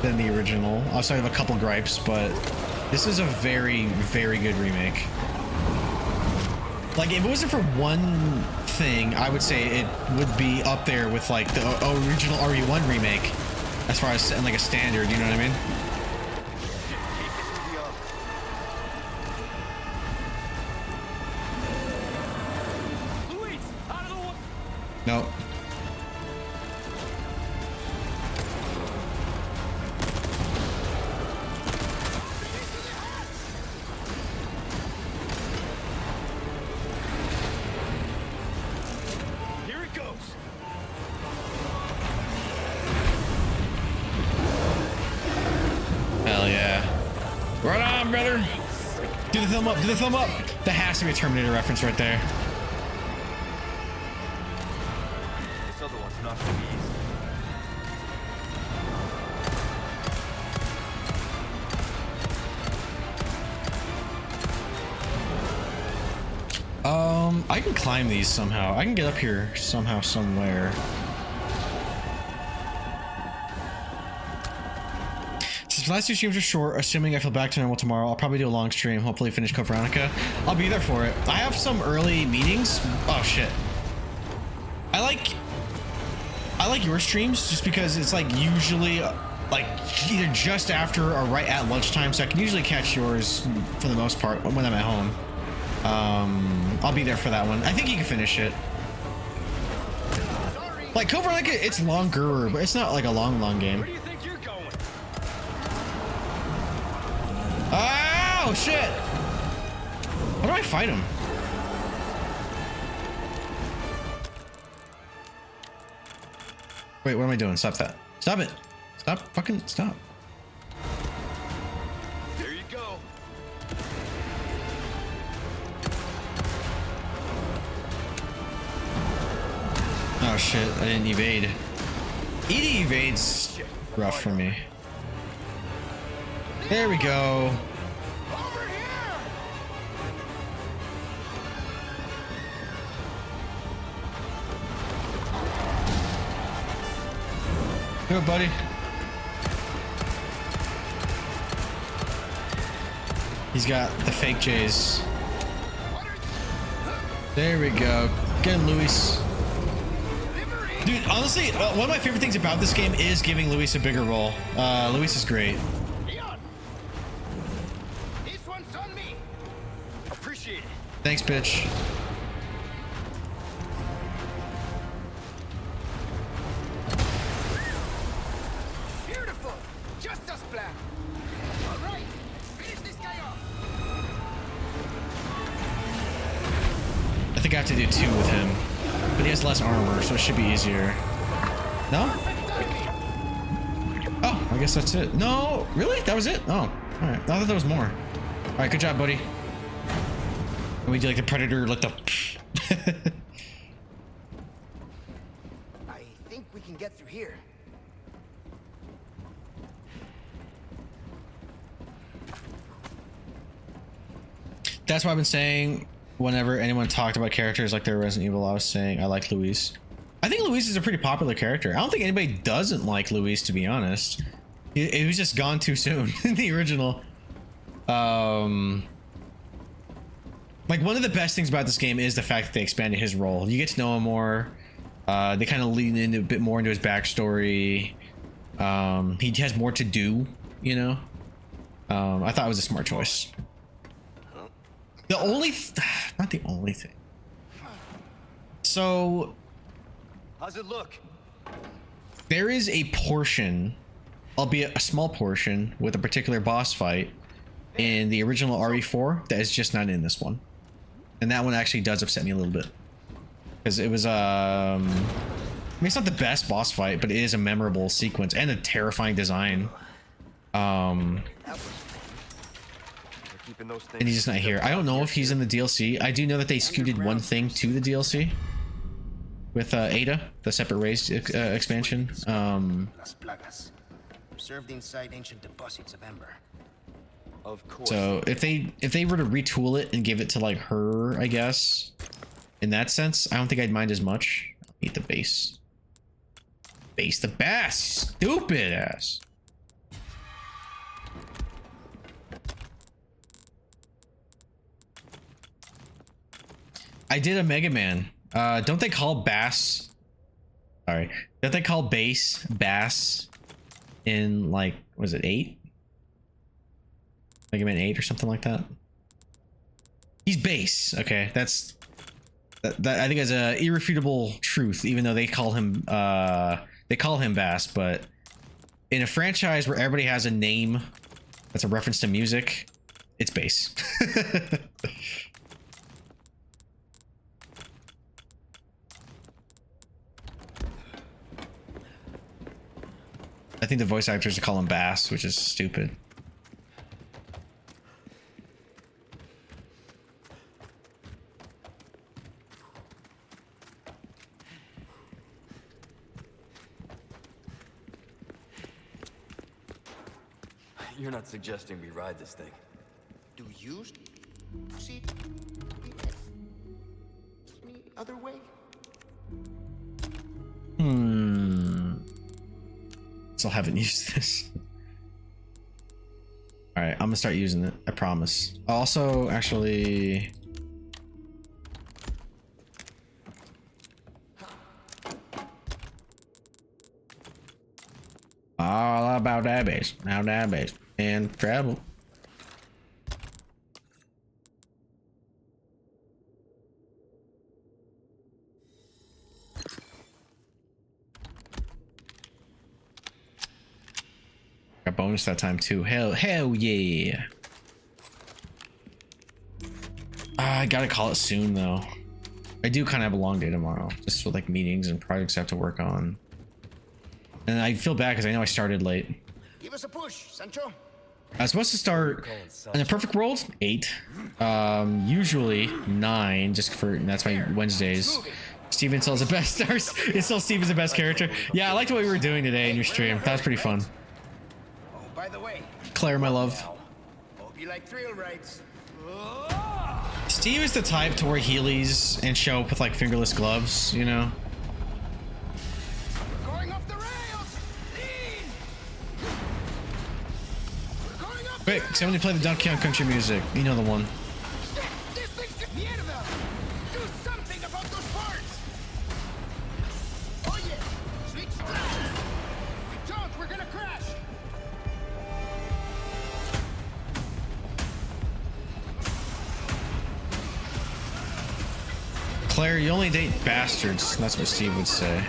than the original. Also, I have a couple gripes, but this is a very, very good remake. Like, if it wasn't for one thing, I would say it would be up there with, like, the original RE1 remake, as far as, like, a standard, you know what I mean? No. Here it goes. Hell yeah. Right on, brother. Do the thumb up. Do the thumb up. That has to be a Terminator reference right there. This other one's not gonna be easy. I can climb these somehow. I can get up here somehow, somewhere. Since the last 2 streams are short, assuming I feel back to normal tomorrow, I'll probably do a long stream, hopefully finish Code Veronica. I'll be there for it. I have some early meetings. Oh shit. I like your streams just because it's like usually like either just after or right at lunchtime, so I can usually catch yours for the most part when I'm at home. I'll be there for that one. I think you can finish it. Like Code Veronica, it's longer, but it's not like a long game. Where do you think you're going? Oh shit! How do I fight him? Wait, what am I doing? Stop that. Stop it. Stop. Fucking stop. There you go. Oh shit, I didn't evade. ED evades rough for me. There we go. Do it, buddy. He's got the fake J's. There we go. Get him, Luis. Dude, honestly, one of my favorite things about this game is giving Luis a bigger role. Luis is great. This one's on me. Appreciate it. Thanks, bitch. Beautiful. Just as planned. All right. Finish this guy off. I think I have to do 2 with him. But he has less armor, so it should be easier. No? Oh, I guess that's it. No, really? That was it? Oh, all right. I thought there was more. All right, good job, buddy. And we do like the Predator, like the... I think we can get through here. That's why I've been saying whenever anyone talked about characters like their Resident Evil, I was saying I like Luis. I think Luis is a pretty popular character. I don't think anybody doesn't like Luis, to be honest. It was just gone too soon in the original. Like one of the best things about this game is the fact that they expanded his role. You get to know him more. They kind of lean in a bit more into his backstory. He has more to do, you know. I thought it was a smart choice. The only, not the only thing. So, How's it look? there is a portion, albeit a small portion, with a particular boss fight in the original RE4 that is just not in this one. And that one actually does upset me a little bit. Because it was, I mean, it's not the best boss fight, but it is a memorable sequence and a terrifying design. And he's just not here. I don't know if he's in the DLC. I do know that they scooted one thing to the DLC with Ada, the separate race expansion. Preserved inside ancient deposits of Ember. Of course. So if they were to retool it and give it to like her, I guess, in that sense, I don't think I'd mind as much. Eat the base. Base the bass. Stupid ass. I did a Mega Man. Don't they call bass? Sorry. Don't they call bass bass in like, was it 8? Mega Man 8 or something like that? He's bass. Okay, that I think is a irrefutable truth, even though they call him bass, but in a franchise where everybody has a name that's a reference to music, it's bass. I think the voice actors call him Bass, which is stupid. You're not suggesting we ride this thing. Do you see any other way? Still haven't used this. All right, I'm gonna start using it. I promise. Also, actually, all about that base. Now that base and travel. Got bonus that time too. Hell yeah. I gotta call it soon though. I do kind of have a long day tomorrow, just with like meetings and projects I have to work on. And I feel bad because I know I started late. Give us a push, Sancho. I was supposed to start in a perfect world 8, usually 9, just for that's my Wednesdays. Steven still has the best stars. It's still Steven's the best character. Yeah, I liked what we were doing today in your stream. That was pretty fun. Oh, by the way, Claire, my love. hope you like thrill rides. Steve is the type to wear Heelys and show up with like fingerless gloves, you know? Going off the rails. Lean. We're going off. Quick, somebody play the Donkey Kong country music. You know the one. Shit, this thing's the mierda. Do something about those parts. Oh yeah, switch tracks. If we don't, we're gonna crash. Claire, you only date bastards. That's what Steve would say.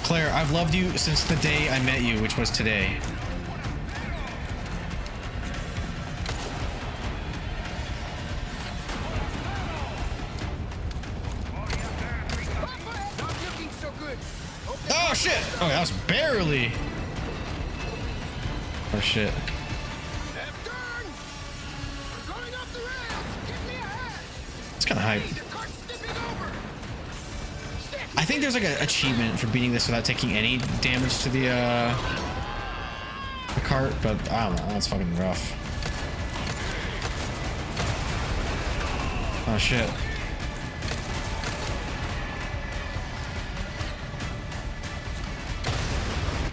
Claire, I've loved you since the day I met you, which was today. Oh shit! Oh, that was barely. Oh shit. It's kind of hype. I think there's like an achievement for beating this without taking any damage to the cart, but I don't know. That's fucking rough. Oh shit.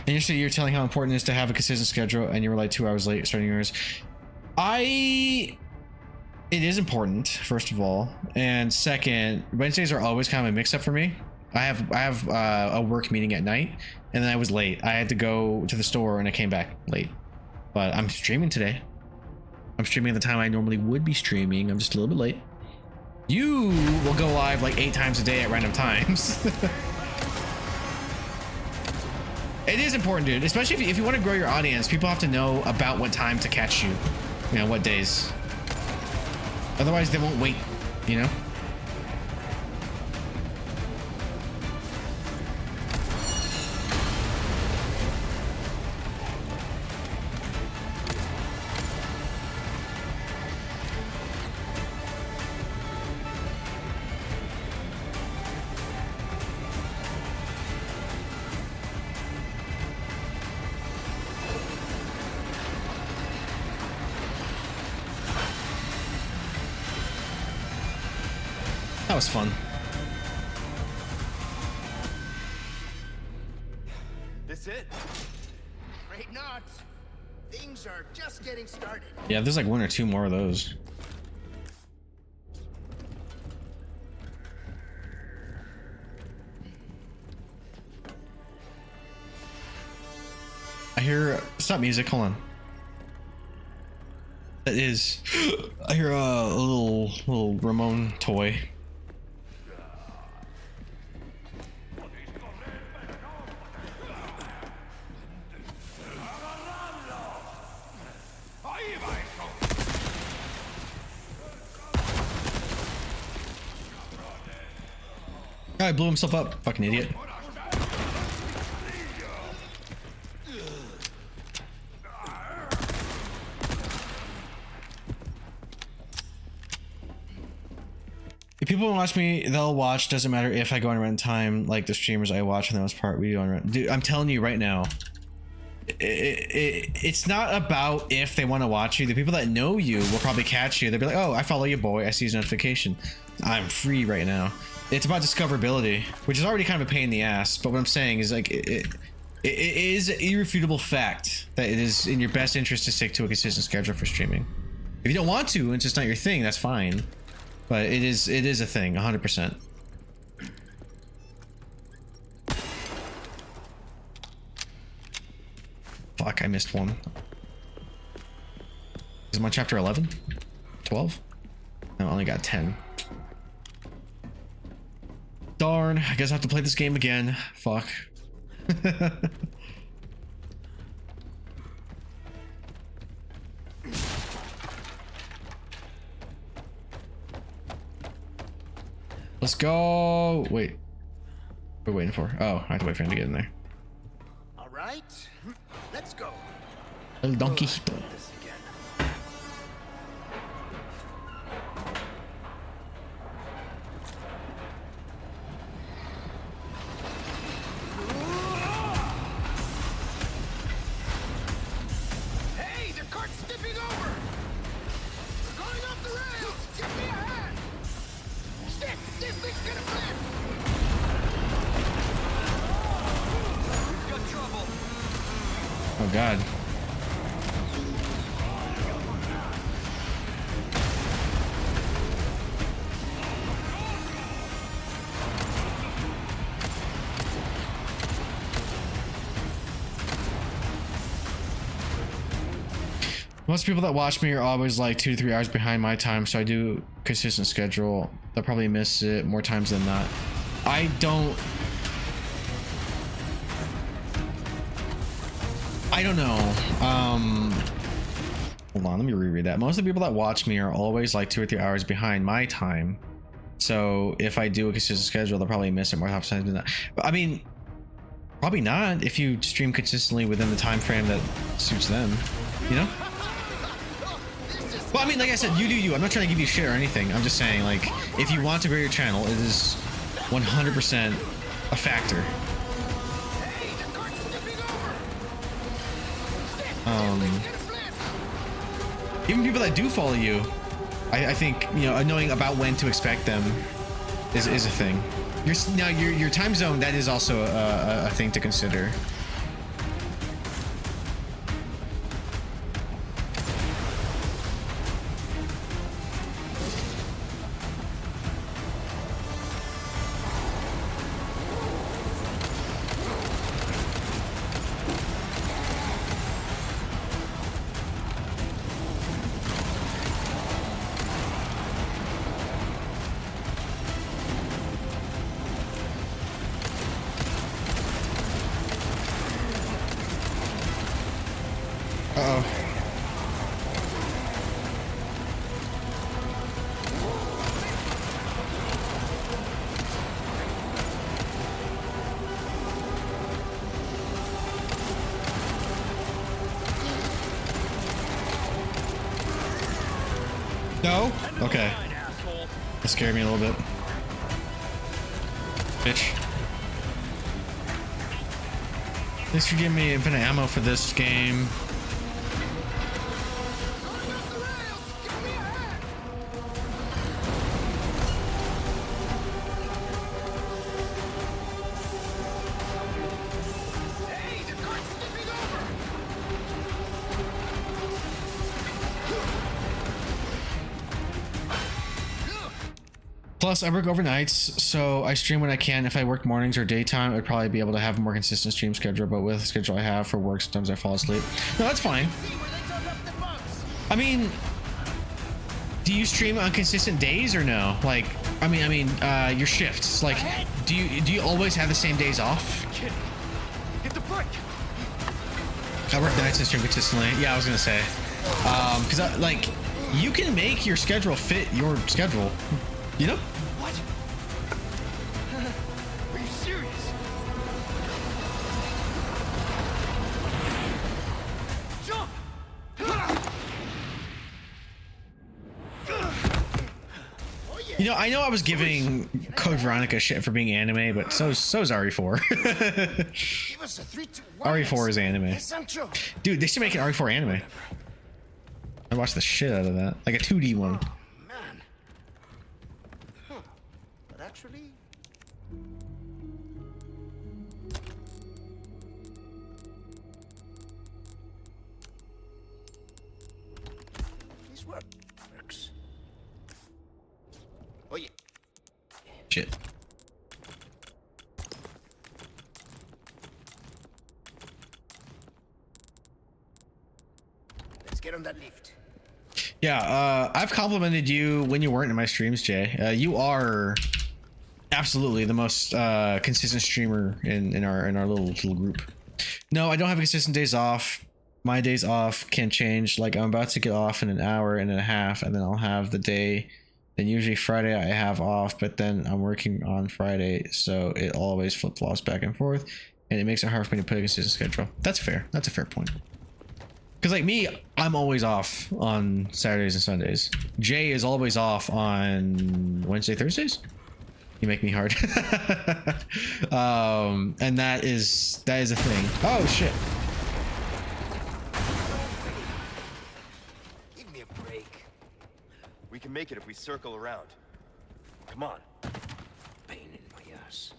And yesterday you were telling how important it is to have a consistent schedule, and you were like 2 hours late starting yours. It is important, first of all, and second, Wednesdays are always kind of a mix-up for me. I have a work meeting at night, and then I was late. I had to go to the store, and I came back late. But I'm streaming today. I'm streaming at the time I normally would be streaming. I'm just a little bit late. You will go live like 8 times a day at random times. It is important, dude, especially if you want to grow your audience. People have to know about what time to catch you, you know, what days. Otherwise, they won't wait, you know? That was fun. This it? Afraid not. Things are just getting started. Yeah, there's like 1 or 2 more of those. I hear stop music. Hold on. That is. I hear a little Ramon toy. Guy blew himself up. Fucking idiot. people who watch me, they'll watch. Doesn't matter if I go on rent time. Like the streamers I watch for the most part, we go on rent. Dude, I'm telling you right now, it's not about if they want to watch you. The people that know you will probably catch you. They'll be like, oh, I follow you, boy. I see his notification. I'm free right now. It's about discoverability, which is already kind of a pain in the ass. But what I'm saying is like it is an irrefutable fact that it is in your best interest to stick to a consistent schedule for streaming. If you don't want to, and it's just not your thing, that's fine. But it is a thing, 100%. Fuck, I missed one. Is it my chapter 11? 12? No, I only got 10. Darn, I guess I have to play this game again. Fuck. Let's go. Wait. What are we waiting for? Oh, I have to wait for him to get in there. All right, let's go. El Donkey. Hey, the cart's tipping over. We're going off the rails. Give me a hand. Shit, this thing's gonna flip. We've got trouble. Oh God. Most people that watch me are always like 2 to 3 hours behind my time, so I do consistent schedule. They'll probably miss it more times than not. I don't know. Hold on, let me reread that. Most of the people that watch me are always like 2 or 3 hours behind my time. So if I do a consistent schedule, they'll probably miss it more times than not. But I mean, probably not if you stream consistently within the time frame that suits them, you know? Well, I mean, like I said, you do you. I'm not trying to give you shit or anything. I'm just saying, like, if you want to grow your channel, it is 100% a factor. Even people that do follow you, I think, you know, knowing about when to expect them is a thing. Your time zone, that is also a thing to consider. No? Okay. That scared me a little bit. Bitch. Thanks for giving me infinite ammo for this game. Plus, I work overnights, so I stream when I can. If I work mornings or daytime, I'd probably be able to have a more consistent stream schedule, but with the schedule I have for work, sometimes I fall asleep. No, that's fine. I mean, do you stream on consistent days or no? Like, I mean, your shifts. Like, do you always have the same days off? Hit the brake. I work nights and stream consistently. Yeah, I was gonna say, because like, you can make your schedule fit your schedule. You know? What? Are you serious? Jump! You know I was giving Code Veronica shit for being anime, but so's RE4. RE4 is anime. Dude, they should make an RE4 anime. I watched the shit out of that. Like a 2D one. Man. Huh. But actually... This works. Oh yeah. Shit. Let's get on that lift. Yeah, I've complimented you when you weren't in my streams, Jay. You are absolutely the most consistent streamer in our little group. No, I don't have consistent days off. My days off can change. Like I'm about to get off in an hour and a half, and then I'll have the day. Then usually Friday I have off, but then I'm working on Friday, so it always flip-flops back and forth, and it makes it hard for me to put a consistent schedule. That's fair. That's a fair point. Because like me, I'm always off on Saturdays and Sundays. Jay is always off on Wednesday, Thursdays. You make me hard. And that is a thing. Oh shit. Give me a break. We can make it if we circle around. Come on. Pain in my ass.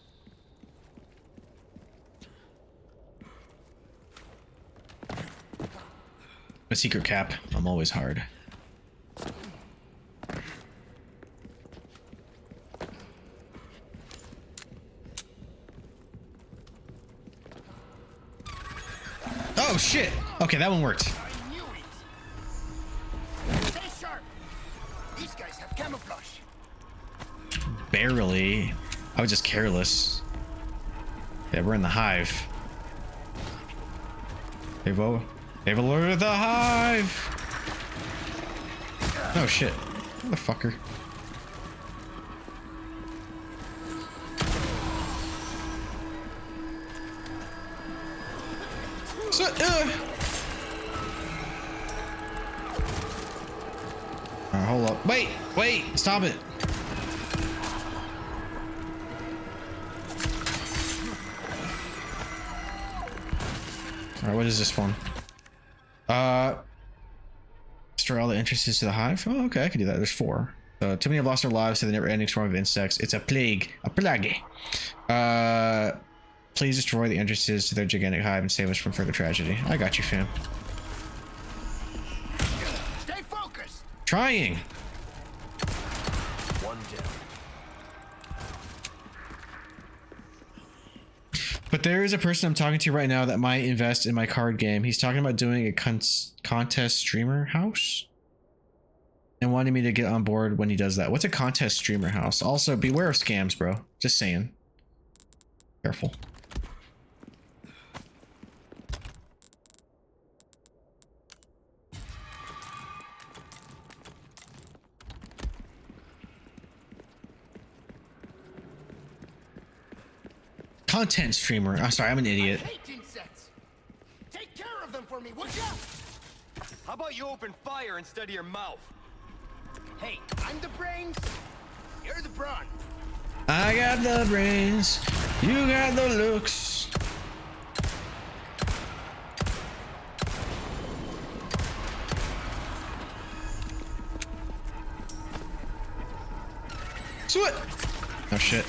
A secret cap. I'm always hard. Oh shit. Okay, that one worked. I knew it. Stay sharp. These guys have camouflage. Barely. I was just careless. Yeah, we're in the hive. They've alerted the hive. Oh shit. Motherfucker. So, Alright, hold up. Wait, stop it. Alright, what is this one? Destroy all the entrances to the hive? Oh, okay, I can do that. There's 4. Too many have lost their lives to the never-ending swarm of insects. It's a plague. A plague. Please destroy the entrances to their gigantic hive and save us from further tragedy. I got you, fam. Stay focused. Trying. One down. But there is a person I'm talking to right now that might invest in my card game. He's talking about doing a contest streamer house and wanting me to get on board when he does that. What's a contest streamer house? Also, beware of scams, bro. Just saying. Careful. Content streamer. I'm sorry, I'm an idiot. I hate insects. Take care of them for me, would ya? How about you open fire instead of your mouth? Hey, I'm the brains. You're the brawn. I got the brains. You got the looks. Sweat. Oh shit.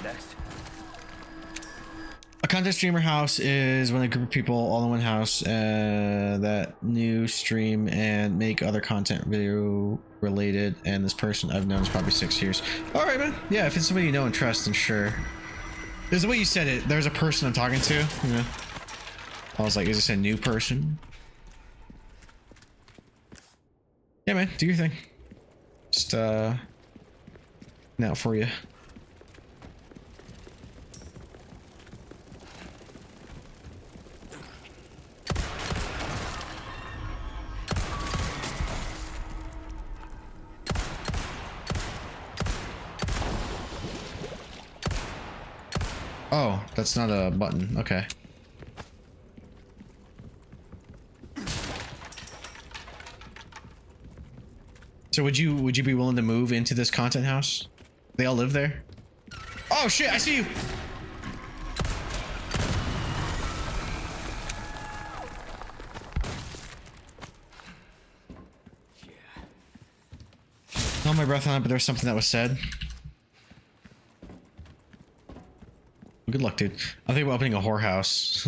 Next. A content streamer house is when a group of people all in one house that new stream and make other content video related, and this person I've known is probably 6 years. All right, man. Yeah, if it's somebody you know and trust, then sure. There's the way you said it. There's a person I'm talking to. You know, I was like, is this a new person? Yeah, man. Do your thing. Just now for you. Oh, that's not a button. Okay. So would you be willing to move into this content house? They all live there? Oh shit, I see you. Held my breath on it, but there was something that was said. Good luck, dude. I think about opening a whorehouse.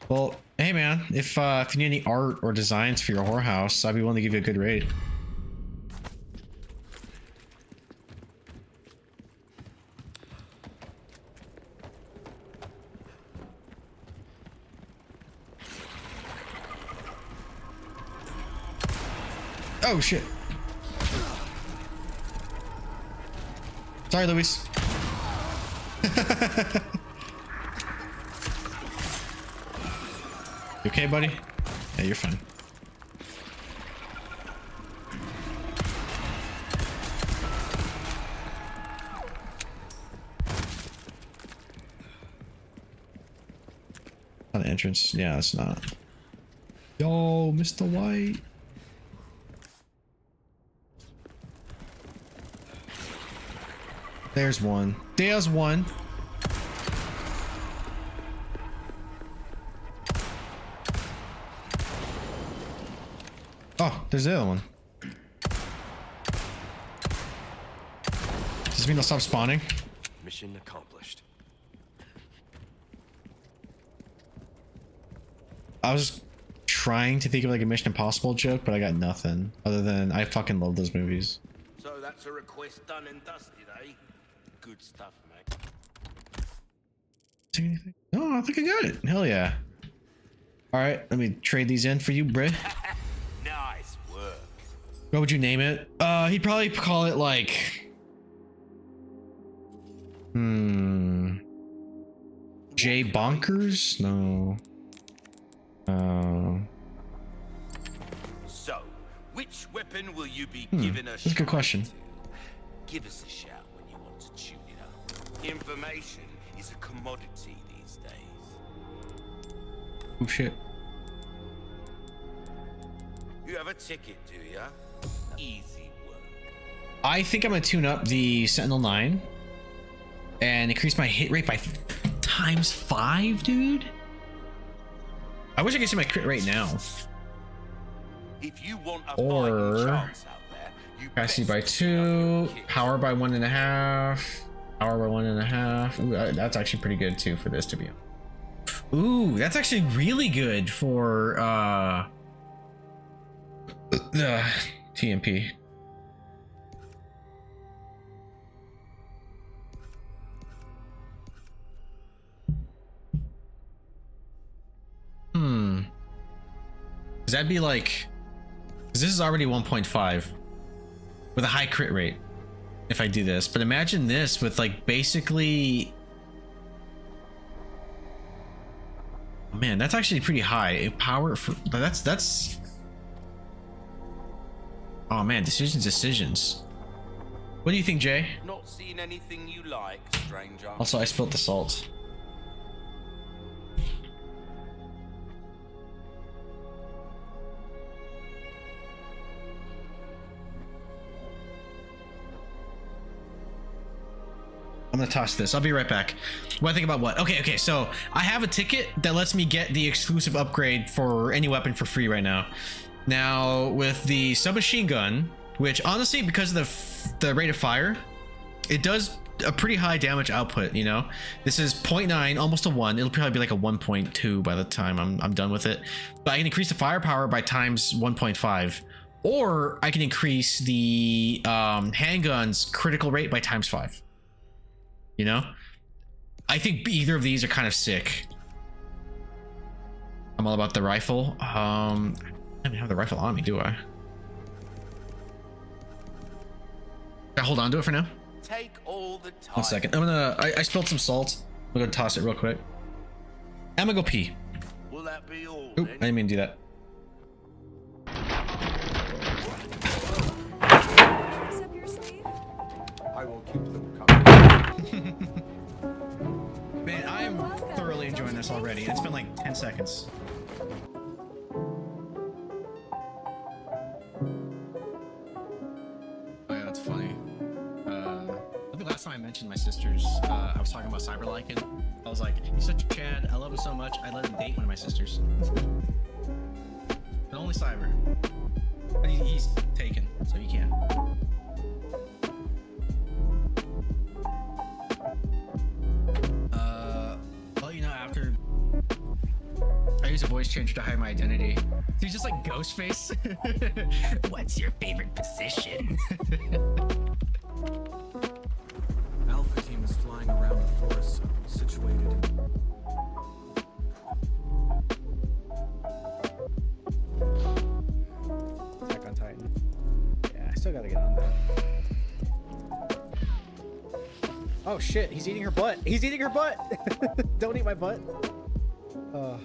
Well, hey man, if you need any art or designs for your whorehouse, I'd be willing to give you a good rate. Oh shit. Sorry, Luis. You okay, buddy? Yeah, you're fine. Not an entrance. Yeah, it's not. Yo, Mr. White. There's one. There's one. Oh, there's the other one. Does this mean they'll stop spawning? Mission accomplished. I was trying to think of like a Mission Impossible joke, but I got nothing other than I fucking love those movies. So that's a request done and dusted, eh? Good stuff, mate. See anything? No, I think I got it. Hell yeah. All right, let me trade these in for you, bruh. Nice work. What would you name it? He'd probably call it like... Jay Bonkers? No. So, which weapon will you be given a That's a good question. Give us a shout when you want to tune it up. Information is a commodity these days. Oh shit. You have a ticket, do ya? Easy work. I think I'm gonna tune up the Sentinel 9 and increase my hit rate by ×5, dude. I wish I could see my crit rate now. If you want a Or chance out there, you capacity by 2, power by 1.5, power by 1.5. Ooh, that's actually pretty good too for this to be. Ooh, that's actually really good for the TMP. Does that be like, because this is already 1.5 with a high crit rate if I do this, but imagine this with like basically, oh man, that's actually pretty high power for, but that's oh man, decisions. What do you think, Jay? Not seen anything you like, stranger. Also, I spilled the salt. I'm gonna toss this. I'll be right back. What I think about what? Okay, so I have a ticket that lets me get the exclusive upgrade for any weapon for free right now. Now, with the submachine gun, which honestly, because of the rate of fire, it does a pretty high damage output, you know? This is 0.9, almost a 1. It'll probably be like a 1.2 by the time I'm done with it. But I can increase the firepower by ×1.5. Or I can increase the handgun's critical rate by ×5. You know, I think either of these are kind of sick. I'm all about the rifle. I don't have the rifle on me, do I? Can I hold on to it for now? Take all the time. 1 second. I spilled some salt. I'm gonna toss it real quick. I'm gonna go pee. Will that be all? Oop, I didn't mean to do that. I will keep them coming. this already. It's been like 10 seconds. Oh yeah, that's funny. I think last time I mentioned my sisters, I was talking about Cyberlycan. I was like, he's such a Chad. I love him so much. I let him date one of my sisters. But only Cyber. But he's taken, so he can't. Well, you know, after I use a voice changer to hide my identity. He's just like Ghostface. What's your favorite position? Alpha team is flying around the forest zone, situated in... Attack on Titan. Yeah, I still gotta get on that. Oh shit, he's eating her butt. He's eating her butt. Don't eat my butt. Oh.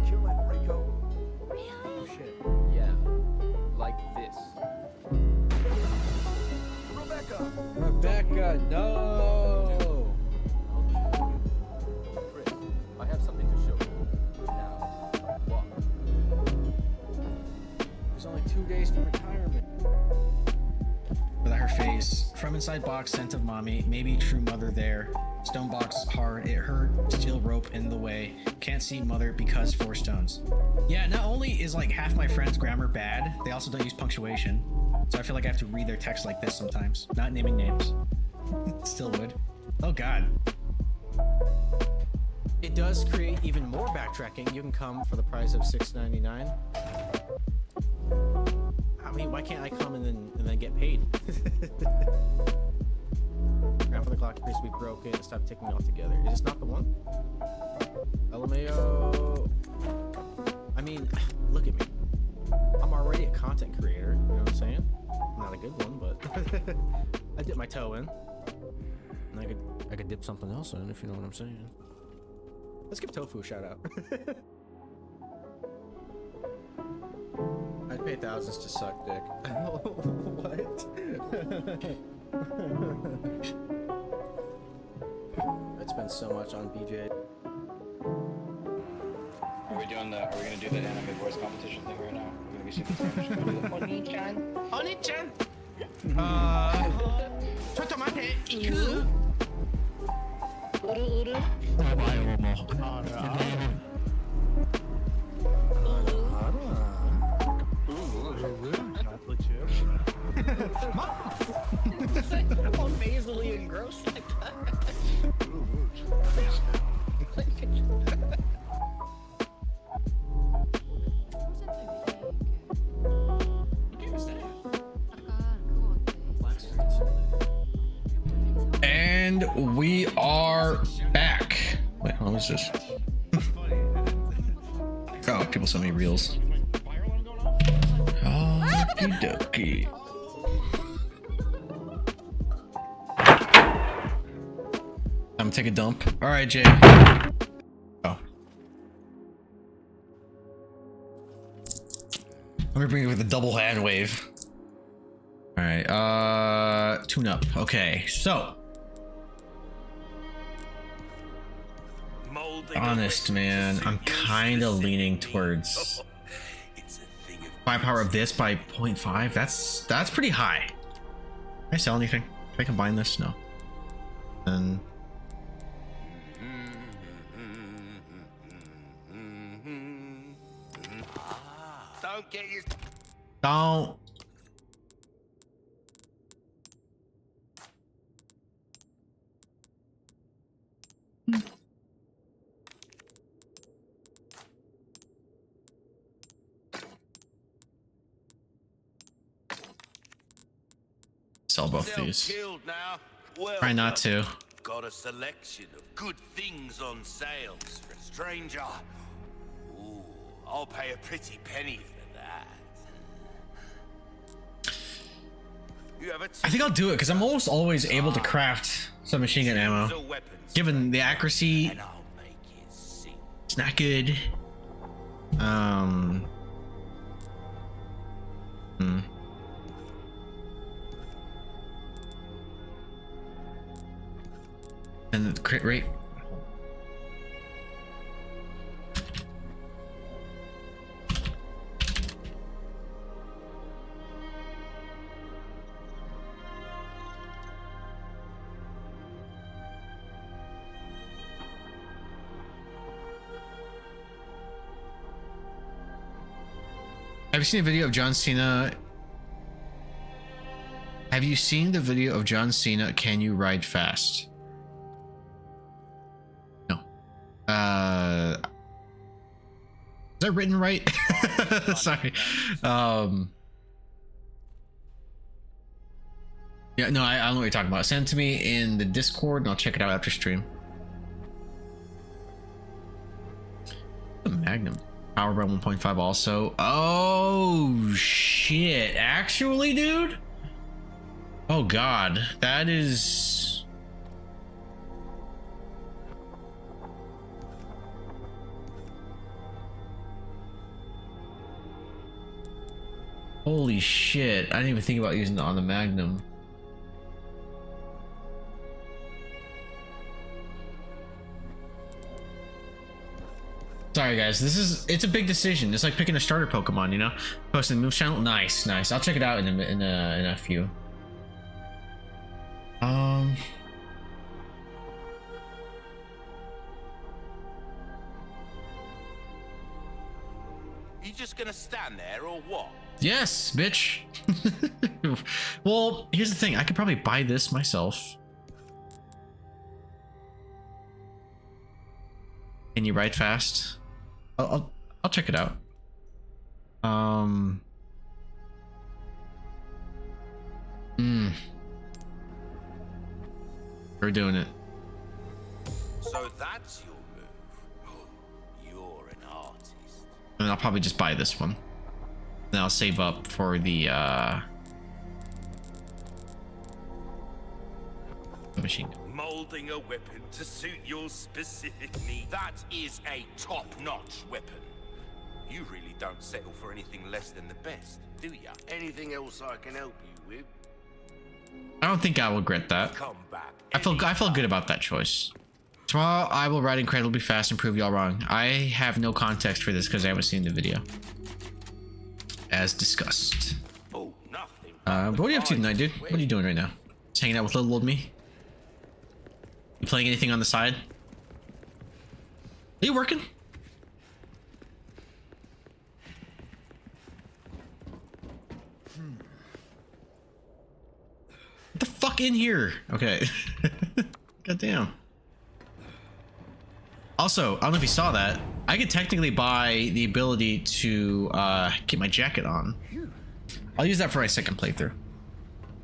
Kill it, Rico. Oh shit. Yeah, like this. Rebecca, no. Chris, I have something to show you. Now, walk. There's only 2 days from retirement. Without her face, from inside box, scent of mommy, maybe true mother there. Stone box hard, it hurt, steel rope in the way. Can't see mother because 4 stones. Yeah, not only is like half my friends' grammar bad, they also don't use punctuation. So I feel like I have to read their text like this sometimes. Not naming names. Still would. Oh god. It does create even more backtracking. You can come for the price of $6.99. I mean, why can't I come and then get paid? Grandfather clock appears to be broken. Stop ticking altogether. Is this not the one? LMAO. I mean, look at me. I'm already a content creator. You know what I'm saying? Not a good one, but I dip my toe in. And I could dip something else in, if you know what I'm saying. Let's give Tofu a shout out. I'd pay thousands to suck dick. What? I'd spend so much on BJ. Are we gonna do the anime voice competition thing right now? We're gonna be super Spanish. Oni-chan. Oni-chan. Chotomate, iku. Uru. Chocolate chips. How nasally and gross like that. And we are back. Wait, what was this? Oh, people send me reels. Okie dokie. I'm gonna take a dump. All right, Jay. Oh. Let me bring it with a double hand wave. All right, tune up. Okay, so. Honest, man, I'm kind of leaning towards firepower of this by 0.5. That's pretty high. Can I sell anything? Can I combine this? No. And Don't get you. don't. Sell both these. Well, Try not to. Got a selection of good things on sale, stranger. Ooh, I'll pay a pretty penny for that. You have a I think I'll do it because I'm almost always able to craft some machine gun ammo. Given the accuracy, it's not good. And crit rate. Have you seen a video of John Cena? Have you seen the video of John Cena? Can you ride fast? No. Is that written right? Sorry. Yeah, no, I don't know what you're talking about. Send it to me in the Discord and I'll check it out after stream. The Magnum. Power by 1.5 also. Oh shit. Actually, dude? Oh god. That is... Holy shit. I didn't even think about using it on the Magnum. Sorry guys, it's a big decision. It's like picking a starter Pokemon, you know? Posting the moves channel. Nice. I'll check it out in a few. You just gonna stand there or what? Yes, bitch. Well, here's the thing. I could probably buy this myself. Can you ride fast? I'll check it out. We're doing it. So that's your move. Oh, you're an artist. And I'll probably just buy this one. Then I'll save up for the machine gun. Molding a weapon to suit your specific needs. That is a top-notch weapon. You really don't settle for anything less than the best, do ya? Anything else I can help you with? I don't think I will regret that. I feel good about that choice. Tomorrow I will ride incredibly fast and prove y'all wrong. I have no context for this because I haven't seen the video. As discussed. Oh, nothing. What are you up to tonight, dude? What are you doing right now? Just hanging out with little old me? You playing anything on the side? Are you working? Get the fuck in here. Okay. Goddamn. Also, I don't know if you saw that. I could technically buy the ability to get my jacket on. I'll use that for my second playthrough.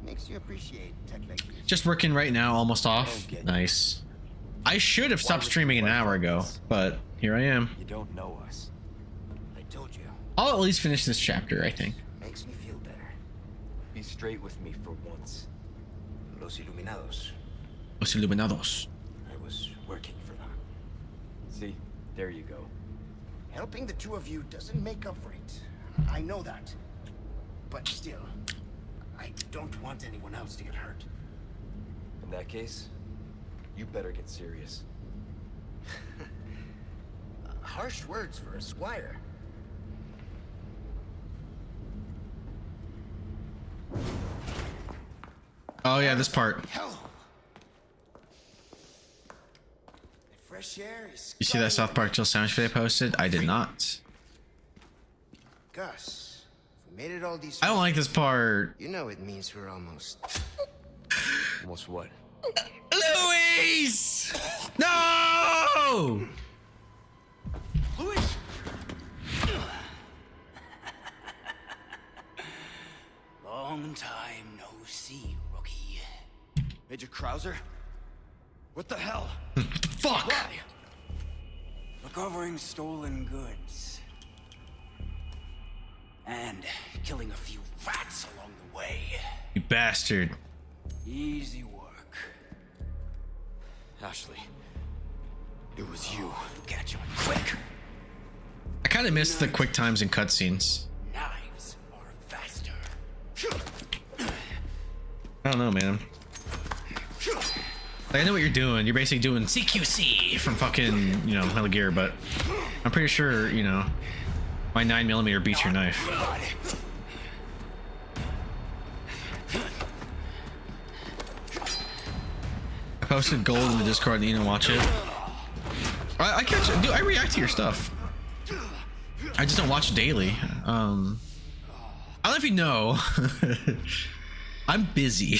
Makes you appreciate tech like this. Just working right now, almost off. Nice. I should have stopped streaming an hour ago, but here I am. You don't know us. I told you. I'll at least finish this chapter, I think. Makes me feel better. Be straight with me for once. Los Iluminados. Los Iluminados. I was working for them. See, there you go. Helping the two of you doesn't make up for it. I know that. But still, I don't want anyone else to get hurt. In that case, you better get serious. Harsh words for a squire. Oh yeah, this part. Hello. The fresh air is. You see that South Park Jill sandwich video I posted? I did not. Gus, if we made it all these. I don't like this part. You know it means we're almost. Almost what? Luis! No! Luis! Long time no see, rookie. Major Krauser? What the hell? Fuck! Why? Recovering stolen goods. And killing a few rats along the way. You bastard. Easy work. Ashley, it was you. Catch him quick. I kind of missed the quick times and cutscenes. Knives are faster. I don't know, man. Like, I know what you're doing. You're basically doing CQC from fucking, you know, Metal Gear, but I'm pretty sure, you know, my 9mm beats your knife. I posted gold in the Discord. You need to watch it. I catch it, dude. I react to your stuff. I just don't watch daily. I don't know if you know. I'm busy,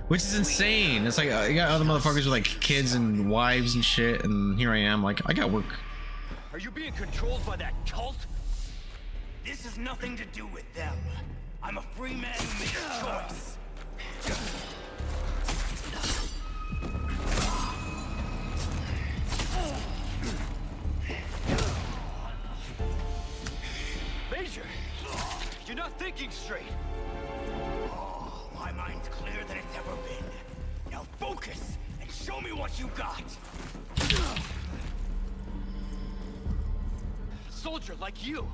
which is insane. It's like you got other motherfuckers with like kids and wives and shit, and here I am, like I got work. Are you being controlled by that cult? This has nothing to do with them. I'm a free man who makes a choice. Major, you're not thinking straight. Oh, my mind's clearer than it's ever been. Now focus and show me what you got. Soldier like you.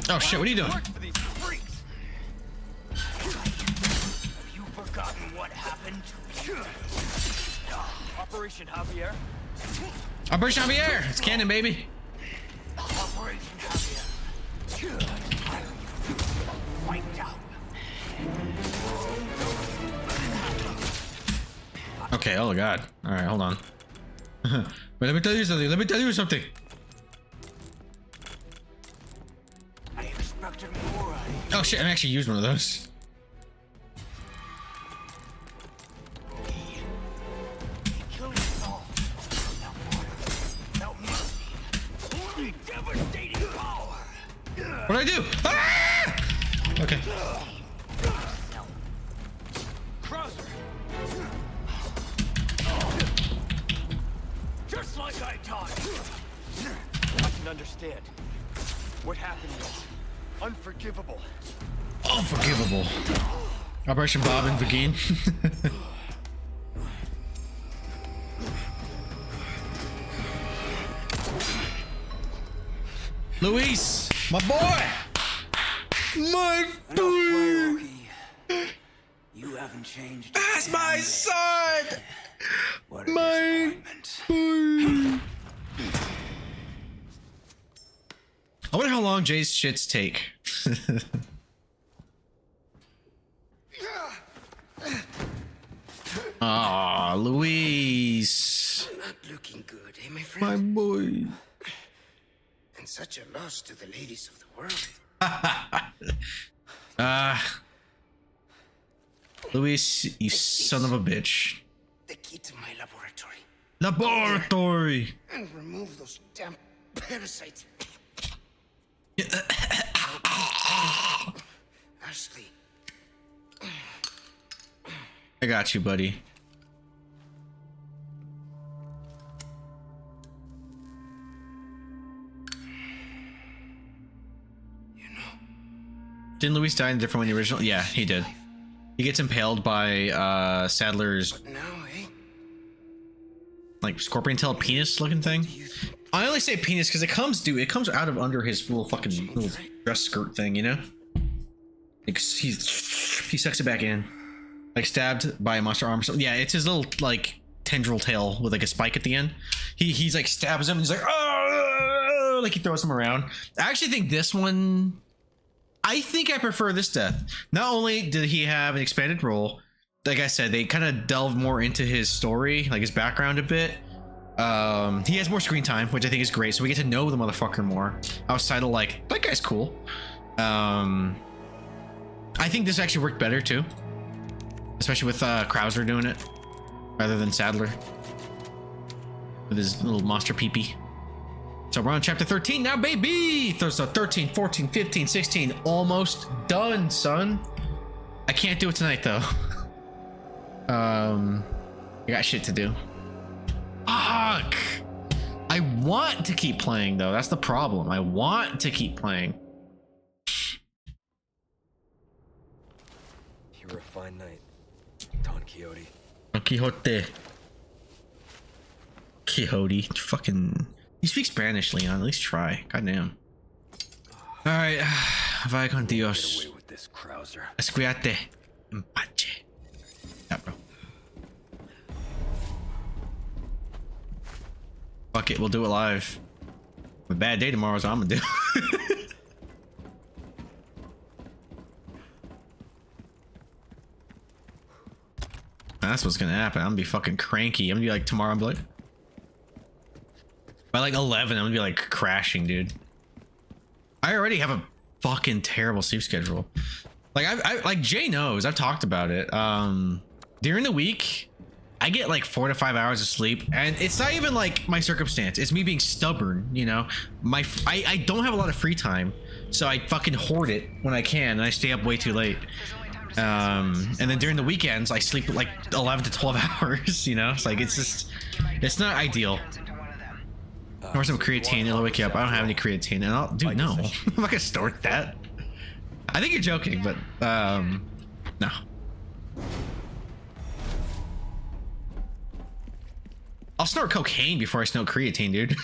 Oh shit, what are you doing? For these freaks. Have you forgotten what happened to you? Operation Javier? Operation Javier! It's canon, baby. Operation Javier. Wiped out. Okay, oh god. Alright, hold on. But let me tell you something. Let me tell you something. I expected more. Oh shit, I actually used one of those. Kill us all. Without mercy. Only devastating power. What'd I do? Ah! Okay. Krauser. Just like I taught. I can understand. What happened was unforgivable. Unforgivable. Operation Bob and Vagine. Luis, my boy. My boy. You haven't changed. That's my son. What a My boy. I wonder how long Jay's shits take. Ah, Luis. Not looking good, eh, my My friend? boy. And such a loss to the ladies of the world. Luis, you son of a bitch. The key to my laboratory. Laboratory. And remove those damn parasites. Ashley. I got you, buddy. Didn't Luis die in a different one in the original? Yeah, he did. He gets impaled by Sadler's like scorpion tail penis looking thing. I only say penis because it comes out of under his little fucking little dress skirt thing, you know? Like, he sucks it back in. Like stabbed by a monster arm or something. Yeah, it's his little like tendril tail with like a spike at the end. He's like stabs him and he's like, oh, like he throws him around. I actually think this one, I think I prefer this death. Not only did he have an expanded role, like I said, they kind of delved more into his story, like his background a bit. He has more screen time, which I think is great. So we get to know the motherfucker more outside of like, that guy's cool. I think this actually worked better too. Especially with Krauser doing it rather than Sadler with his little monster peepee. So we're on chapter 13 now, baby. So 13, 14, 15, 16, almost done, son. I can't do it tonight though. I got shit to do. Fuck. I want to keep playing though. That's the problem. I want to keep playing. You were a fine night, Don Quixote. Don Quixote. Quixote. Fucking. You speak Spanish, Leon. At least try. Goddamn. Alright. Vaya con Dios. Get away with this, Krauser. Escuíate. Empache. Yeah, bro. fuck it, we'll do it live. A bad day tomorrow is what I'm gonna do. That's what's gonna happen. I'm gonna be fucking cranky. I'm gonna be like tomorrow. I'm like by like 11. I'm gonna be like crashing, dude. I already have a fucking terrible sleep schedule. Like I like Jay knows. I've talked about it. During the week, I get like 4 to 5 hours of sleep, and it's not even like my circumstance. It's me being stubborn. You know, I don't have a lot of free time, so I fucking hoard it when I can, and I stay up way too late. And then during the weekends I sleep like 11 to 12 hours, you know. It's like it's not ideal. Or some creatine, it'll wake you up. I don't have any creatine, and I'll dude, no. I'm not gonna snort that. I think you're joking, but no. I'll snort cocaine before I snort creatine, dude.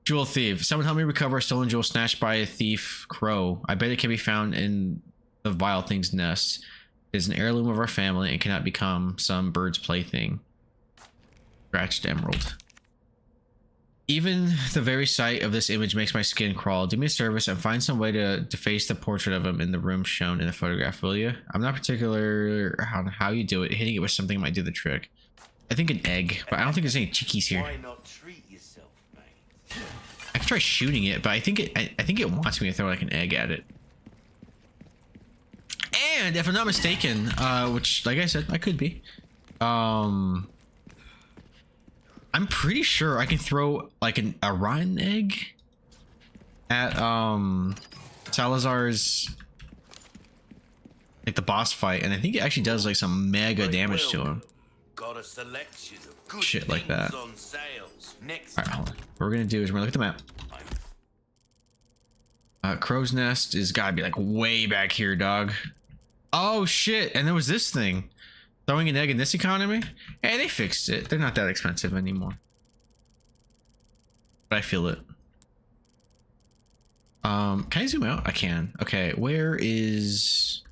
Jewel thief. Someone help me recover a stolen jewel snatched by a thief crow. I bet it can be found in the vile thing's nest. It is an heirloom of our family and cannot become some bird's plaything. Scratched emerald. Even the very sight of this image makes my skin crawl. Do me a service and find some way to deface the portrait of him in the room shown in the photograph, will you? I'm not particular on how you do it. Hitting it with something might do the trick. I think an egg, but I don't think there's any chickies here. Why not treat yourself, mate? I could try shooting it, but I think it wants me to throw like an egg at it. And if I'm not mistaken, which like I said, I could be. I'm pretty sure I can throw like a rotten egg at Salazar's like the boss fight, and I think it actually does like some mega damage to him. Got a selection of good Shit like that. on sales. Next. All right, hold on. What we're gonna do is we're gonna look at the map. Crow's nest is gotta be like way back here, dog. Oh shit! And there was this thing. Throwing an egg in this economy? Hey, they fixed it. They're not that expensive anymore. But I feel it. Can I zoom out? I can. Okay, where is...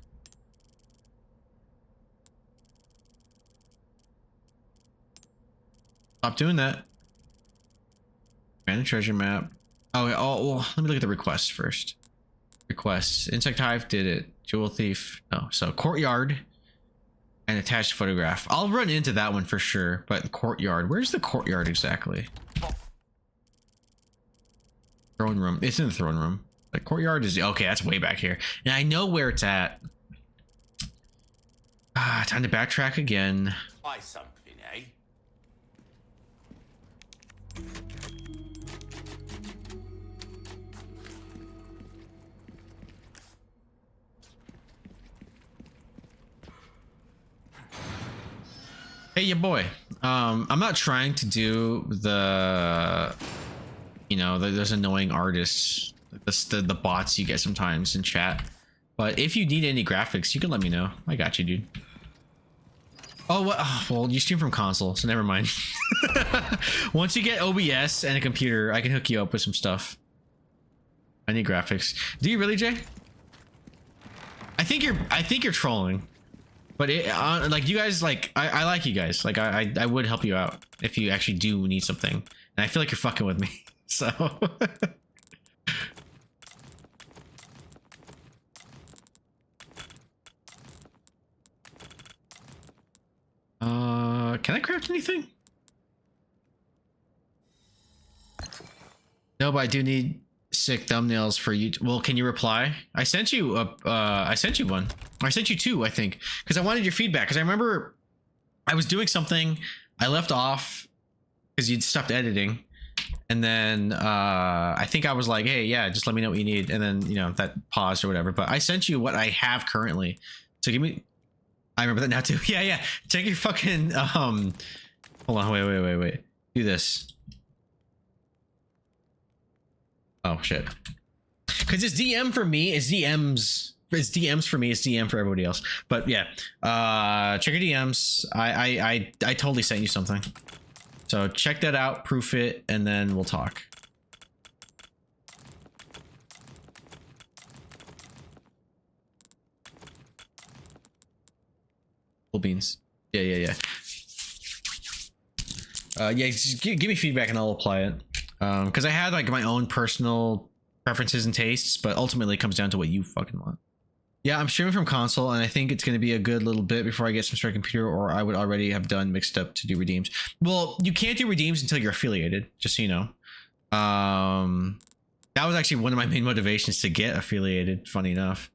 Stop doing that. Random treasure map. Oh, well, let me look at the requests first. Requests. Insect Hive did it. Jewel Thief. No. So, Courtyard. And attached photograph. I'll run into that one for sure, but courtyard. Where's the courtyard exactly? Throne room. It's in the throne room. The courtyard is okay. That's way back here, and I know where it's at. Time to backtrack again. Buy something, eh? Hey, your boy. I'm not trying to do the, you know, those annoying artists, the bots you get sometimes in chat. But if you need any graphics, you can let me know. I got you, dude. Oh, what? Oh, well, you stream from console, so never mind. Once you get OBS and a computer, I can hook you up with some stuff. I need graphics. Do you really, Jay? I think you're trolling. But it, like you guys, like I like you guys. Like I would help you out if you actually do need something. And I feel like you're fucking with me. So can I craft anything? No, but I do need sick thumbnails for you. Well, can you reply? I sent you one. I sent you two, I think, because I wanted your feedback. Because I remember I was doing something, I left off because you'd stopped editing, and then I think I was like, hey, yeah, just let me know what you need, and then you know that paused or whatever. But I sent you what I have currently, so give me. I remember that now too. Yeah. Check your fucking hold on, wait. Do this. Oh shit. Because it's DM for me, it's DMs for me, it's DM for everybody else. But yeah, check your DMs. I totally sent you something. So check that out, proof it, and then we'll talk. Cool beans. Yeah. Yeah, just give me feedback and I'll apply it. Because I had like my own personal preferences and tastes, but ultimately it comes down to what you fucking want. Yeah, I'm streaming from console, and I think it's going to be a good little bit before I get some sort of computer, or I would already have done mixed up to do redeems. Well, you can't do redeems until you're affiliated, just so you know. That was actually one of my main motivations to get affiliated, funny enough.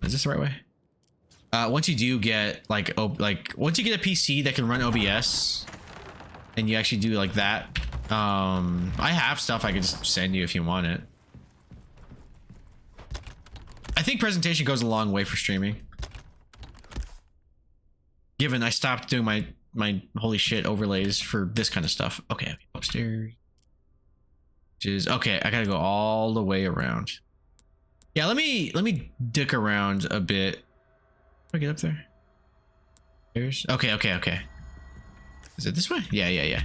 Is this the right way? Once you do get once you get a PC that can run OBS and you actually do like that, I have stuff I could just send you if you want it. I think presentation goes a long way for streaming. Given I stopped doing my holy shit overlays for this kind of stuff. Okay, upstairs. Okay, I gotta go all the way around. Yeah, let me dick around a bit. Can I get up there? There's okay. Is it this way? Yeah.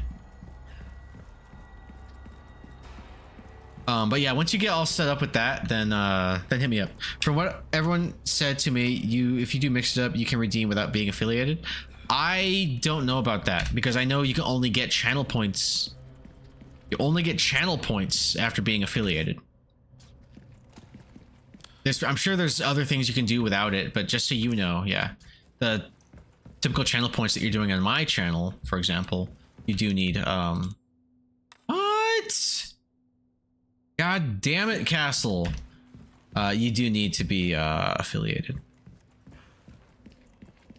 But yeah, once you get all set up with that, then hit me up. From what everyone said to me, if you do mix it up, you can redeem without being affiliated. I don't know about that because I know you can only get channel points. You only get channel points after being affiliated. I'm sure there's other things you can do without it, but just so you know, yeah, the typical channel points that you're doing on my channel, for example, you do need what? God damn it, Castle. You do need to be affiliated.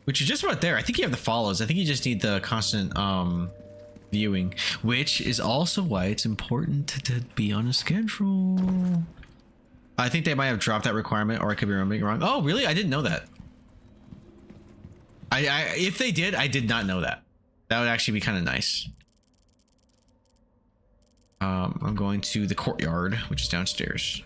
Which is just about there. I think you have the follows. I think you just need the constant viewing, which is also why it's important to be on a schedule. I think they might have dropped that requirement, or I could be remembering wrong. Oh, really? I didn't know that. If they did, I did not know that. That would actually be kind of nice. I'm going to the courtyard, which is downstairs.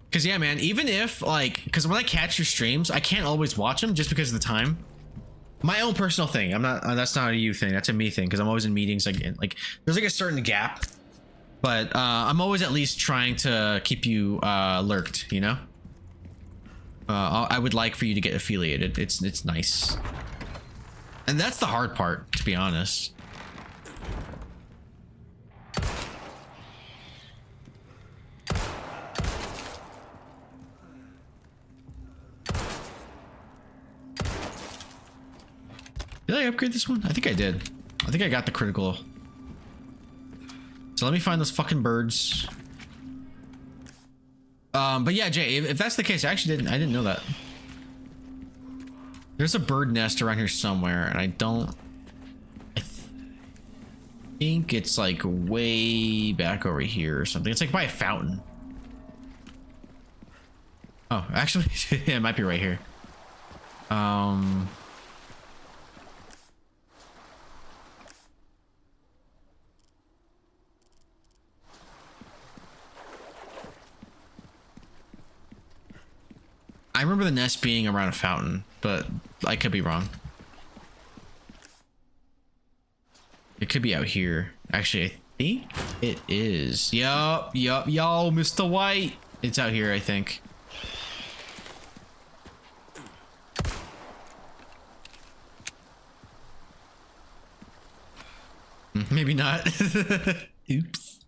Because yeah, man, even if because when I catch your streams, I can't always watch them just because of the time. My own personal thing. I'm not. That's not a you thing. That's a me thing. Because I'm always in meetings. Like there's like a certain gap. But I'm always at least trying to keep you lurked, you know? I would like for you to get affiliated. It's nice. And that's the hard part, to be honest. Did I upgrade this one? I think I did. I think I got the critical. So let me find those fucking birds. But yeah, Jay, if that's the case, I didn't know that. There's a bird nest around here somewhere, and I think it's like way back over here or something. It's like by a fountain. Oh, actually, yeah, it might be right here. I remember the nest being around a fountain, but I could be wrong. It could be out here. Actually, I think it is. Yup, yo, Mr. White. It's out here, I think. Maybe not. Oops.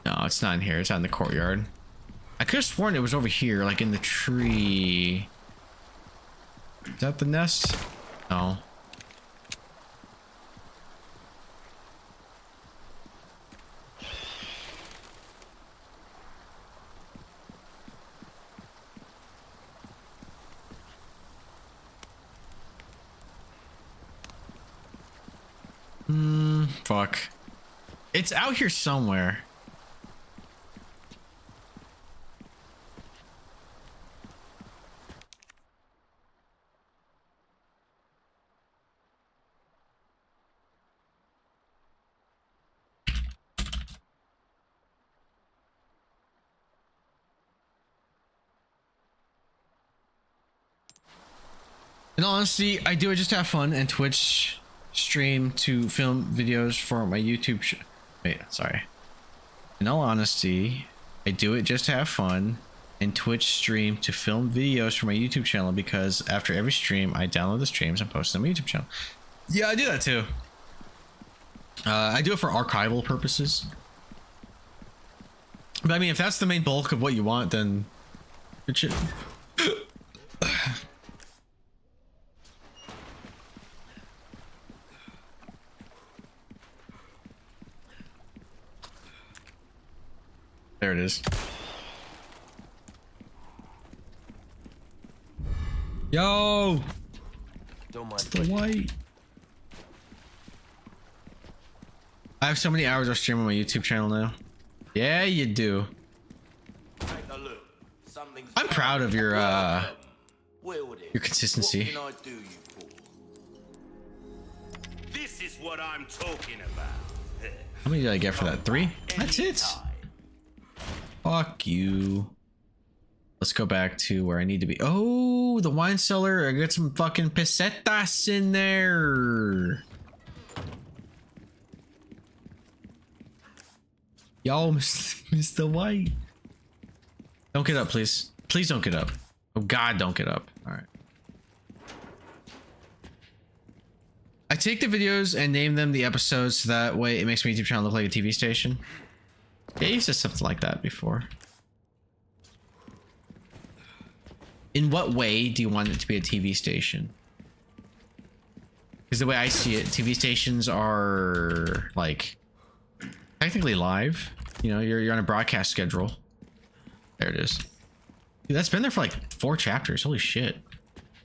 No, it's not in here. It's out in the courtyard. I could have sworn it was over here, like in the tree. Is that the nest? No. Fuck. It's out here somewhere. In all honesty, I just have fun, and Twitch stream to film videos for my YouTube wait, sorry. In all honesty, I do it just to have fun, and Twitch stream to film videos for my YouTube channel because after every stream, I download the streams and post them on my YouTube channel. Yeah, I do that too. I do it for archival purposes. But I mean, if that's the main bulk of what you want, then good shit. There it is. Yo! Don't mind. It's the white. I have so many hours of stream on my YouTube channel now. Yeah, you do. I'm proud of your consistency. This is what I'm talking about. How many did I get for that? 3? That's it. Fuck you. Let's go back to where I need to be. Oh, the wine cellar. I got some fucking pesetas in there. Yo, Mr. White. Don't get up, please. Please don't get up. Oh God, don't get up. All right. I take the videos and name them the episodes so that way it makes my YouTube channel look like a TV station. Yeah, you said something like that before. In what way do you want it to be a TV station? Because the way I see it, TV stations are like technically live. You know, you're on a broadcast schedule. There it is. Dude, that's been there for like 4 chapters. Holy shit.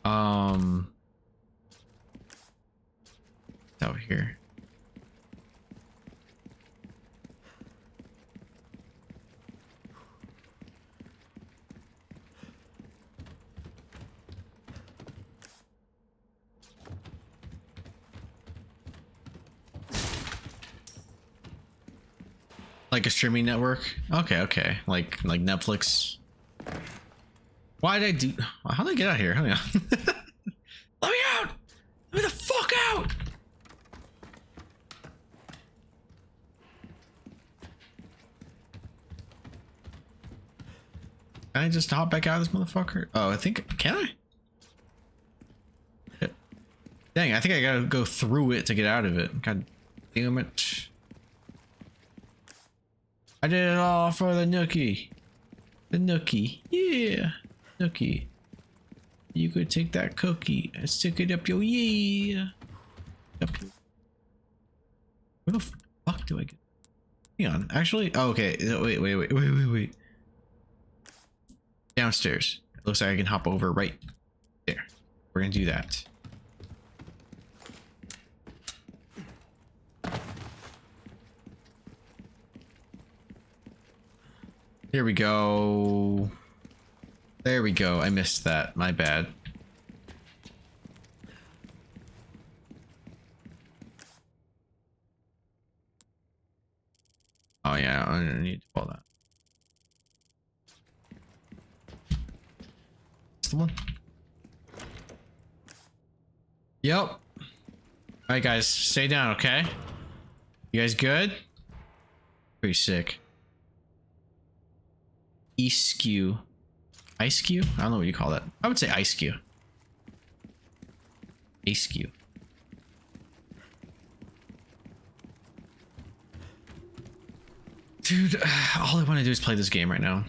Over here. Like a streaming network? Okay, okay. Like Netflix. Why did I do... How did I get out here? Hang on. Let me out! Let me the fuck out! Can I just hop back out of this motherfucker? Oh, I think... Can I? Dang, I think I gotta go through it to get out of it. God damn it. I did it all for the nookie. The nookie. Yeah. Nookie. You could take that cookie and stick it up your yeah. Up your... Where the fuck do I get? Hang on. Actually, oh, okay. Wait. Downstairs. It looks like I can hop over right there. We're gonna do that. Here we go. There we go. I missed that. My bad. Oh yeah, I don't need to pull that. That's the one. Yep. All right, guys, stay down, okay? You guys good? Pretty sick. E-skew. Ice-skew? I don't know what you call that. I would say ice-skew. A-skew. Dude, all I want to do is play this game right now.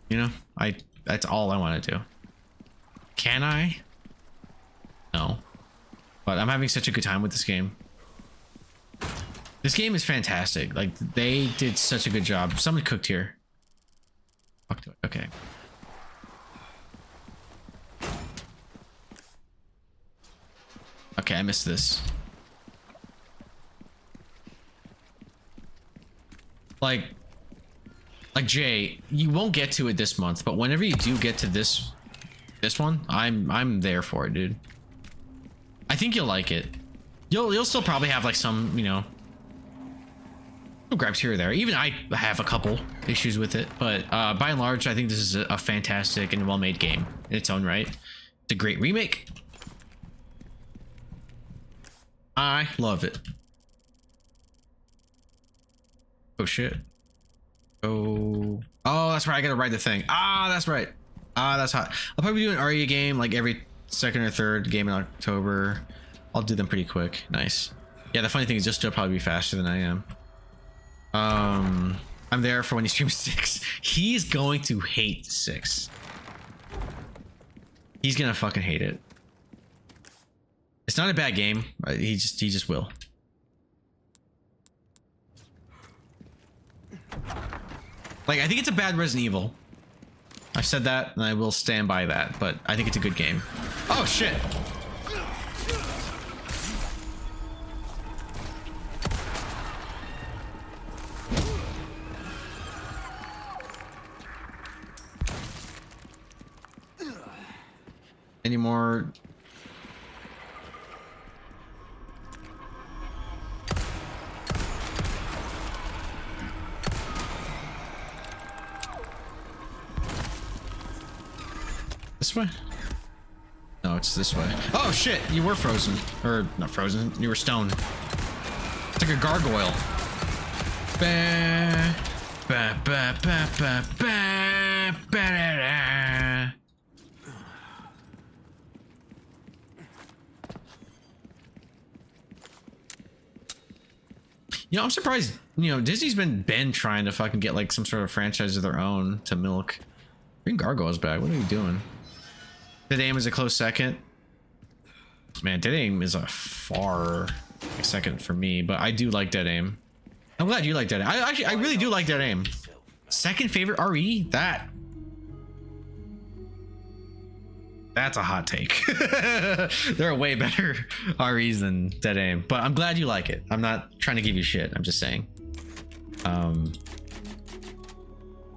You know? That's all I want to do. Can I? No. But I'm having such a good time with this game. This game is fantastic. Like, they did such a good job. Someone cooked here. Okay. Okay, I missed this. Like Jay, you won't get to it this month, but whenever you do get to this one, I'm there for it, dude. I think you'll like it. You'll still probably have like some, you know, gripes here or there. Even I have a couple issues with it, but by and large, I think this is a fantastic and well-made game in its own right. It's a great remake. I love it. Oh shit. Oh, that's right. I gotta ride the thing. Ah, that's right. Ah, that's hot. I'll probably do an RE game like every second or third game in October. I'll do them pretty quick. Nice. Yeah, the funny thing is, you'll probably be faster than I am. I'm there for when he streams 6. He's going to hate 6. He's gonna fucking hate it. It's not a bad game. He just will. Like, I think it's a bad Resident Evil. I've said that, and I will stand by that, but I think it's a good game. Oh, shit! Any more? This way? No, it's this way. Oh shit, you were frozen. Or not frozen, you were stone. It's like a gargoyle. Ba, ba, ba, ba, ba, ba, ba, da, da. You know, I'm surprised, you know, Disney's been trying to fucking get like some sort of franchise of their own to milk. Bring gargoyles back. What are you doing? Dead Aim is a close second. Man, Dead Aim is a far second for me, but I do like Dead Aim. I'm glad you like Dead Aim. I really do like Dead Aim. Second favorite RE? That's a hot take. There are way better REs than Dead Aim, but I'm glad you like it. I'm not trying to give you shit. I'm just saying.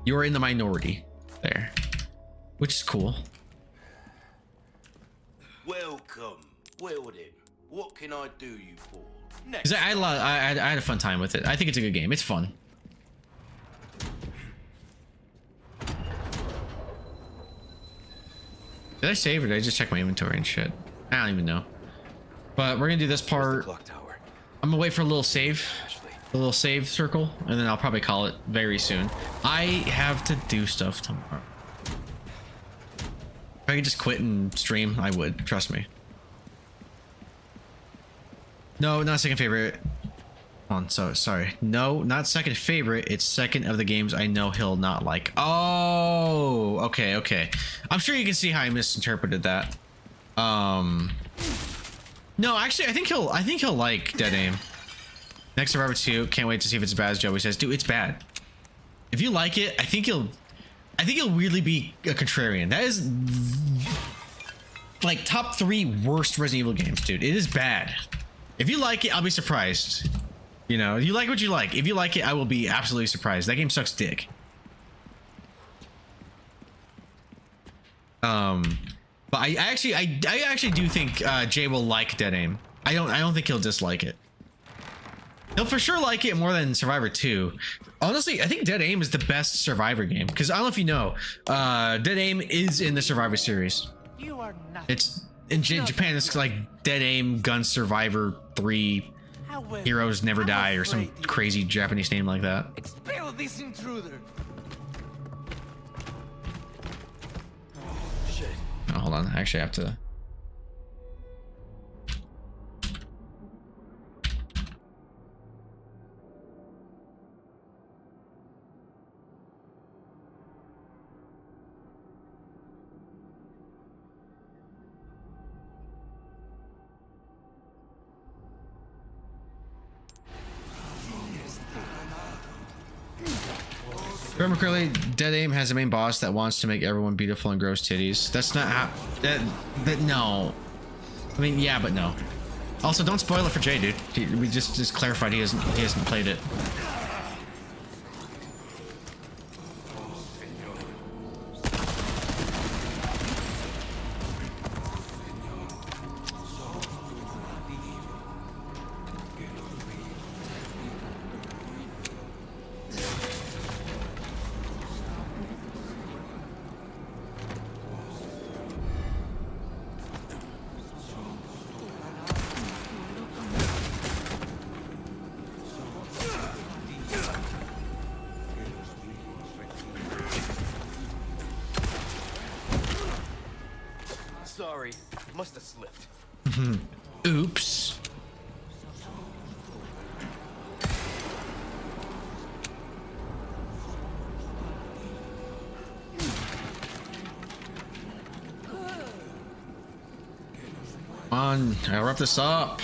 You're in the minority there, which is cool. Welcome. Well then, what can I do you for? Because I had a fun time with it. I think it's a good game. It's fun. Did I save or did I just check my inventory and shit? I don't even know. But we're gonna do this part. I'm gonna wait for a little save circle, and then I'll probably call it very soon. I have to do stuff tomorrow. If I could just quit and stream, I would. Trust me. No, not second favorite. So sorry. No, not second favorite. It's second of the games I know he'll not like. Oh, okay. I'm sure you can see how I misinterpreted that. No, actually, I think he'll like Dead Aim. Next Survivor 2. Can't wait to see if it's as bad as Joey says. Dude, it's bad. If you like it, I think you'll really be a contrarian. That is like top 3 worst Resident Evil games, dude. It is bad. If you like it, I'll be surprised. You know, you like what you like. If you like it, I will be absolutely surprised. That game sucks dick. But I actually do think Jay will like Dead Aim. I don't think he'll dislike it. He'll for sure like it more than Survivor 2. Honestly, I think Dead Aim is the best Survivor game, because I don't know if you know, Dead Aim is in the Survivor series. You are nothing. It's in Japan. It's like Dead Aim, Gun Survivor 3, Heroes Never Die, or some crazy Japanese name like that. Expel this intruder. Shit. Oh, hold on. I actually have to. Remember correctly, Dead Aim has a main boss that wants to make everyone beautiful and gross titties. That's not how. That no. I mean, yeah, but no. Also, don't spoil it for Jay, dude. We just clarified he hasn't played it. Sorry, must have slipped. Oops. Come on, I'll wrap this up.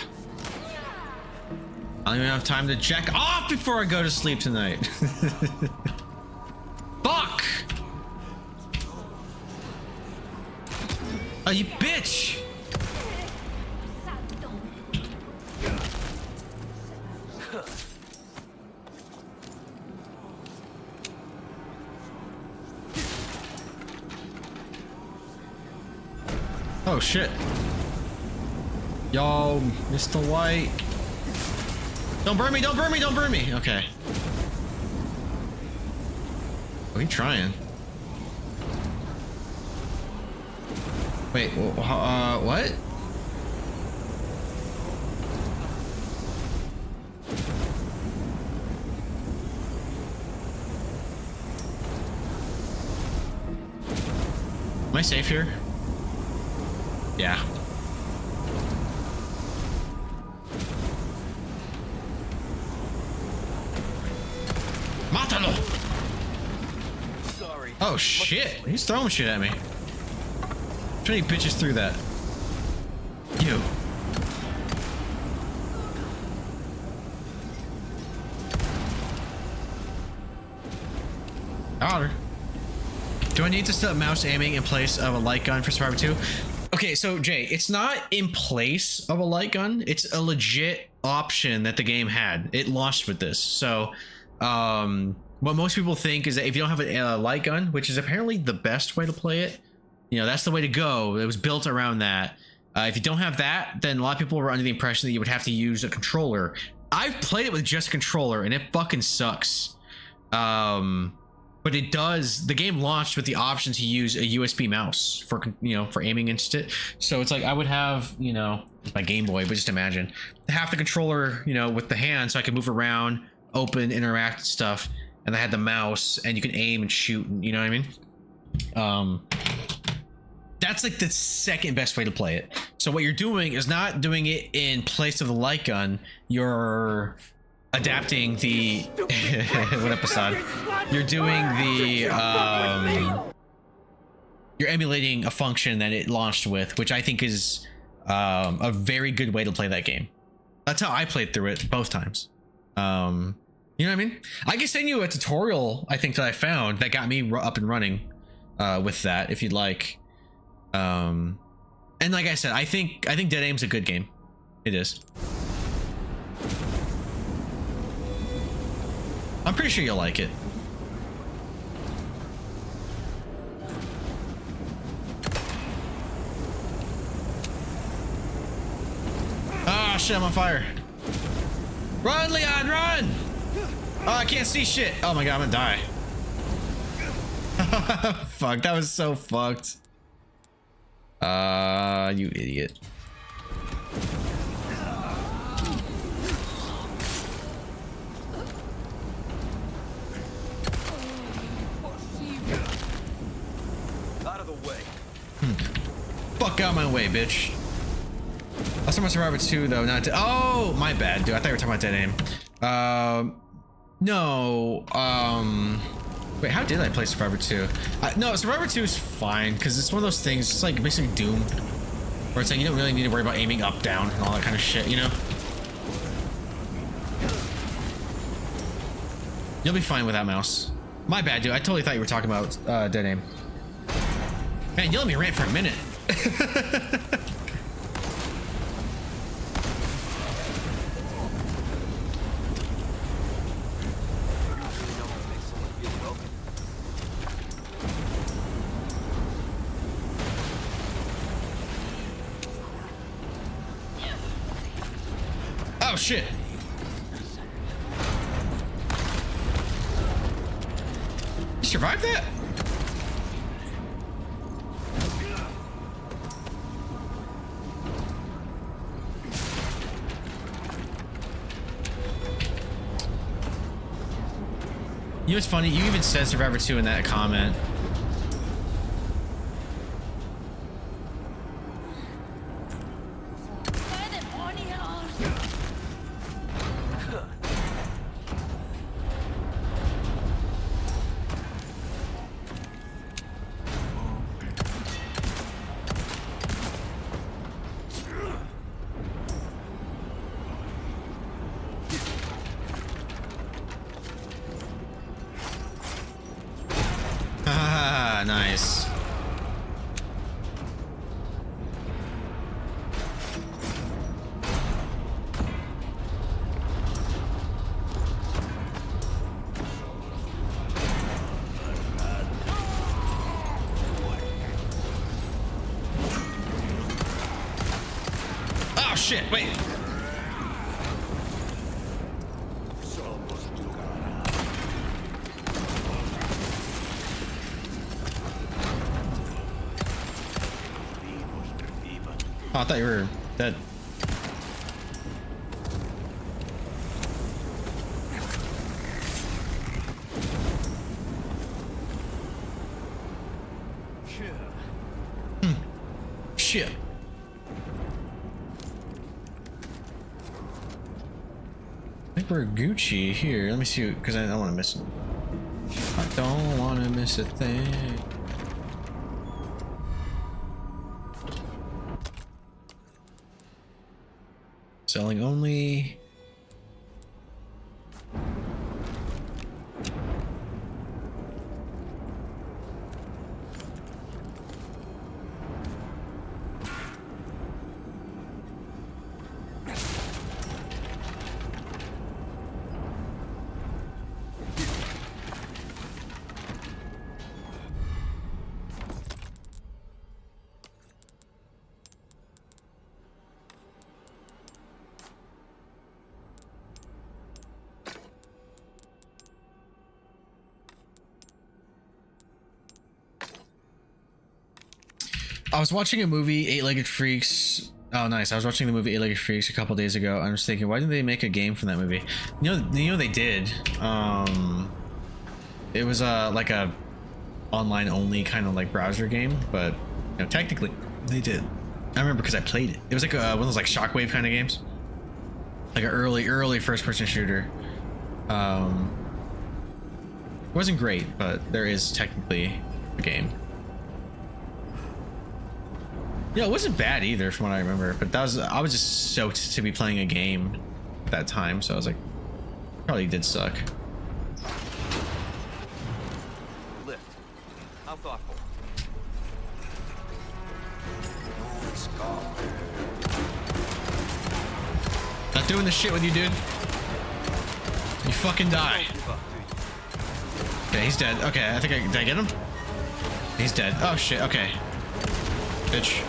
I don't even have time to check off before I go to sleep tonight. Fuck! Oh, you bitch! Oh shit. Yo, Mr. White. Don't burn me, don't burn me, don't burn me. Okay. What are you trying? Wait, what? Am I safe here? Yeah. Mátalo! Sorry. Oh shit, he's throwing shit at me. How many bitches through that? You. Got her. Do I need to stop mouse aiming in place of a light gun for Survivor 2? Okay, so Jay, it's not in place of a light gun. It's a legit option that the game had. It launched with this. So, what most people think is that if you don't have a light gun, which is apparently the best way to play it, you know, that's the way to go. It was built around that. If you don't have that, then a lot of people were under the impression that you would have to use a controller. I've played it with just a controller and it fucking sucks. But it does, the game launched with the option to use a USB mouse for, you know, for aiming and shit. So it's like I would have, you know, my Game Boy, but just imagine half the controller, you know, with the hand so I can move around, open, interact and stuff. And I had the mouse and you can aim and shoot, and, you know what I mean? That's like the second best way to play it. So what you're doing is not doing it in place of the light gun. You're adapting the what episode? You're doing the you're emulating a function that it launched with, which I think is a very good way to play that game. That's how I played through it both times. You know what I mean? I can send you a tutorial I think that I found that got me up and running with that if you'd like. And like I said, I think Dead Aim's a good game. It is. I'm pretty sure you'll like it. Ah, shit, I'm on fire. Run, Leon, run! Oh, I can't see shit. Oh my god, I'm gonna die. Fuck, that was so fucked. You idiot. Out of the way. Fuck out my way, bitch. Last time I Survivor 2 though, not oh, my bad, dude. I thought you were talking about Dead Aim. No. Wait, how did I play Survivor 2? No, Survivor 2 is fine because it's one of those things. It's like basically Doom, where it's like you don't really need to worry about aiming up, down, and all that kind of shit. You know. You'll be fine with that mouse. My bad, dude. I totally thought you were talking about Dead Aim. Man, you let me rant for a minute. Oh shit. You survived that? You know what's funny? You even said Survivor 2 in that comment. Yeah, nice. Oh shit, wait. Oh, I thought you were dead. Shit. I think we're Gucci here. Let me see, because I don't want to miss it. I don't want to miss a thing. Selling only. I was watching a movie, Eight-Legged Freaks. Oh, nice. I was watching the movie Eight-Legged Freaks a couple days ago. I was thinking, why didn't they make a game from that movie? You know they did. It was like a online only kind of like browser game, but you know, technically they did. I remember because I played it. It was like one of those like Shockwave kind of games, like an early first-person shooter. It wasn't great, but there is technically a game. Yeah, it wasn't bad either from what I remember, but I was just stoked to be playing a game at that time, so I was like, probably did suck. Lift. How thoughtful. Not doing this shit with you, dude. You fucking die. Okay, he's dead. Okay, I think did I get him? He's dead. Oh shit, okay. Bitch.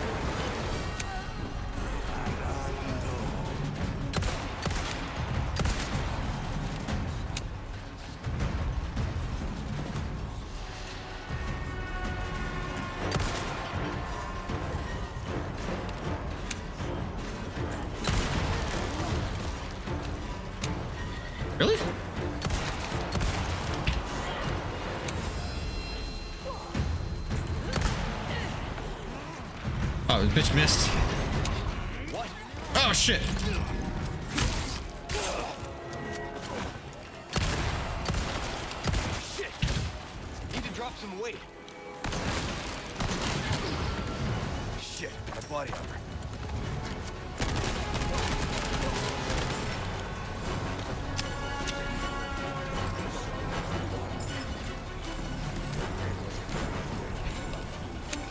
Really? Oh, the bitch missed. What? Oh shit. Shit. Need to drop some weight. Shit, my body armor.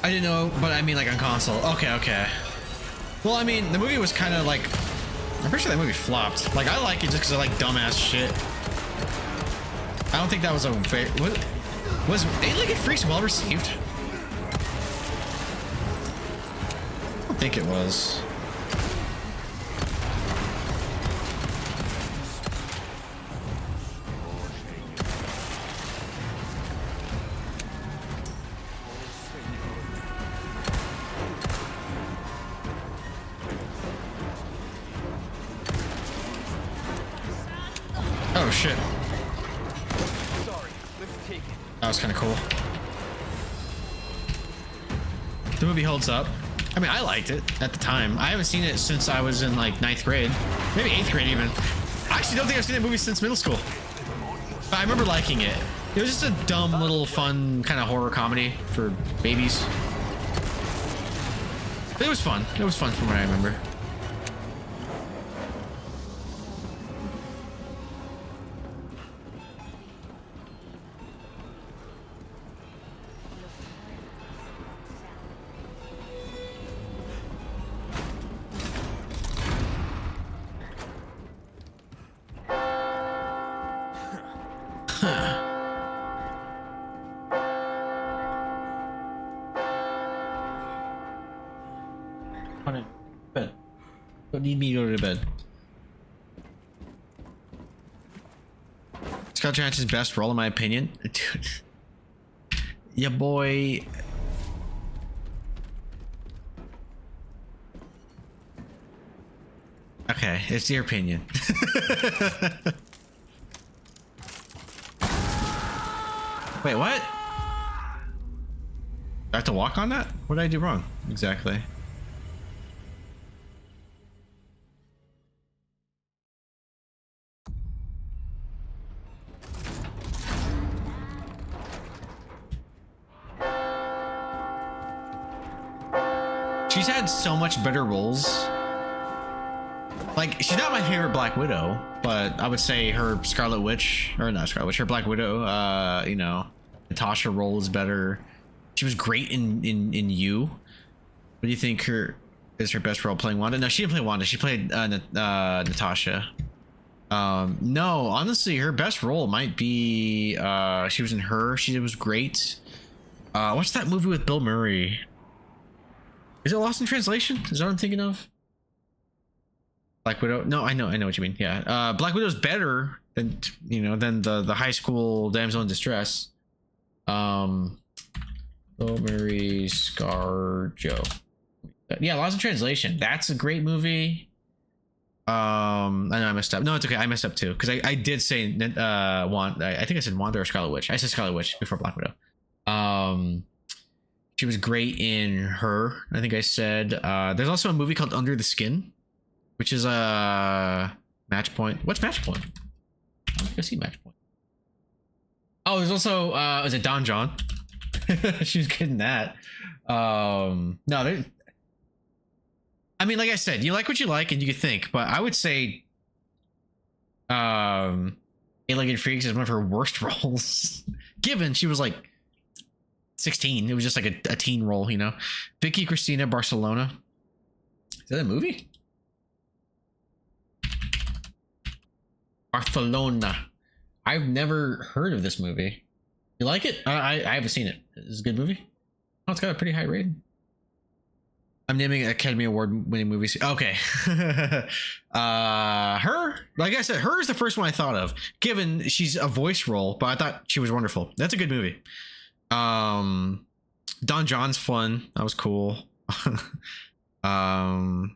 I didn't know, but I mean like on console. Okay. Well, I mean, the movie was kind of like, I'm pretty sure that movie flopped. Like, I like it just because I like dumbass shit. I don't think that was a very, was Eight-Legged Freaks well received? I don't think it was. Oh shit. Sorry, lift taken. That was kind of cool. The movie holds up. I mean, I liked it at the time. I haven't seen it since I was in like 9th grade, maybe 8th grade even. I actually don't think I've seen that movie since middle school. But I remember liking it. It was just a dumb little fun kind of horror comedy for babies. But it was fun. It was fun from what I remember. On it. Bed. Don't need me to go to bed. Scarlett Johansson's best role, in my opinion. Dude. Yeah, boy. Okay, it's your opinion. Wait, what? I have to walk on that? What did I do wrong? Exactly. She's had so much better roles. Like, she's not my favorite Black Widow, but I would say her Scarlet Witch, or not Scarlet Witch, her Black Widow, you know, Natasha role is better. She was great in You. What do you think is her best role, playing Wanda? No, she didn't play Wanda. She played Natasha. No, honestly, her best role might be she was in Her. She was great. What's that movie with Bill Murray? Is it Lost in Translation? Is that what I'm thinking of? Black Widow? No, I know what you mean. Yeah, Black Widow's better than the high school damsel in distress. Bill Murray, ScarJo. Yeah, Lost in Translation. That's a great movie. I know I messed up. No, it's okay. I messed up too because I did say Wanda. I think I said Wanda or Scarlet Witch. I said Scarlet Witch before Black Widow. She was great in Her. I think I said. There's also a movie called Under the Skin, which is a Match Point. What's Match Point? I don't think I see Match Point. Oh, there's also was it Don John? She was good in that. No, there. I mean, like I said, you like what you like, and you can think, but I would say, Eight-Legged Freaks is one of her worst roles. Given she was like 16, it was just like a teen role, you know. Vicky Cristina Barcelona. Is that a movie? Barcelona. I've never heard of this movie. You like it? I haven't seen it. Is it a good movie? Oh, it's got a pretty high rating. I'm naming Academy Award winning movies. Okay. Her, like I said, Her is the first one I thought of, given she's a voice role, but I thought she was wonderful. That's a good movie. Don John's fun. That was cool. Under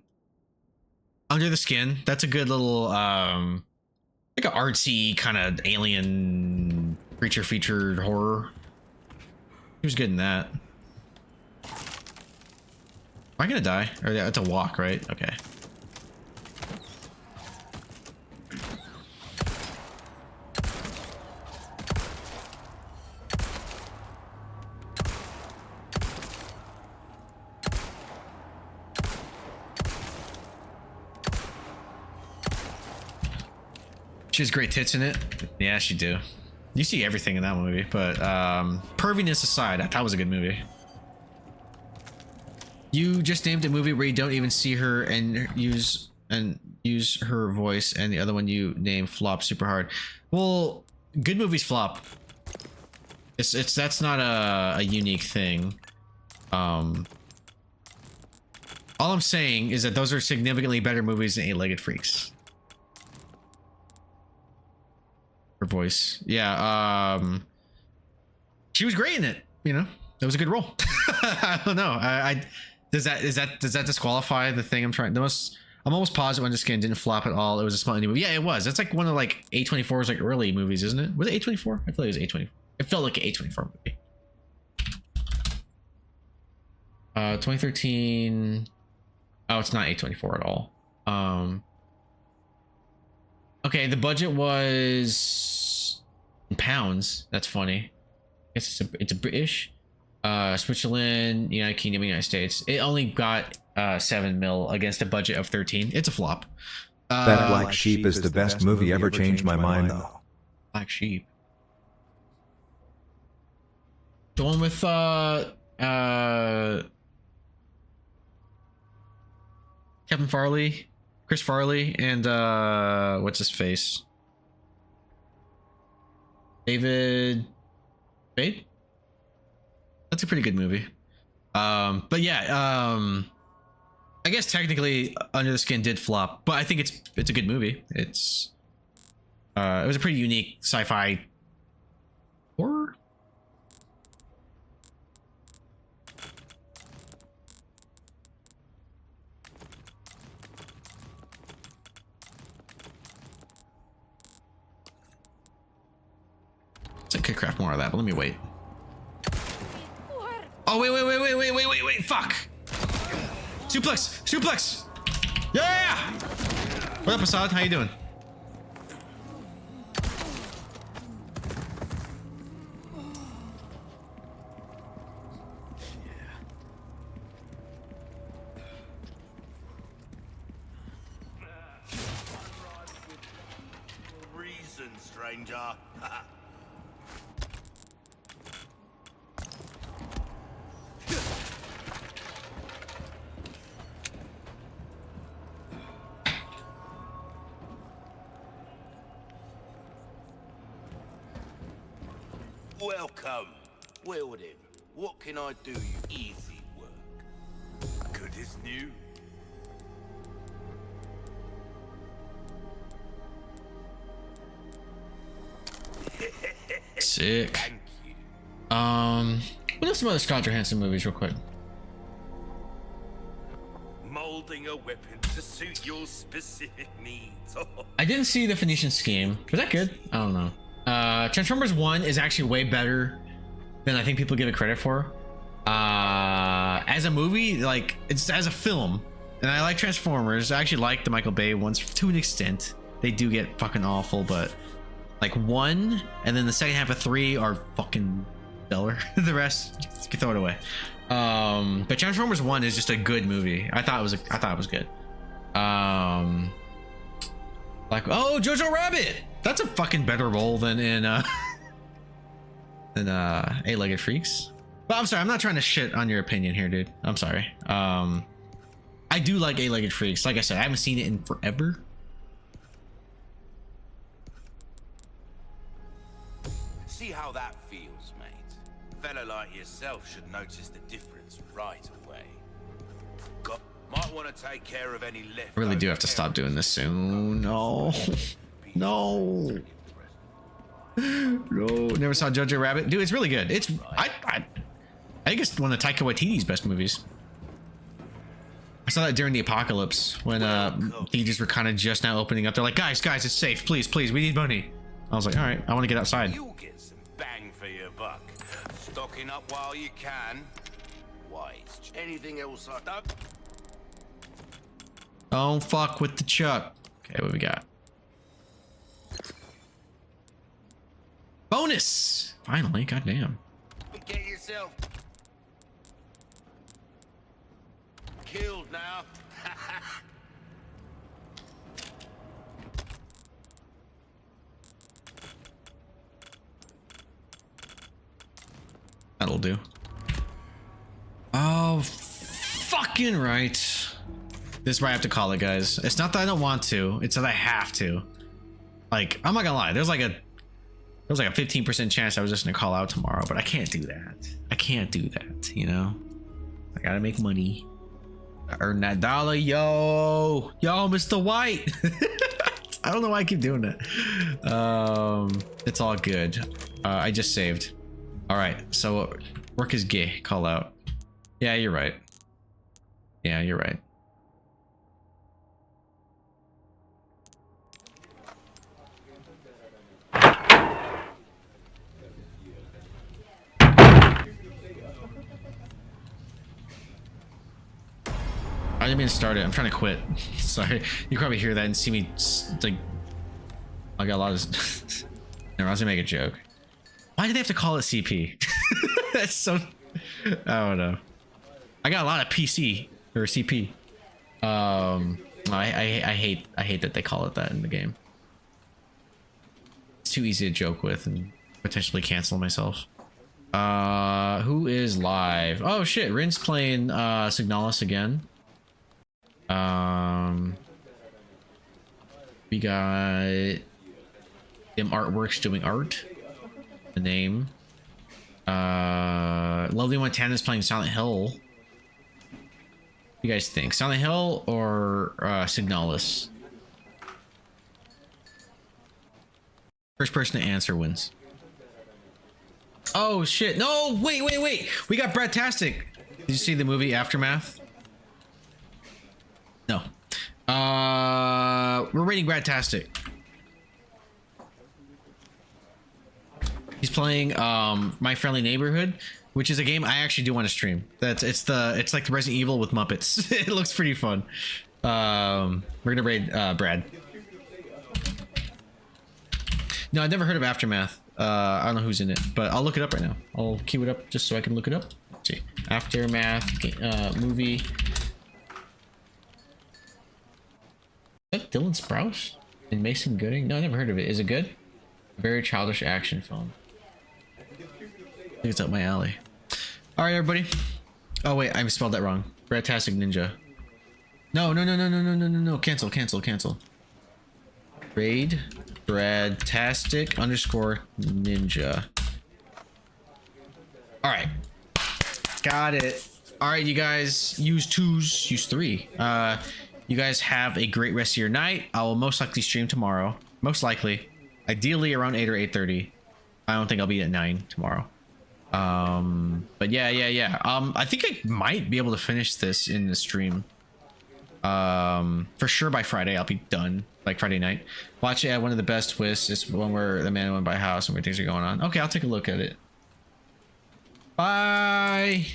the Skin. That's a good little, like an artsy kind of alien creature featured horror. He was good in that. Am I gonna die? Or it's a walk, right? Okay. She has great tits in it. Yeah, she do. You see everything in that movie, but perviness aside, I thought it was a good movie. You just named a movie where you don't even see her and use her voice, and the other one you name flop super hard. Well, good movies flop. That's not a unique thing. All I'm saying is that those are significantly better movies than Eight-Legged Freaks. Her voice, yeah. She was great in it. You know, that was a good role. I don't know. Does that disqualify the thing I'm trying? I'm almost positive Under the Skin didn't flop at all. It was a small indie movie. Yeah, it was. That's like one of like A24's like early movies, isn't it? Was it A24? I feel like it was A24. It felt like an A24 movie. 2013. Oh, it's not A24 at all. Okay, the budget was in pounds. That's funny. I guess it's a British. Switzerland, United Kingdom, United States. It only got 7 mil against a budget of 13. It's a flop. That Black Sheep is the best movie ever, changed my mind though. Black Sheep. The one with Kevin Farley, Chris Farley, and what's his face? David Spade? That's a pretty good movie. But yeah, I guess technically Under the Skin did flop, but I think it's a good movie. It was a pretty unique sci-fi horror. I could craft more of that, but let me wait. Oh, wait, fuck. Suplex, suplex. Yeah. What up, Assad? How you doing? Reason, stranger. Welcome. Wilden, what can I do you? Easy work. Good as new. Sick. What are some other Scarlett Johansson movies real quick? Molding a weapon to suit your specific needs. I didn't see the Phoenician Scheme. Was that good? I don't know. Transformers 1 is actually way better than I think people give it credit for. As a movie, like, it's as a film, and I like Transformers. I actually like the Michael Bay ones to an extent. They do get fucking awful, but like 1 and then the second half of 3 are fucking stellar. The rest, you can throw it away. But Transformers 1 is just a good movie. I thought it was good. Like, oh, Jojo Rabbit. That's a fucking better role than in Eight-Legged Freaks. But I'm sorry, I'm not trying to shit on your opinion here, dude. I'm sorry. I do like Eight-Legged Freaks. Like I said, I haven't seen it in forever. See how that feels, mate. A fella like yourself should notice the difference right away. Might want to take care of any left. I really do have to stop doing this soon. No. No. No. Never saw Jojo Rabbit. Dude, it's really good. It's I think it's one of Taika Waititi's best movies. I saw that during the apocalypse when theaters were kind of just now opening up. They're like, guys, it's safe. Please, we need money. I was like, all right, I want to get outside. You'll get some bang for your buck. Stocking up while you can. Wise. Anything else I don't? Don't fuck with the Chuck. Okay, what we got? Bonus! Finally, goddamn. Get yourself killed now. That'll do. Oh, fucking right. This is where I have to call it, guys. It's not that I don't want to, it's that I have to. Like, I'm not gonna lie, there's like a 15% chance I was just gonna call out tomorrow, but I can't do that. I can't do that, you know? I gotta make money. I earn that dollar, yo, Mr. White. I don't know why I keep doing that. It's all good. I just saved. All right, so work is gay, call out. Yeah, you're right. Yeah, you're right. I didn't mean to start it. I'm trying to quit. Sorry. You probably hear that and see me like. I got a lot of. Never, I was gonna make a joke. Why do they have to call it CP? That's so. I don't know. I got a lot of PC or CP. I hate that they call it that in the game. It's too easy to joke with and potentially cancel myself. Who is live? Oh shit, Rin's playing Signalis again. We got them Artworks doing art. The name. Lovely Montana's playing Silent Hill. You guys think Silent Hill or Signalis? First person to answer wins. Oh shit! No, wait. We got Bradtastic. Did you see the movie Aftermath? No. We're rating Bradtastic. He's playing My Friendly Neighborhood, which is a game I actually do want to stream. It's like the Resident Evil with Muppets. It looks pretty fun. We're gonna raid Brad. No, I've never heard of Aftermath. I don't know who's in it, but I'll look it up right now. I'll queue it up just so I can look it up. Let's see, Aftermath movie. Is that Dylan Sprouse and Mason Gooding? No, I never heard of it. Is it good? Very childish action film. I think it's up my alley. All right, everybody. Oh wait, I spelled that wrong. Bradtastic Ninja. No. Cancel. Raid Bradtastic _ Ninja. All right, got it. All right, you guys, use 2s, use 3. You guys have a great rest of your night. I will most likely stream tomorrow. Most likely, ideally around 8 or 8:30. I don't think I'll be at 9 tomorrow. But yeah. I think I might be able to finish this in the stream. For sure by Friday I'll be done, like Friday night. Watch it at one of the best twists is one where the man went by house and where things are going on. Okay, I'll take a look at it. Bye.